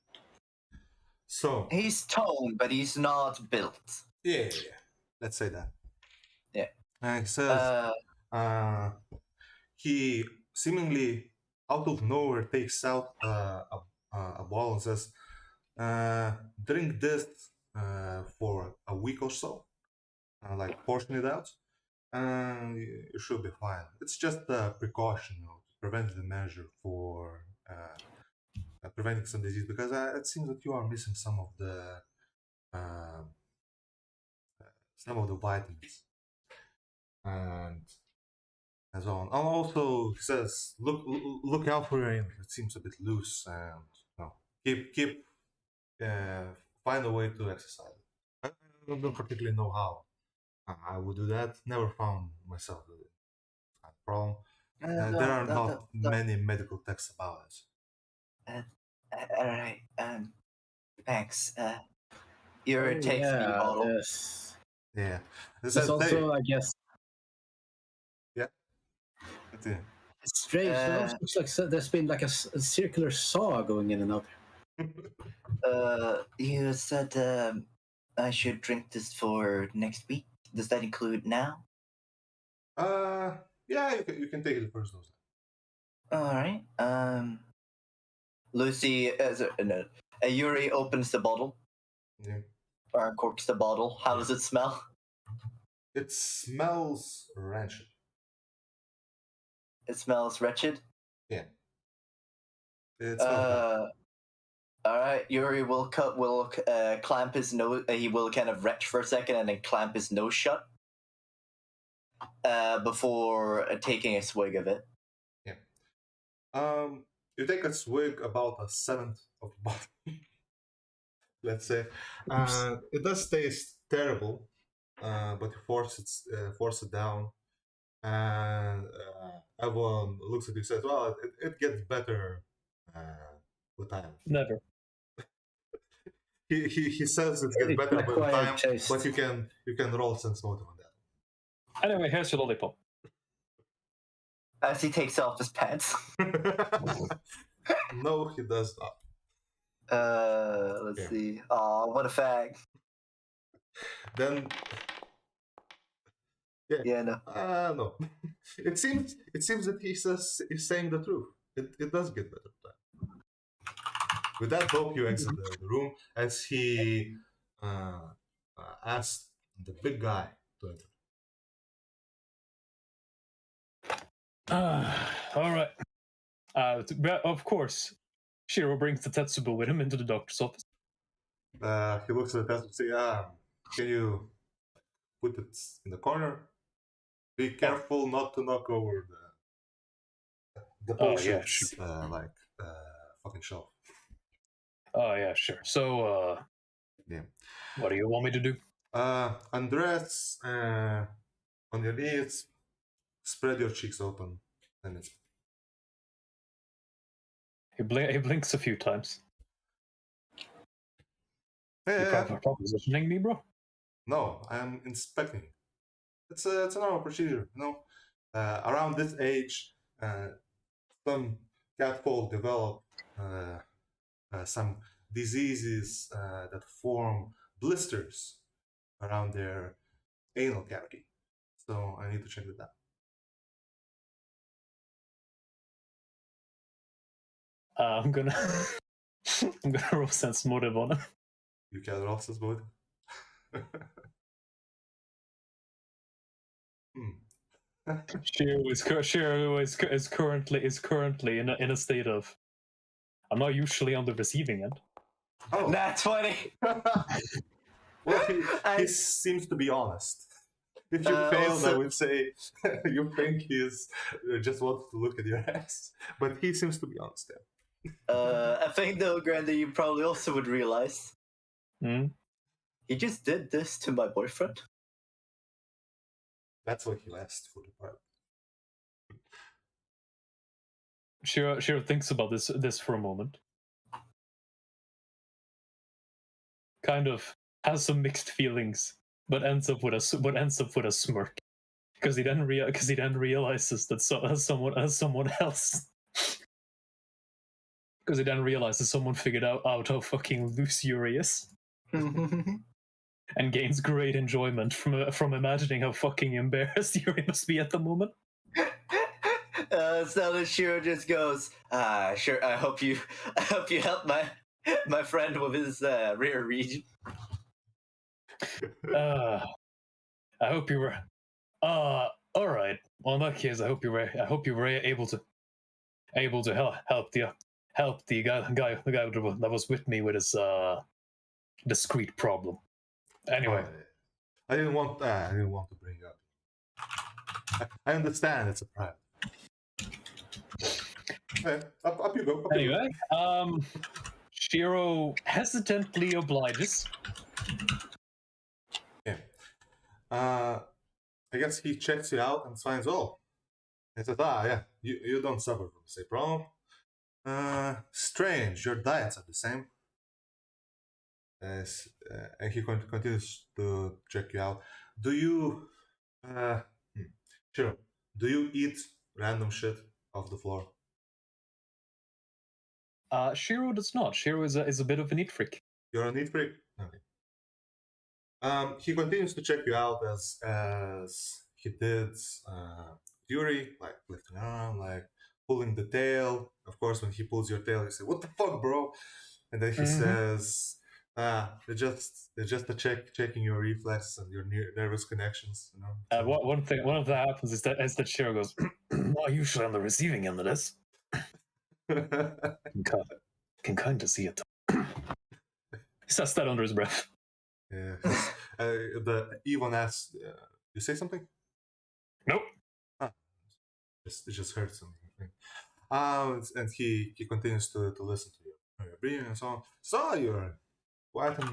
So he's toned, but he's not built. Yeah. Let's say that. Yeah. And he says he seemingly out of nowhere takes out a ball and says, drink this for a week or so, portion it out, and you should be fine. It's just a precaution, to prevent the measure for preventing some disease, because it seems that you are missing some of the vitamins and so on. And also, he says, look out for your aim. It seems a bit loose, and keep find a way to exercise. I don't particularly know how I would do that. Never found myself with it. It's not a problem. There are not many medical texts about it. All right. Thanks. Your takes me bottle. Yes. Yeah. It's also, I guess. Yeah. It's strange. It looks like there's been like a circular saw going in and out. You said I should drink this for next week. Does that include now? Yeah, you can take it first dose. All right. Lucy, Yuri opens the bottle. Yeah. Or uncorks the bottle. How does it smell? It smells wretched. It smells wretched? Yeah. It smells all right, Yuri will clamp his nose. He will kind of retch for a second and then clamp his nose shut before taking a swig of it. Yeah. You take a swig about a seventh of the bottle, let's say. It does taste terrible, but you force it down, and everyone looks at you and says, "Well, it gets better with time." Never. He says it gets better with time, taste. but you can roll sense motive on that. Anyway, here's your lollipop. As he takes off his pants. No, he does not. Let's see. Aw, what a fag. Then. Yeah, no. No. It seems that he's saying the truth. It does get better. With that hope, you exit the room as he asked the big guy to enter. All right. Of course, Shiro brings the Tetsubo with him into the doctor's office. He looks at the test and says, can you put it in the corner? Be careful not to knock over the potions, fucking shelf. Oh, yeah, sure. So, yeah. What do you want me to do? Undress on your knees, spread your cheeks open, and it's... He blinks a few times. Yeah. You're propositioning me, bro? No, I'm inspecting. It's a normal procedure, you know. Around this age, some catfolk develop some diseases that form blisters around their anal cavity. So I need to check that out. I'm gonna roll sense motive on him. You can roll sense motive. Shiro is currently in a state of, I'm not usually on the receiving end. Oh, nat 20. Well, he seems to be honest. If you failed, also, I would say you think he's just wants to look at your ass, but he seems to be honest there. I think though, Gren, that you probably also would realize. He just did this to my boyfriend. That's what he asked for the part. Shiro thinks about this for a moment. Kind of has some mixed feelings, but ends up with a smirk, because he then realizes that someone else. Because he then realizes someone figured out how fucking loose Yuri is. And gains great enjoyment from imagining how fucking embarrassed Yuri must be at the moment. So the Shiro just goes, sure, I hope you help my friend with his rear region. I hope you were. All right. Well, in that case, I hope you were able to help the guy that was with me with his discrete problem. Anyway, I didn't want to bring it up. I understand it's a private. Up you go. Anyway, Shiro hesitantly obliges. Yeah. I guess he checks you out and finds He says, yeah, you don't suffer from the same problem. Strange, your diets are the same. And he continues to check you out. Do you, Shiro, do you eat random shit off the floor? Shiro does not. Shiro is a bit of a neat freak. You're a neat freak? Okay. He continues to check you out as he did Yuri, like lifting around, like pulling the tail. Of course, when he pulls your tail, you say, "What the fuck, bro?" And then he says, they're just checking your reflexes and your nervous connections. You know. One of that happens is that Shiro goes, "Not usually on the receiving end of this." Can kind of see it. He says that under his breath. Yeah. The Yvonne asks, "You say something?" Nope. It just hurts something. And he continues to listen to you, your breathing and so on. So you're quite a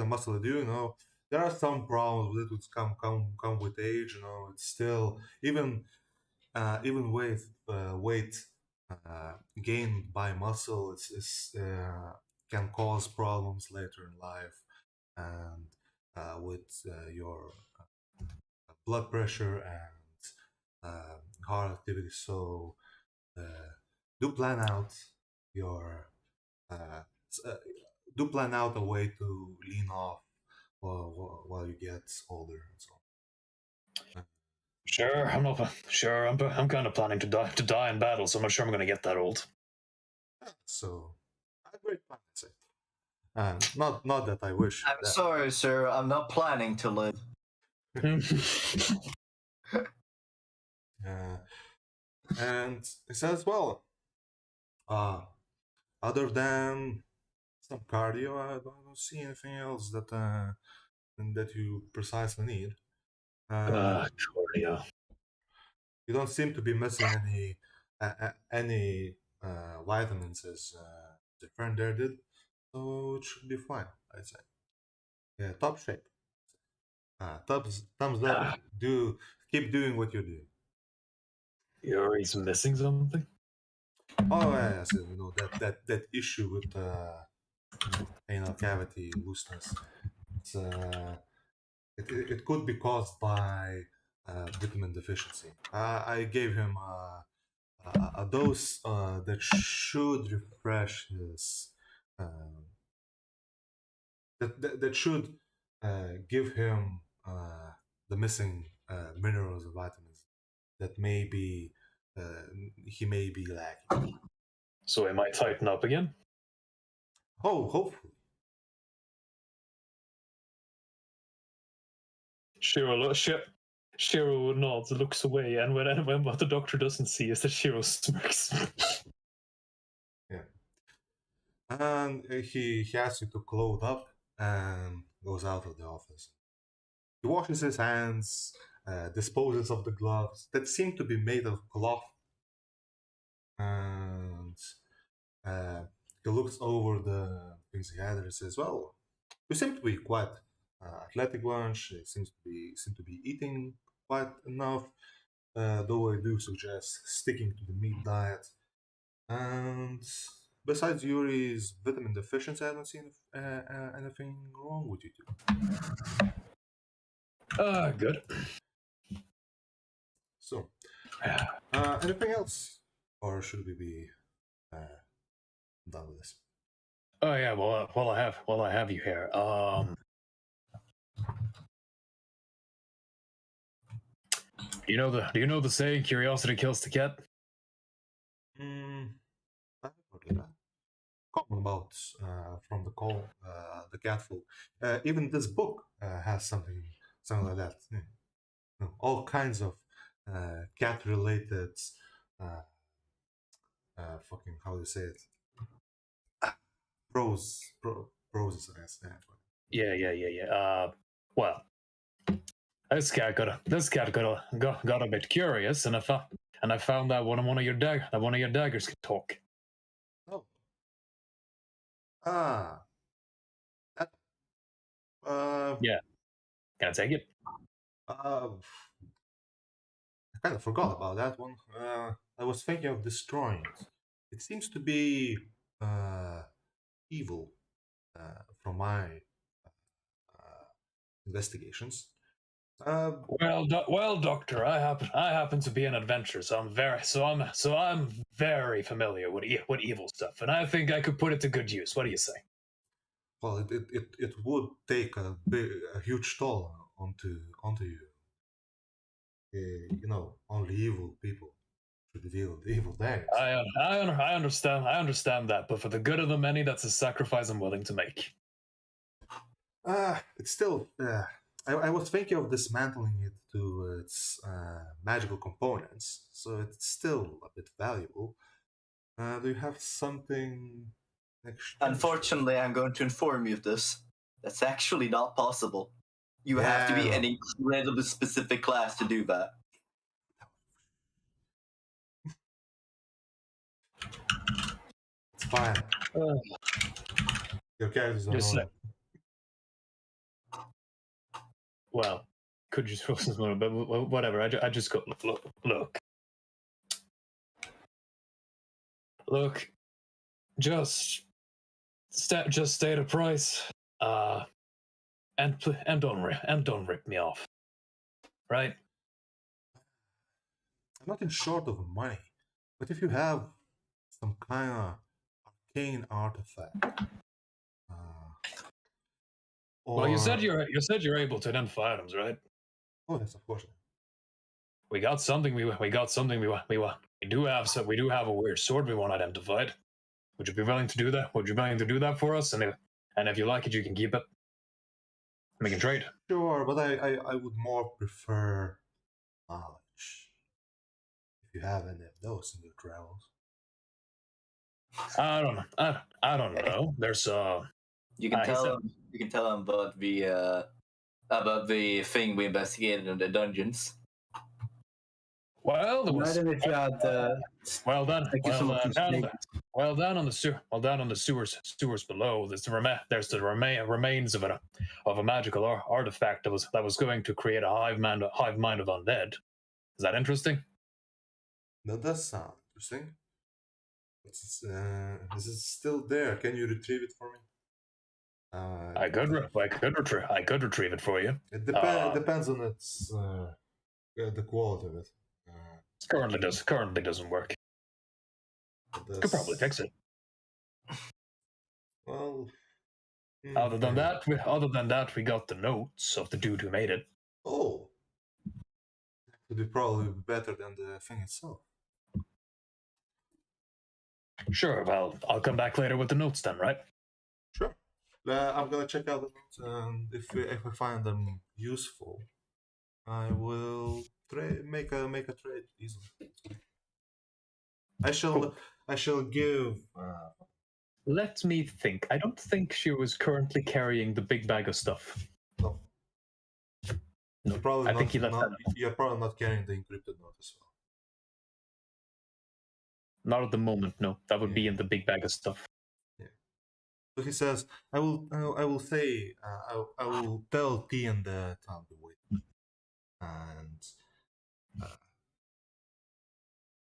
muscle dude, you know. There are some problems with it which come with age, you know. It's still even weight gained by muscle can cause problems later in life, and with your blood pressure and heart activity. So do plan out your do plan out a way to lean off while you get older and so on. Sure, I'm not. Sure, I'm kind of planning to die in battle, so I'm not sure I'm going to get that old. So, a great plan, I'd say. Not that I wish. I'm sorry, sir. I'm not planning to live. And he says, well, other than some cardio, I don't see anything else that you precisely need. Cardio. You don't seem to be missing any vitamins as the friend there did, so it should be fine, I'd say. Yeah, top shape. Thumbs up. Keep doing what you're doing. Yuri's missing something. Oh yeah, so that issue with anal cavity looseness. It could be caused by vitamin deficiency. I gave him a dose that should refresh his that should give him the missing minerals and vitamins that maybe he may be lacking. So he might tighten up again? Oh, hopefully. Shiro nods, looks away, and when what the doctor doesn't see is that Shiro smirks. Yeah. And he asks you to clothe up and goes out of the office. He washes his hands, disposes of the gloves that seem to be made of cloth, and he looks over the things he had and says, well, you seem to be quite athletic bunch. You seem to be eating quite enough, though I do suggest sticking to the meat diet. And besides Yuri's vitamin deficiency, I don't see anything wrong with you two. Good. So, anything else? Or should we be done with this? Oh yeah, well I have you here. Do you know the saying, curiosity kills the cat? I haven't heard of that. Common about from the catful. Even this book has something like that. Yeah. All kinds of cat-related, fucking, how do you say it? Prose, I guess. Yeah. Well, this cat got a bit curious, and I found that one of your daggers could talk. Oh. Yeah. Can I take it? I kind of forgot about that one. I was thinking of destroying it. It seems to be evil from my investigations. Well, Doctor, I happen to be an adventurer, so I'm very familiar with evil stuff, and I think I could put it to good use. What do you say? Well, it would take a huge toll onto you. Only evil people should deal with evil daggers. I understand that, but for the good of the many, that's a sacrifice I'm willing to make. It's still. I was thinking of dismantling it to its magical components, so it's still a bit valuable. Do you have something? Unfortunately, I'm going to inform you of this. That's actually not possible. You have to be an incredibly specific class to do that. It's fine. Your characters are normal. Well, could you but whatever. I just go look. Just state a price, and don't rip me off, right? I'm not in short of money, but if you have some kind of arcane artifact. Well, you said you're able to identify items, right? Oh yes, of course. We got something. We do have a weird sword we want identified. Would you be willing to do that? Would you be willing to do that for us? And if you like it, you can keep it. We can trade. Sure, but I would more prefer knowledge. If you have any of those in your travels. I don't know. I don't know. There's You can tell him about the thing we investigated in the dungeons. well, there was, Imagine if you had. well done. Thank you so much. Down on the sewers below. There's the remains of a magical artifact that was going to create a hive mind of undead. Is that interesting? That does sound interesting. Is it still there? Can you retrieve it for me? I could retrieve it for you. It depends on its the quality of it. Currently doesn't work. Could probably fix it. Well, Other than that, we got the notes of the dude who made it. Oh, it would be probably better than the thing itself. Sure. Well, I'll come back later with the notes then, right? Sure. I'm gonna check out the notes, and if I find them useful, I will make a trade easily. I shall give. Let me think. I don't think she was currently carrying the big bag of stuff. No. No, Probably I think he left that. You're probably not carrying the encrypted note as well. Not at the moment, no. That would be in the big bag of stuff. Yeah. So he says, I will tell T and the town to wait,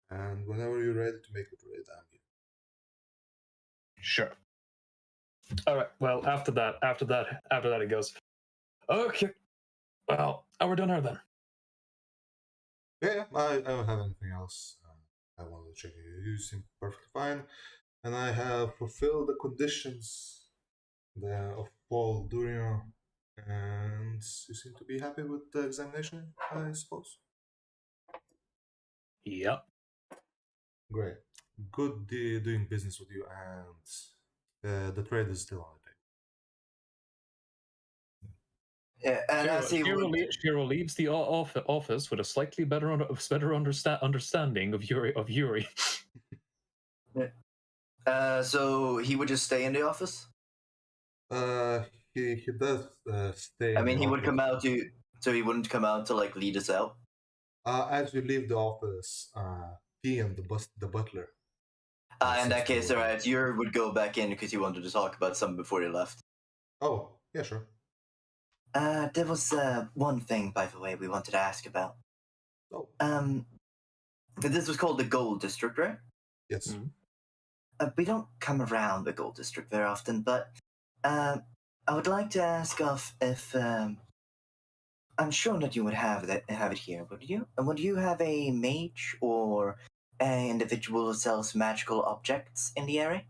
and whenever you're ready to make a trade, I'm here. Sure. All right. Well, after that, he goes, okay. Well, we're done here then. Yeah, I don't have anything else. I wanted to check you. You seem perfectly fine, and I have fulfilled the conditions of Paul Durian, and you seem to be happy with the examination, I suppose. Yep. Great. Good doing business with you, and the trade is still on the table. Yeah, and as Shiro leaves the office with a slightly better understanding of Yuri. So he would just stay in the office? He does stay. I mean, he would come out so he wouldn't come out to like lead us out. As you leave the office, he and the butler. In that case, alright, Yuri would go back in because he wanted to talk about something before he left. Oh, yeah, sure. There was one thing, by the way, we wanted to ask about. Oh. This was called the Gold District, right? Yes. Mm-hmm. We don't come around the Gold District very often, but I would like to ask if I'm sure that you would have it here, would you? And would you have a mage or an individual who sells magical objects in the area?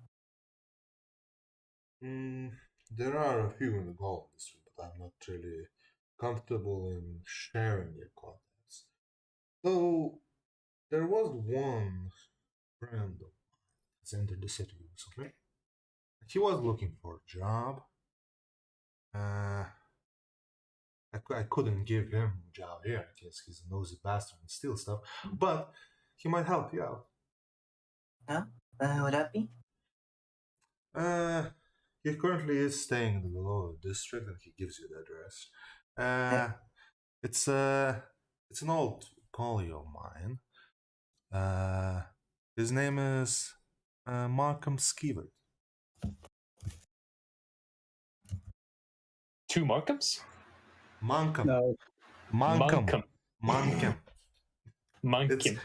There are a few in the Gold District, but I'm not really comfortable in sharing their contacts. Though there was one friend of mine that's entered the city recently. He was looking for a job. I couldn't give him a job here because he's a nosy bastard and steals stuff, but he might help you out. Huh? Would that be? He currently is staying in the Wilou district, and he gives you the address. It's an old colleague of mine. His name is Markham Skeever. Two Markhams? Monkham. No. Monkham.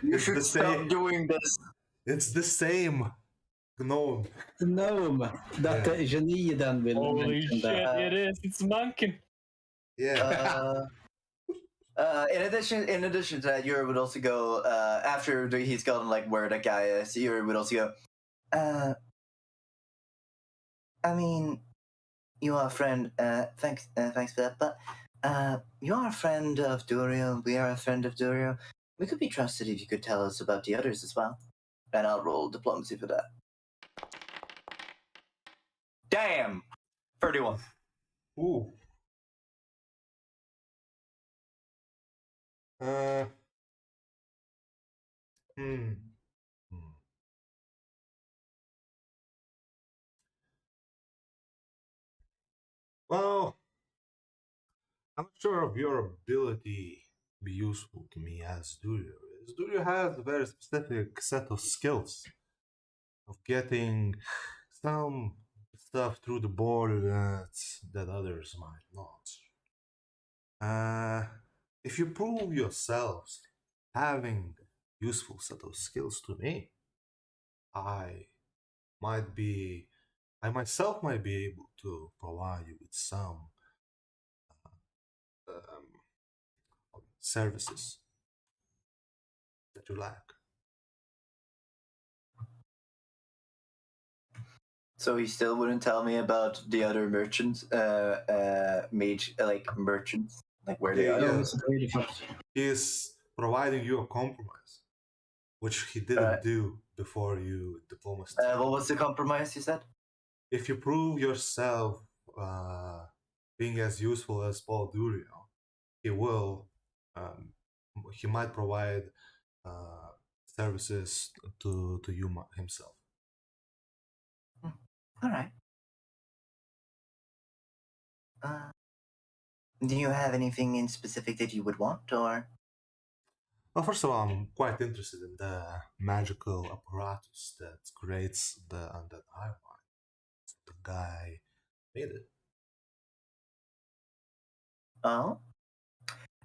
You should stop doing this. It's the same gnome. The gnome that the genie then will Holy mention shit, that. it is. It's Monken. Yeah. In addition to that, Yuri would also go after he's gotten like where that guy is. Yuri would also go. I mean, you are a friend. Thanks for that. But you are a friend of Durio. We are a friend of Durio. We could be trusted if you could tell us about the others as well. And I'll roll diplomacy for that. Damn! 31. Ooh. Well, I'm not sure of your ability to be useful to me as Durio is. Durio has a very specific set of skills of getting some stuff through the border that others might not. If you prove yourselves having useful set of skills to me, I myself might be able to provide you with some services that you lack. So he still wouldn't tell me about the other merchants, merchants, like where they are. Yeah. He is providing you a compromise, which he didn't do before you diplomacy. What was the compromise you said? If you prove yourself being as useful as Paul Durio, he might provide services to you himself. All right. Do you have anything in specific that you would want, or? Well, first of all, I'm quite interested in the magical apparatus that creates the undead highway. The guy made it. Oh?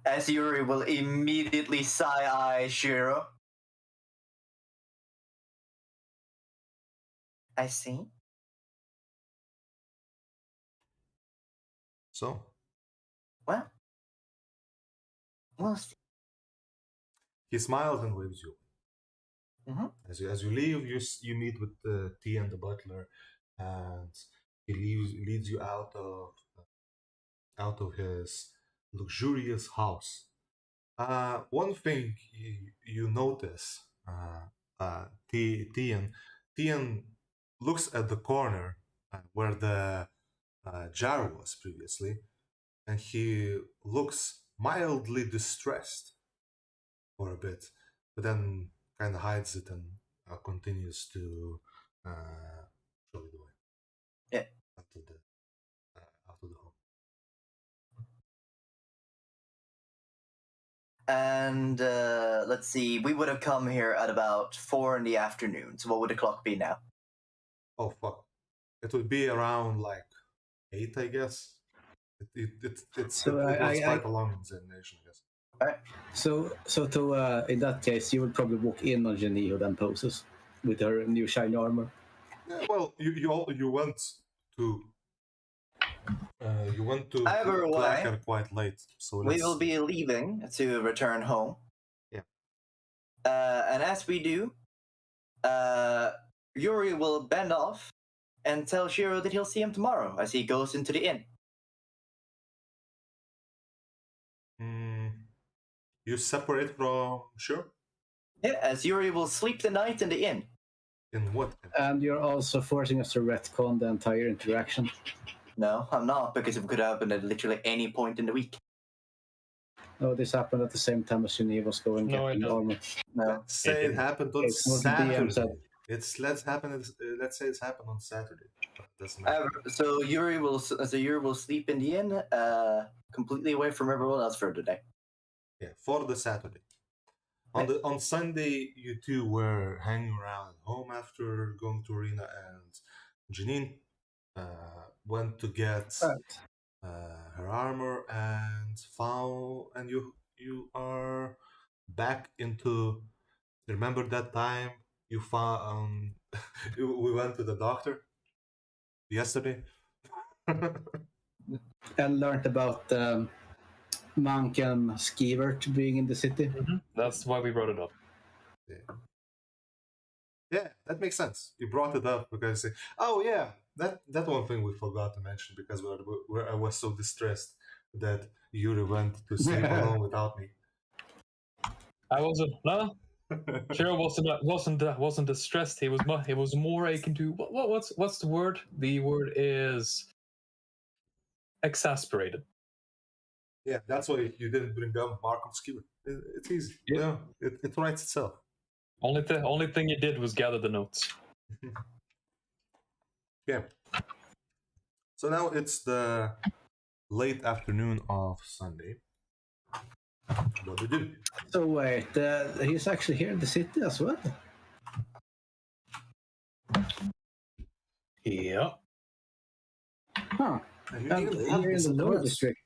As Yuri will immediately side-eye Shiro. I see. So? Well, we'll see. He smiles and waves you. Mm-hmm. As you leave, you meet with T and the butler, and he leads you out of his luxurious house. One thing you notice, Tian looks at the corner where the jar was previously, and he looks mildly distressed for a bit, but then kind of hides it and continues to show you the way. Yeah. Out of the home. And let's see, we would have come here at about 4 in the afternoon. So what would the clock be now? Oh fuck! It would be around like 8, I guess. It was quite a long examination, I guess. All right. So to in that case, you would probably walk in on Jenny who then poses with her new shiny armor. Yeah, well, you went to Either way, quite late, so we will be leaving to return home. Yeah. And as we do, Yuri will bend off and tell Shiro that he'll see him tomorrow as he goes into the inn. You separate from Shiro? Yeah, as Yuri will sleep the night in the inn. In what? And you're also forcing us to retcon the entire interaction. No, I'm not, because it could happen at literally any point in the week. No, this happened at the same time as Geneva was going No, getting armor. No. Let's say it happened on Saturday. Let's say it's happened on Saturday. Doesn't matter. So Yuri will sleep in the inn, completely away from everyone else for the day. Yeah, for the Saturday. On Sunday, you two were hanging around at home after going to arena, and Janine went to get her armor and you are back into. Remember that time you found we went to the doctor yesterday and learned about Monk and Skeevert being in the city. Mm-hmm. That's why we brought it up. Yeah, that makes sense. You brought it up because, oh yeah, that one thing we forgot to mention because I was so distressed that Yuri went to sleep alone without me. I wasn't. No, sure wasn't distressed. He was more akin to what's the word? The word is exasperated. Yeah, that's why you didn't bring up Markham's Cure. It's easy. Yeah, it writes itself. Only thing you did was gather the notes. Yeah. So now it's the late afternoon of Sunday. What do you do? So wait, he's actually here in the city as well? Yeah. Huh. And And even have here in this the lower address. district.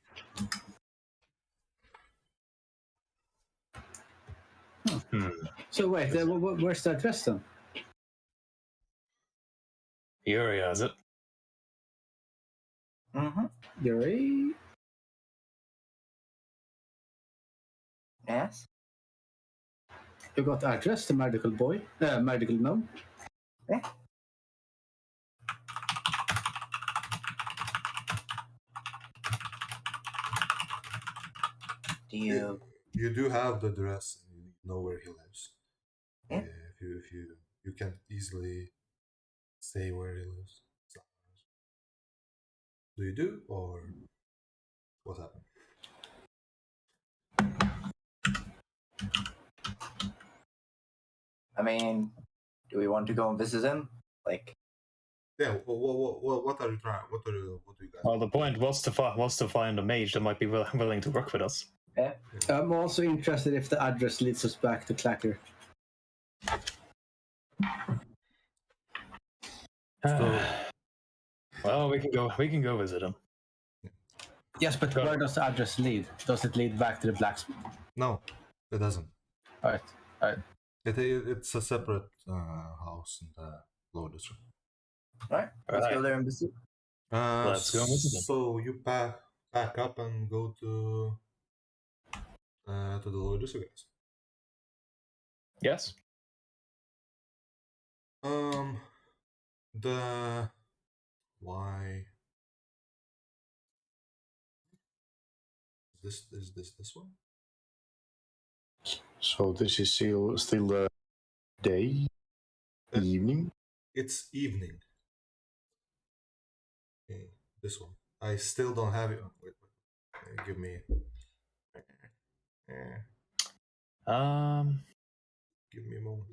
So wait, where's the address then? Here he has it. Mm-hmm. Yuri? Yes. You got the address, the medical boy, medical gnome. Yeah. Do you? You do have the address. And you know where he lives. Yeah. If you can easily say where he lives. Do you do or what happened? I mean, do we want to go and visit him? Like, yeah. What are you trying? What do you guys? Well, the point was to find a mage that might be willing to work with us. yeah. I'm also interested if the address leads us back to Clacker. Well, we can go visit him. Yes, but where does the address lead? Does it lead back to the blacksmith? No, it doesn't. All right. It's a separate house in the lower district. All right. Let's go there and visit. Let's go visit them. So you pack up and go to the lower district, guys. Yes. The why is this one? So this is still the day, evening. It's evening. Okay, this one. I still don't have it. Wait. Give me. Give me a moment.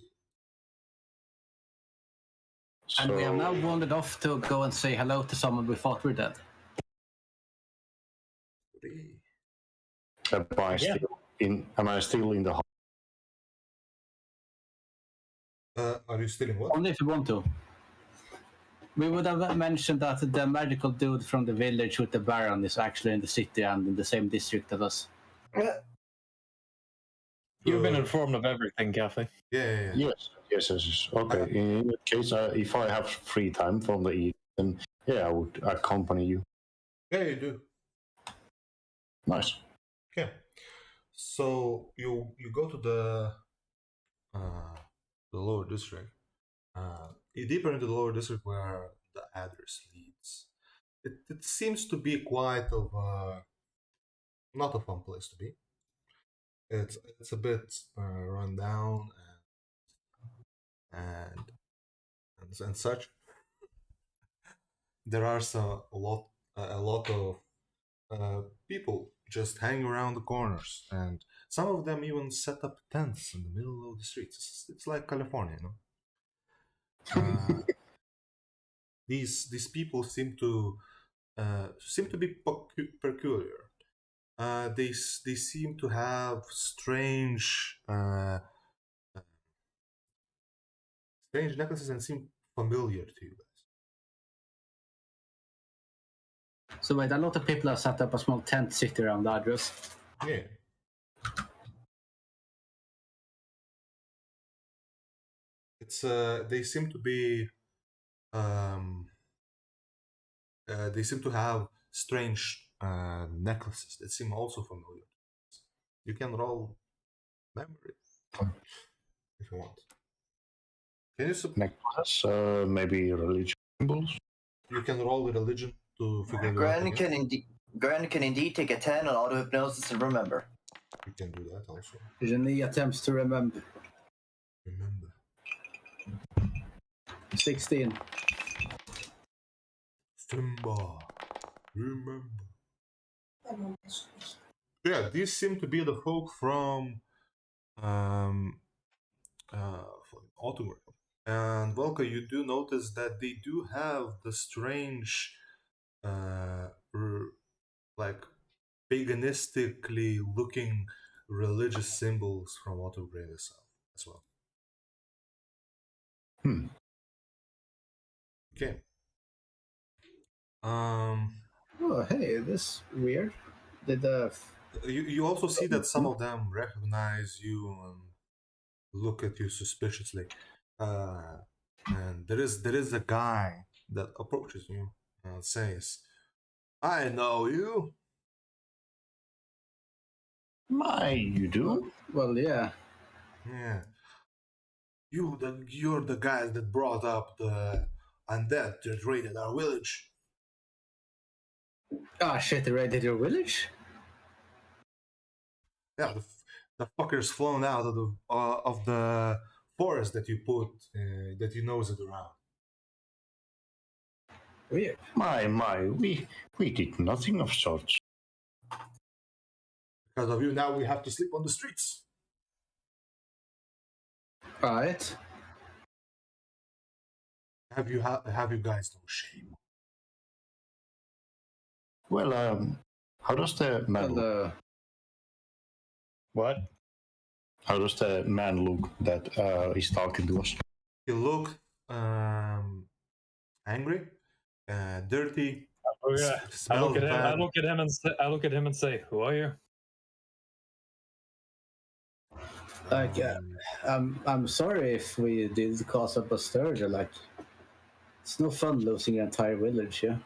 And we have now wandered off to go and say hello to someone we thought were dead. Am I still in the house? Are you still in what? Only if you want to. We would have mentioned that the medical dude from the village with the baron is actually in the city and in the same district as us. You've been informed of everything, Kafe. Yeah. Yes. Okay. In that case, if I have free time from the evening, then I would accompany you. Yeah, you do. Nice. Okay. So you go to the lower district. Deeper into the lower district where the address leads. It seems to be quite of not a fun place to be. It's a bit run down and such. There are a lot of people just hanging around the corners, and some of them even set up tents in the middle of the streets. It's like California, you know. These people seem to be peculiar. They seem to have strange necklaces and seem familiar to you guys. So wait, a lot of people have set up a small tent city around the address. Yeah. It's they seem to be they seem to have strange necklaces that seem also familiar. You can roll memory if you want. Can you necklaces? Maybe religion symbols. You can roll with religion to figure it out. Gren can indeed take a 10 on auto hypnosis and remember. You can do that also. Jenny attempts to remember. 16. Remember. Yeah, these seem to be the folk from Autograph. And Volka, you do notice that they do have the strange, like paganistically looking religious symbols from Autograph itself as well. Okay. Oh, hey, this weird. Did you also see that some of them recognize you and look at you suspiciously, and there is a guy that approaches you and says, "I know you." You do? Well, yeah. Yeah. You're the guys that brought up the undead that raided our village. Ah, shit, they raided your village? Yeah, the fucker's flown out of the forest that you put that you nosed around. Weird. We did nothing of sorts. Because of you, now we have to sleep on the streets. Right. Have you guys no shame? Well, how does the man look? What? How does the man look that is talking to us? He looked angry, dirty. Oh yeah. I look at him and say, "Who are you?" Like, I'm sorry if we did cause up a stir. Like, it's no fun losing an entire village, yeah?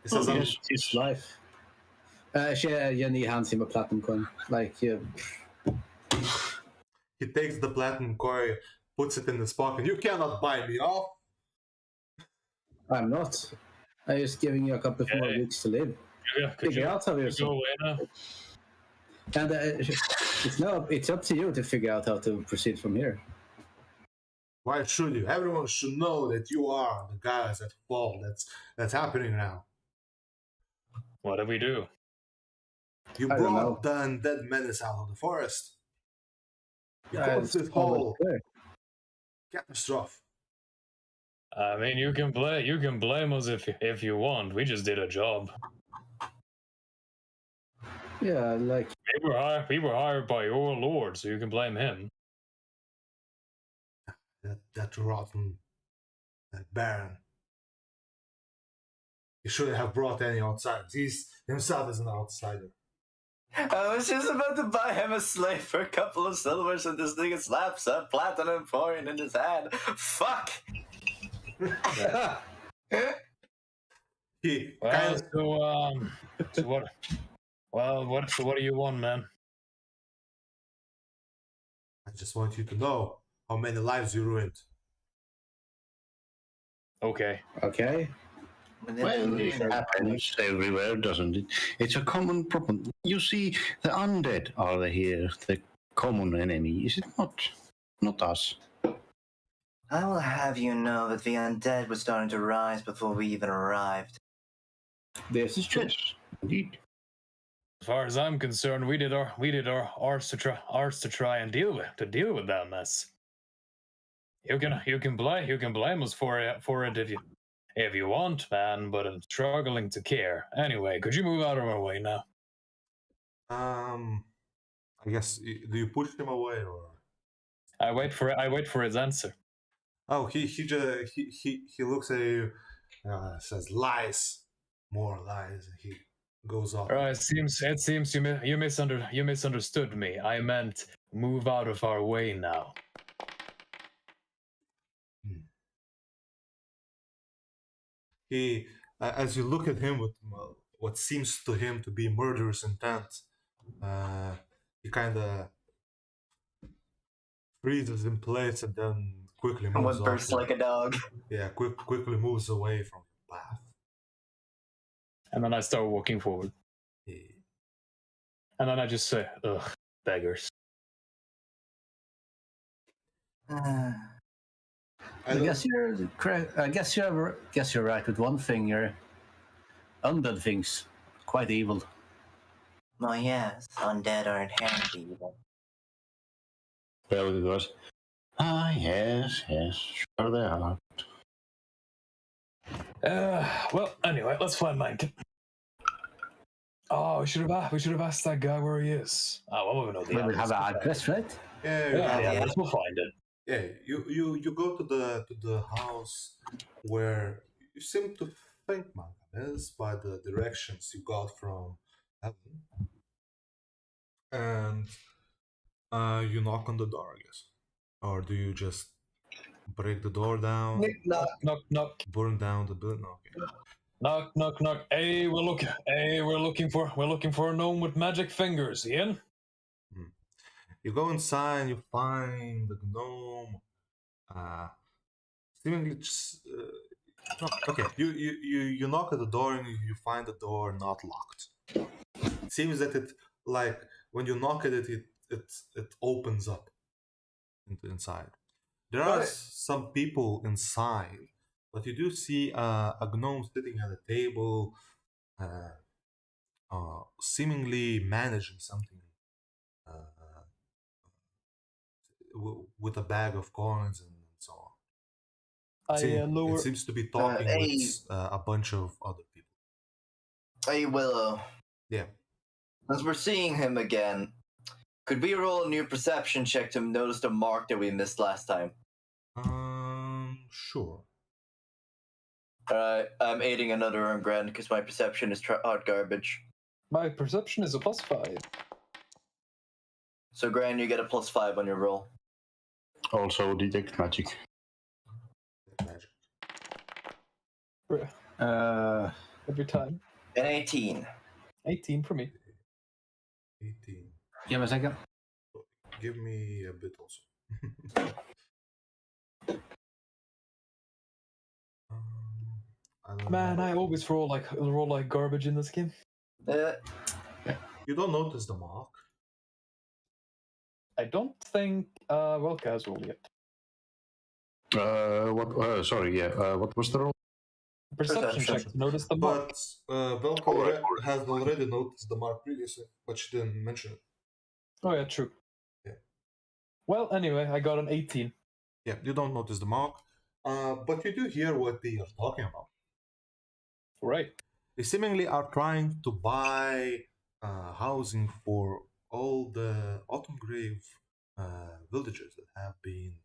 It's life. Jenny hands him a platinum coin. Like, yeah. He takes the platinum coin, puts it in his pocket. You cannot buy me off. I'm not. I'm just giving you a couple of more weeks to live. Yeah, figure out how you're go away now. And it's up to you to figure out how to proceed from here. Why should you? Everyone should know that you are the guys at fault. That's happening now. What did we do? You brought the undead menace out of the forest. You caused this whole catastrophe. I mean, you can blame us if you want. We just did a job. Yeah, like we were hired by your lord, so you can blame him. That rotten, that baron. He shouldn't have brought any outsiders. He's himself is an outsider. I was just about to buy him a slave for a couple of silvers, and this nigga slaps a platinum coin in his hand. Fuck. So what? Well, what do you want, man? I just want you to know how many lives you ruined. Okay. Well, it happens everywhere, doesn't it? It's a common problem. You see, the undead are here, the common enemy. Is it not us? I will have you know that the undead was starting to rise before we even arrived. This is true. Yes, indeed. As far as I'm concerned, we did our ours to try and deal with that mess. You can blame us for it if you want, man. But I'm struggling to care. Anyway, could you move out of our way now? I guess do you push him away or? I wait for his answer. Oh, he looks at you, says lies, more lies, and he goes off. It seems you misunderstood me. I meant move out of our way now. He, as you look at him with what seems to him to be murderous intent, he kind of freezes in place and then quickly moves off. Bursts like a dog. Yeah, quickly moves away from your path. And then I start walking forward. Yeah. And then I just say, ugh, beggars. I guess you're correct. I guess you're right with one thing. Your undead things quite evil. Oh yes, undead are inherently evil. Well, it was. Yes, sure they are. Well, anyway, let's find Mike. Oh, we should have asked that guy where he is. Oh, well, we know the We have an address, right? Yeah, we'll find it. Yeah, you go to the house where you seem to think Malcolm is by the directions you got from heaven, and you knock on the door, I guess, or do you just break the door down, Knock. burn down the building? Okay. Knock. Hey, we're looking for a gnome with magic fingers, Ian. You go inside, you find the gnome. Seemingly just no, okay. You knock at the door and you find the door not locked. It seems that it, like, when you knock at it, it opens up inside. There are some people inside, but you do see a gnome sitting at a table, seemingly managing something. With a bag of coins and so on. It seems to be talking with a bunch of other people. Hey, Willow. Yeah. As we're seeing him again, could we roll a new perception check to notice the mark that we missed last time? Sure. Alright, I'm aiding another on Gren because my perception is hot garbage. My perception is a +5. So, Gren, you get a +5 on your roll. Also detect magic. Every time. An 18. 18 for me. 18. Give me a second. Give me a bit also. I always roll like garbage in this game. You don't notice the mark. I don't think Welka has rolled yet. What? Sorry, yeah. What was the roll? Perception check to notice the mark. But Velka has already noticed the mark previously, but she didn't mention it. Oh yeah, true. Yeah. Well, anyway, I got an 18. Yeah, you don't notice the mark, but you do hear what they are talking about. Right. They seemingly are trying to buy housing for all the Autumn Grave villagers that have been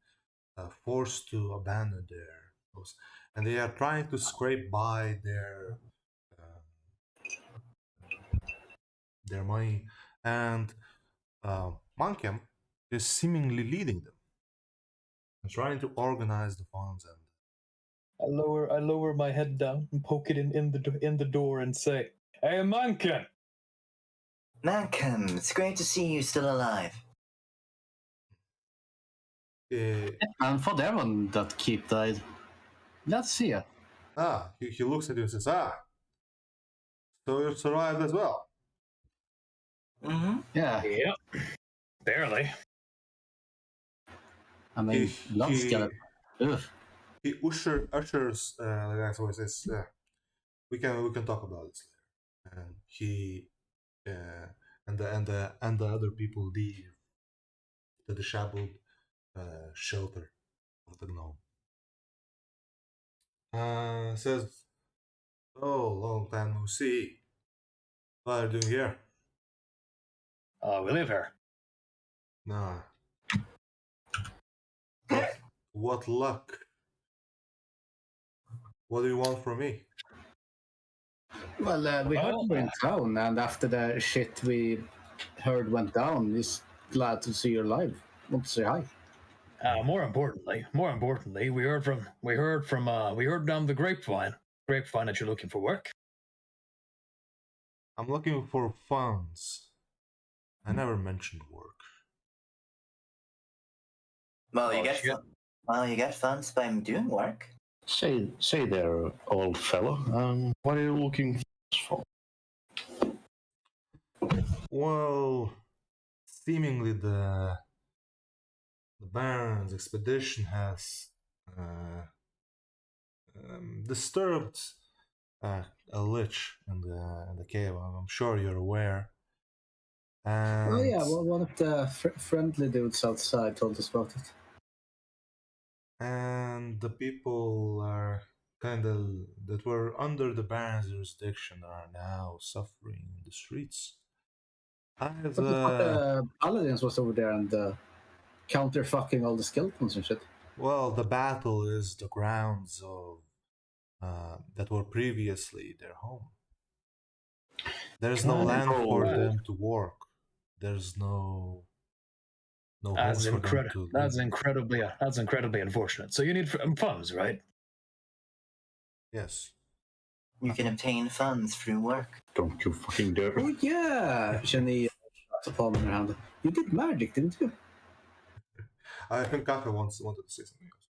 forced to abandon their house, and they are trying to scrape by their money, and Mankem is seemingly leading them and trying to organize the funds. And I lower my head down and poke it in the door and say, "Hey, Mankem! Mankem, it's great to see you still alive." And for the one that keep died, let's see it. He looks at you and says, so you survived as well. Mm-hmm. Yeah. Yeah. Barely. I mean, long skeleton. Ugh. He ushers the guy who says, we can talk about this later. And he and the other people leave the disheveled shelter of the gnome. Says, "Oh, long time no see. What are you doing here?" We live here. Nah. What luck? What do you want from me? Well, we heard you were in town, and after the shit we heard went down, he's glad to see you alive. Want to say hi? More importantly, we heard down the grapevine that you're looking for work. I'm looking for funds. I never mentioned work. Well, you get funds by doing work. Say there, old fellow. What are you looking for Well, seemingly the Baron's expedition has disturbed a lich in the cave. I'm sure you're aware. And Oh yeah, well, one of the friendly dudes outside told us about it. And the people are that were under the Baron's jurisdiction are now suffering in the streets. But the paladins was over there and counter fucking all the skeletons and shit. Well, the battle is the grounds of that were previously their home. There's no land for them to work. There's no That's homes for them to live. That's incredibly unfortunate. So you need funds, right? Yes. You can obtain funds through work. Don't you fucking dare. Oh yeah, Jenny has a palm in her hand. You did magic, didn't you? I think Kafe wanted to say something else.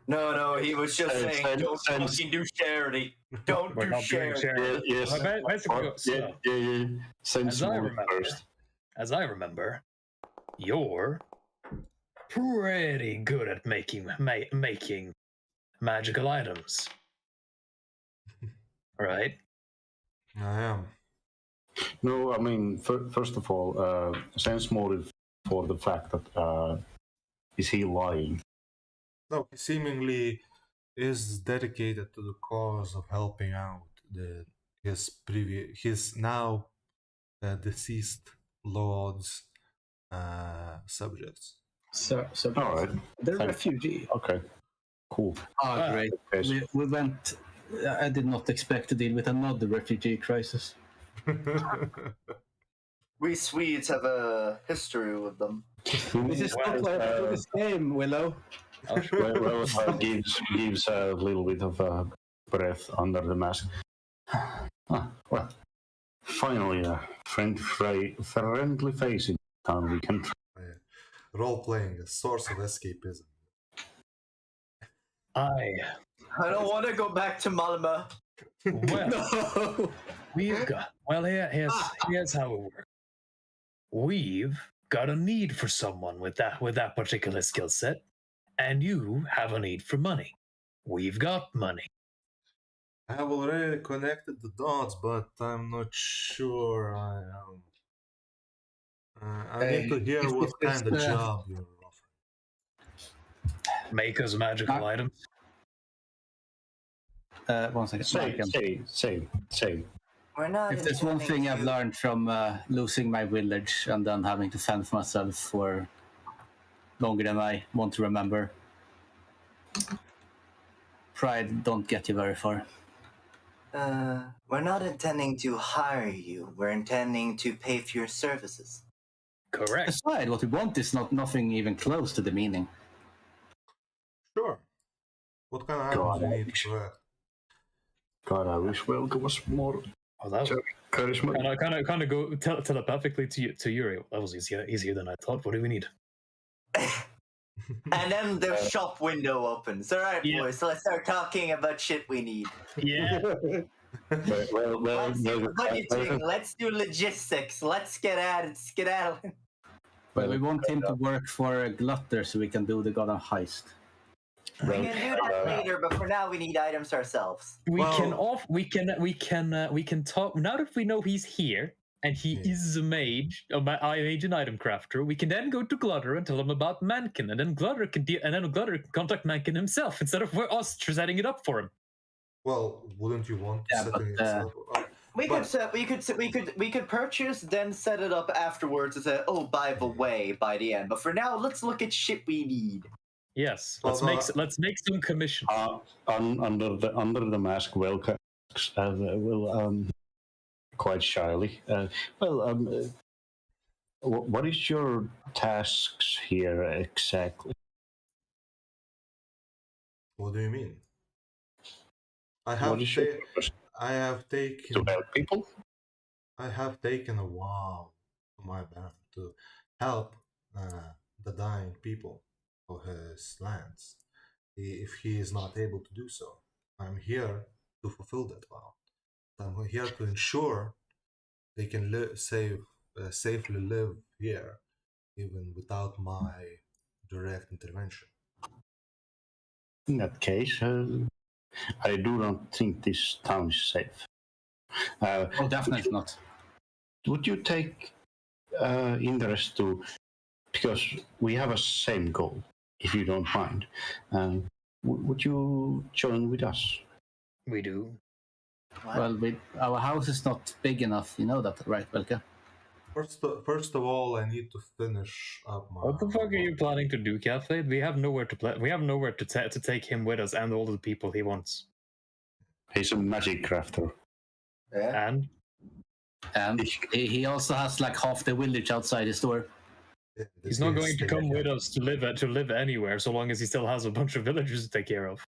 No, he was just saying, don't fucking do charity. Don't do charity. Yes. As I remember, you're pretty good at making magical items, right? I am. No, I mean, first of all, sense motive for the fact that is he lying? No, he seemingly is dedicated to the cause of helping out his now deceased lord's subjects. So all right, they're refugee. Okay, cool. Oh, great. We went. I did not expect to deal with another refugee crisis. We Swedes have a history with them. This is not why I do this game, Willow. Gives a little bit of breath under the mask. Well, finally, a friendly face in town we can try. Role playing, a source of escapism. I don't want to go back to Malmö. Well, No. Here's how it works. We've got a need for someone with that particular skill set, and you have a need for money. We've got money. I have already connected the dots, but I'm not sure I am. I need to hear what kind of job you're offering. Make us magical items. 1 second. Say. We're not. If there's one thing I've learned from losing my village and then having to fend for myself for longer than I want to remember, pride don't get you very far. We're not intending to hire you. We're intending to pay for your services. Correct. Aside, what we want is nothing even close to the meaning. Sure. What kind of items do you need for that? God, I wish Welka was more charisma. Kind of go telepathically to Yuri. That was easier than I thought. What do we need? And then the shop window opens. All right, boys. So let's start talking about shit we need. Yeah. Let's do budgeting. Let's do logistics. Let's get at it. Skedaddle. Well, we want him to work for a Glutter so we can do the goddamn heist. We can do that later, but for now we need items ourselves. We can talk now that we know he's here and he is a mage, a mage and item crafter. We can then go to Glutter and tell him about Mankin, and then Glutter can contact Mankin himself instead of us setting it up for him. Well, wouldn't you want setting it up? We could purchase, then set it up afterwards and say, oh, by the way, by the end. But for now, let's look at shit we need. Yes, let's make some commissions. Under the mask, Welka will quite shyly. What is your tasks here exactly? What do you mean? I What have is your purpose? I have taken To help people? I have taken a vow to my Baron to help the dying people of his lands. If he is not able to do so, I'm here to fulfill that vow. I'm here to ensure they can safely live here, even without my direct intervention. In that case, I do not think this town is safe. Oh, definitely not. Would you take interest to, because we have a same goal, if you don't mind, would you join with us? We do. Well, our house is not big enough. You know that, right, Velka? First of all, I need to finish up my. What the fuck are you planning to do, Kafe? We have nowhere to play. We have nowhere to take him with us and all the people he wants. He's a magic crafter. Yeah. And he also has like half the village outside his door. He's not going to come with us to live anywhere, so long as he still has a bunch of villagers to take care of.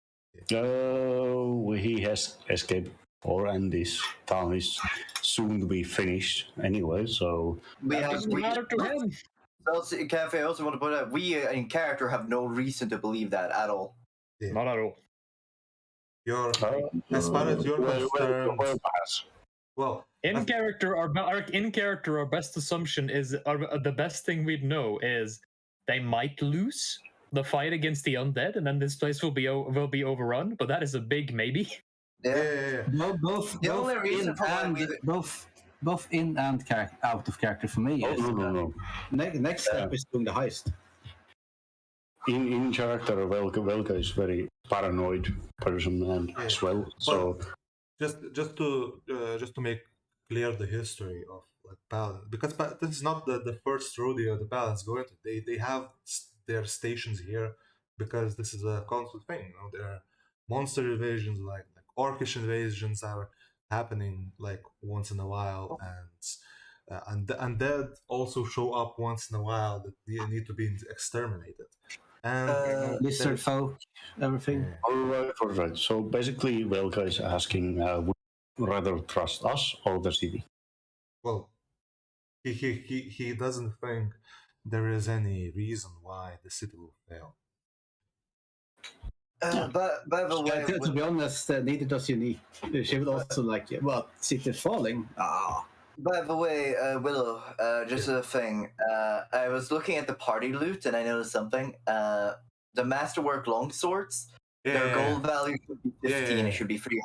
Oh, he has escaped, and this town is soon to be finished anyway. So We have. Doesn't matter to him. Also, Kafe, I also want to point out, we in character have no reason to believe that at all. Yeah. Not at all. As far as you're concerned, well, In character, our best assumption is the best thing we'd know is they might lose the fight against the undead, and then this place will be overrun. But that is a big maybe. yeah. Both in and out of character for me. No. Next step is doing the heist. In character, Velka is very paranoid person and as well. So just to make clear the history of like Paladin, because this is not the first rodeo the Paladins go into. They have their stations here because this is a constant thing. There are monster invasions, like orcish invasions are happening like once in a while, and the undead also show up once in a while that they need to be exterminated. And Lizard folk, everything. all right. So basically, Velka is asking, would you rather trust us or the city? well, he doesn't think there is any reason why the city will fail. But by the way, To be honest, neither does Unique. She would also like, well, city falling. By the way, Willow, just a thing. I was looking at the party loot and I noticed something. The masterwork longswords, their gold value should be 15, it should be 300.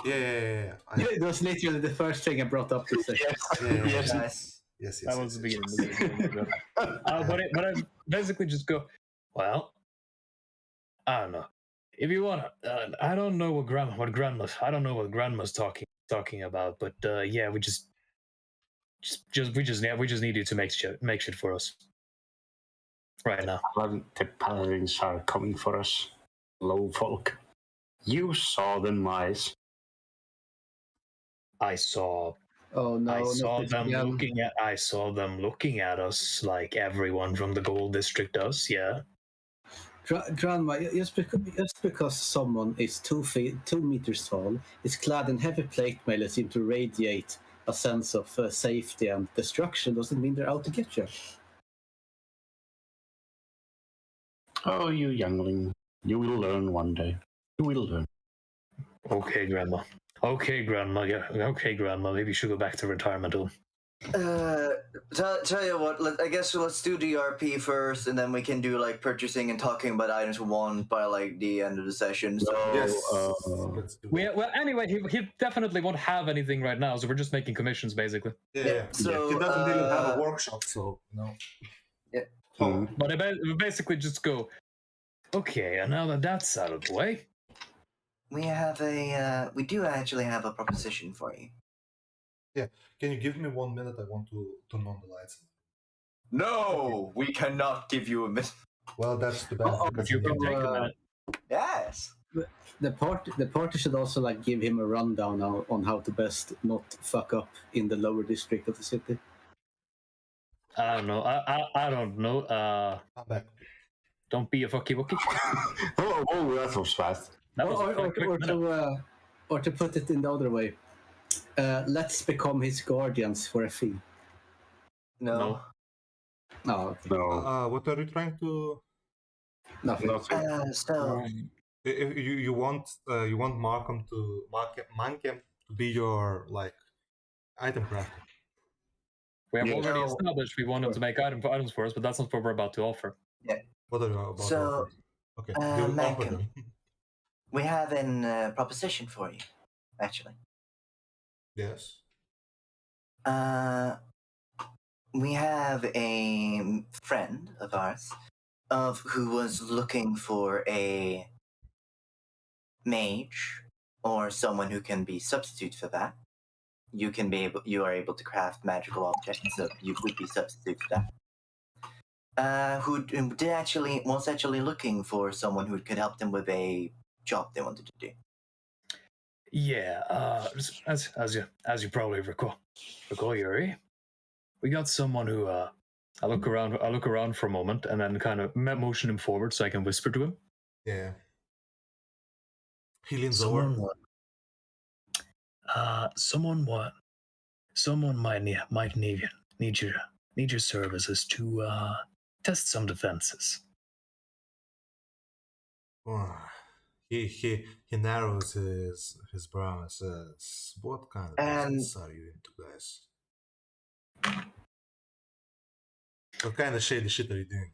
Yeah. It was literally the first thing I brought up this session. Yes. That was the beginning. But I basically just go, well, I don't know. If you want, I don't know what grandma's talking about, but yeah, we just need you to make shit for us right now. The paladins are coming for us, low folk. You saw the mice. I saw them looking at us like everyone from the Gold District does. Yeah. Grandma, just because someone is 2 meters tall, is clad in heavy plate mail that seem to radiate a sense of safety and destruction, doesn't mean they're out to get you. Oh, you youngling. You will learn one day. You will learn. Okay, Grandma. Yeah. Okay, Grandma. Maybe you should go back to retirement home. Tell you what, I guess let's do DRP first, and then we can do like purchasing and talking about items we want by like the end of the session. So Let's do that. Well, anyway, he definitely won't have anything right now, so we're just making commissions, basically. Yeah. So He doesn't even have a workshop, so no. Yeah. But I basically just go, okay, and now that that's out of the way, we do actually have a proposition for you. Yeah. Can you give me 1 minute? I want to turn on the lights. No, we cannot give you a minute. Well, that's the best. but you can take a minute. Yes. The party should also like give him a rundown on how to best not fuck up in the lower district of the city. I don't know. I don't know. I'm back. Don't be a fucky wucky. Oh, that was fast. Or to put it in the other way, let's become his guardians for a fee. No. Oh, okay. No. What are you trying to? Nothing. So You want Mankem to to be your like item crafter. We have already established we want him to make items for us, but that's not what we're about to offer. Yeah. What are you about to offer? Okay, you offer them. We have a proposition for you, actually. Yes. We have a friend of ours who was looking for a mage or someone who can be substitute for that. You are able to craft magical objects, so you would be substitute for that. Who was actually looking for someone who could help them with a job they wanted to do. Yeah, as you probably recall, Yuri, we got someone who I look around for a moment and then kind of motion him forward so I can whisper to him. Yeah. He leans over. Someone might need your services to test some defenses. He narrows his brow and says, "What kind of business are you into, guys? What kind of shady shit are you doing?"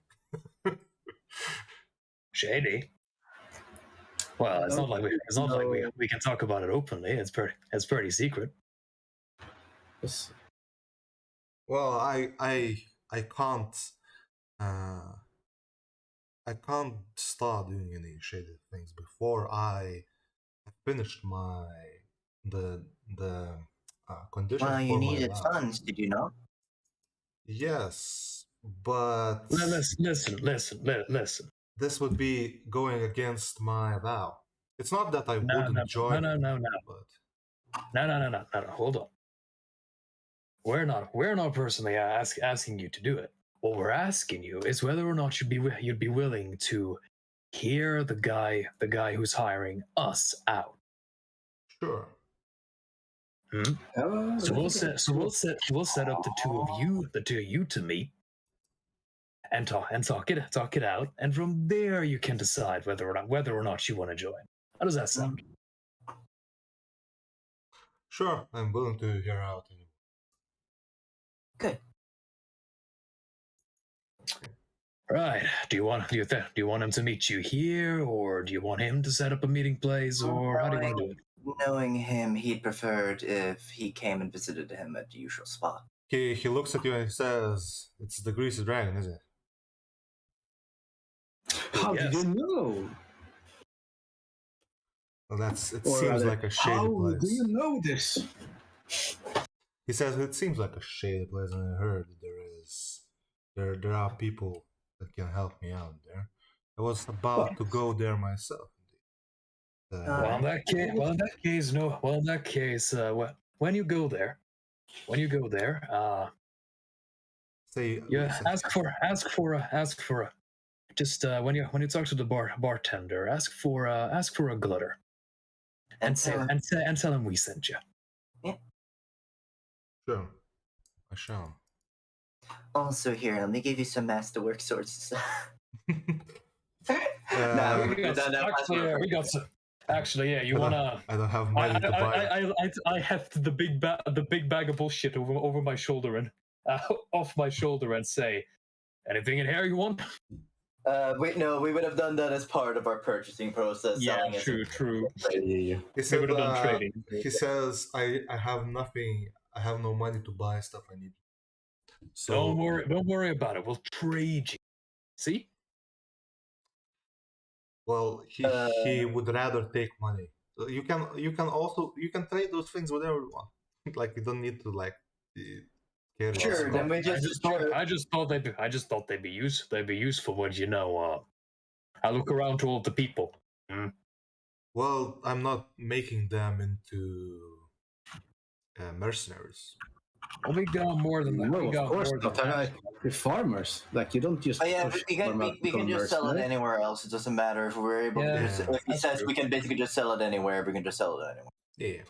Shady? Well, it's not like we can talk about it openly. It's pretty secret. Yes. Well, I can't start doing any shady things before I have finished the conditions. Well, you for needed my funds, did you know? Yes, but Listen. This would be going against my vow. It's not that I wouldn't join. No. Hold on. We're not personally asking you to do it. What we're asking you is whether or not you'd be willing to hear the guy who's hiring us out. Sure. So we'll set up the two of you to meet and talk it out, and from there you can decide whether or not you want to join. How does that sound? Sure, I'm willing to hear out. Good. Right. Do you want him to meet you here, or do you want him to set up a meeting place, or how do you want to do it? Knowing him, he'd preferred if he came and visited him at the usual spot. He looks at you and he says, "It's the Greasy Dragon, isn't it?" How did you know? Well, it seems like a shady place. How do you know this? He says it seems like a shady place, and I heard there are people that can help me out there. I was about to go there myself. In that case, when you go there, ask for a. Just when you talk to the bartender, ask for a glutter, and tell him we sent you. Yeah. Sure, I shall. Also, here, let me give you some masterwork sources. We got some. Actually, yeah. You wanna? I don't have money to buy. I heft the big bag of bullshit over my shoulder and off my shoulder and say, "Anything in here you want?" Wait, no, we would have done that as part of our purchasing process. Yeah, true. He said, he says, I have nothing. I have no money to buy stuff I need. So don't worry about it. We'll trade you. See? Well, he would rather take money. So you can trade those things with everyone. Like you don't need to like. Sure. Then we I just thought they'd be useful. They'd be useful when I look around to all the people. Well, I'm not making them into mercenaries. Well, we got more than that. No, of course not. We're farmers. Like you don't just. Oh yeah, we can just sell it anywhere else. It doesn't matter if we're able to. If he says we can basically just sell it anywhere, we can just sell it anywhere. Yeah.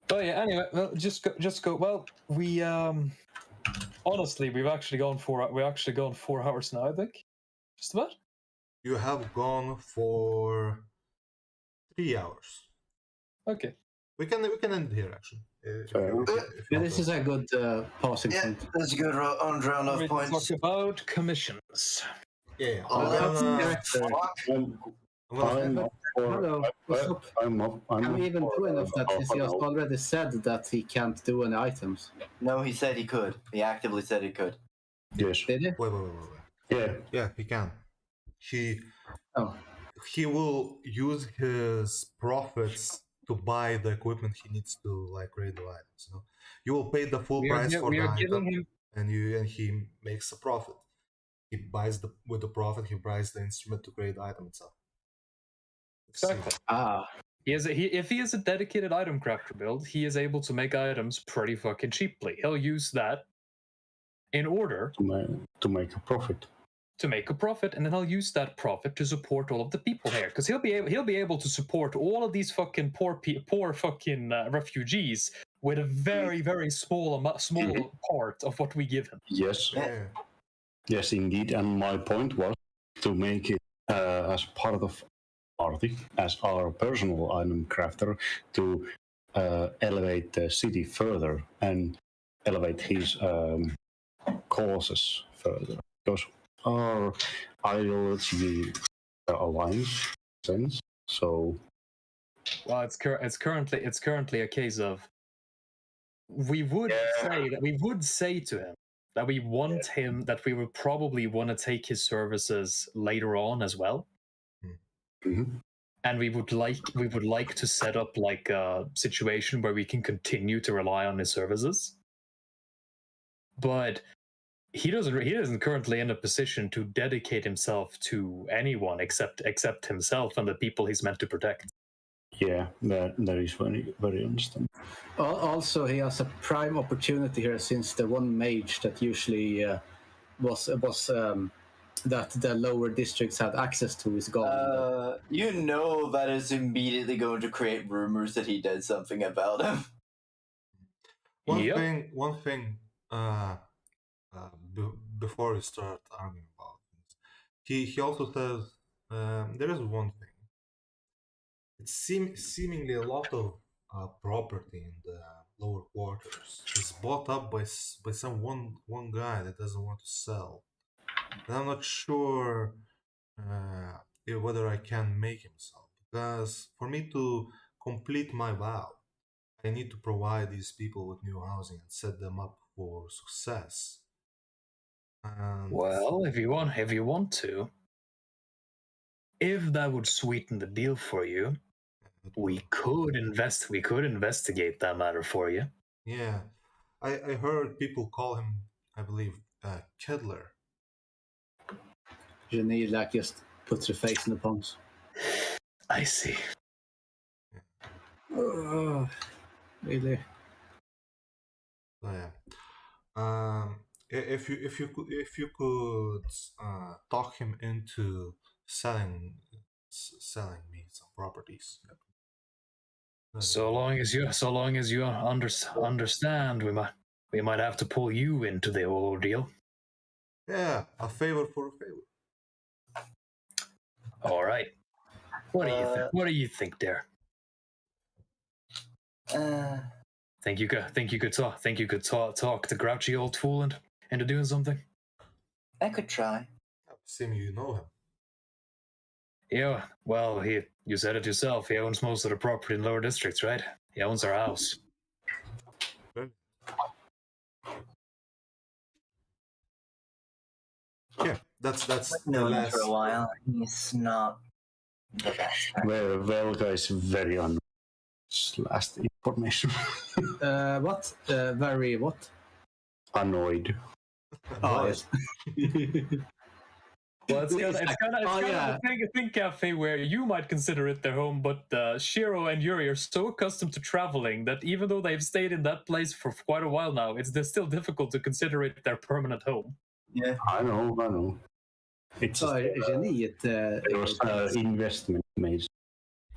But yeah, anyway, well, just go. Well, we honestly, we've actually gone 4 hours now. I think, just about. You have gone for 3 hours. Okay. We can end here actually. This is a good pausing point. That's a good round off points. Talk about commissions. Yeah. Hello. Can we even do enough that he has already said that he can't do any items? No, he said he could. He actively said he could. Yes. Did he? Wait. Yeah, he can. He will use his profits to buy the equipment he needs to raid the items. You will pay the full price for the item, and he makes a profit. He buys with the profit. He buys the instrument to create the item itself. Exactly. If he is a dedicated item crafter build, he is able to make items pretty fucking cheaply. He'll use that in order to make a profit. And then he'll use that profit to support all of the people here, because he'll be able to support all of these fucking poor fucking refugees with a very, very small part of what we give him. Yes. Yes, indeed. And my point was to make it as part of party, as our personal item crafter, to elevate the city further and elevate his causes further. Because our ideology aligns sense. So, well, it's currently a case of we would say to him that we want him, that we would probably want to take his services later on as well. Mm-hmm. And we would like to set up a situation where we can continue to rely on his services. But he isn't currently in a position to dedicate himself to anyone except himself and the people he's meant to protect. Yeah, that is very, very understandable. Also, he has a prime opportunity here, since the one mage that usually was that the lower districts had access to is gone. That is immediately going to create rumors that he did something about him. One thing. Before we start arguing about things, he also says there is one thing. It's seemingly a lot of property in the lower quarters is bought up by some one guy that doesn't want to sell, and I'm not sure whether I can make him sell, because for me to complete my vow, I need to provide these people with new housing and set them up for success. Well, if you want to, if that would sweeten the deal for you, we could investigate that matter for you. Yeah, I heard people call him, I believe, Kedler. You need just puts her face in the palms. I see. Really? So, yeah. If you could talk him into selling me some properties. So long as you understand, we might have to pull you into the whole ordeal. Yeah, a favor for a favor. All right. What do you think, there? Think you could talk the grouchy old fool into doing something? I could try. Seem you know him. Yeah, well, you said it yourself. He owns most of the property in lower districts, right? He owns our house. Yeah, that's known him for a while. He's not the best. Well, guys, very last information. What? Very what? Annoyed. Oh, yes. Well, it's kind of a thing, Kafe, where you might consider it their home, but Shiro and Yuri are so accustomed to traveling that even though they've stayed in that place for quite a while now, it's still difficult to consider it their permanent home. Yeah, I know. It's there was investment made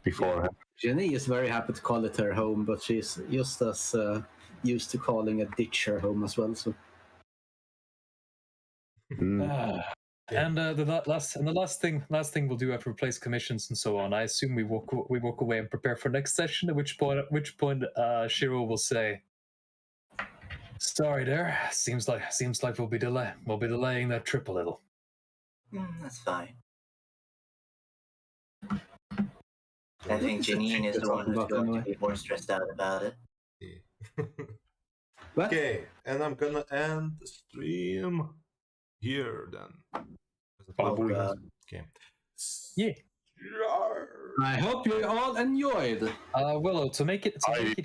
before. Jenny is very happy to call it her home, but she's just as used to calling a ditch her home as well. So. Okay. And the last thing we'll do after we place commissions and so on. I assume we walk away and prepare for next session. At which point Shiro will say, "Sorry, there. Seems like we'll be delaying that trip a little." That's fine. I think Janine is the one who's going to be more stressed out about it. Yeah. Okay, and I'm gonna end the stream here then. Okay. Yeah. I hope you all enjoyed. Willow, to make it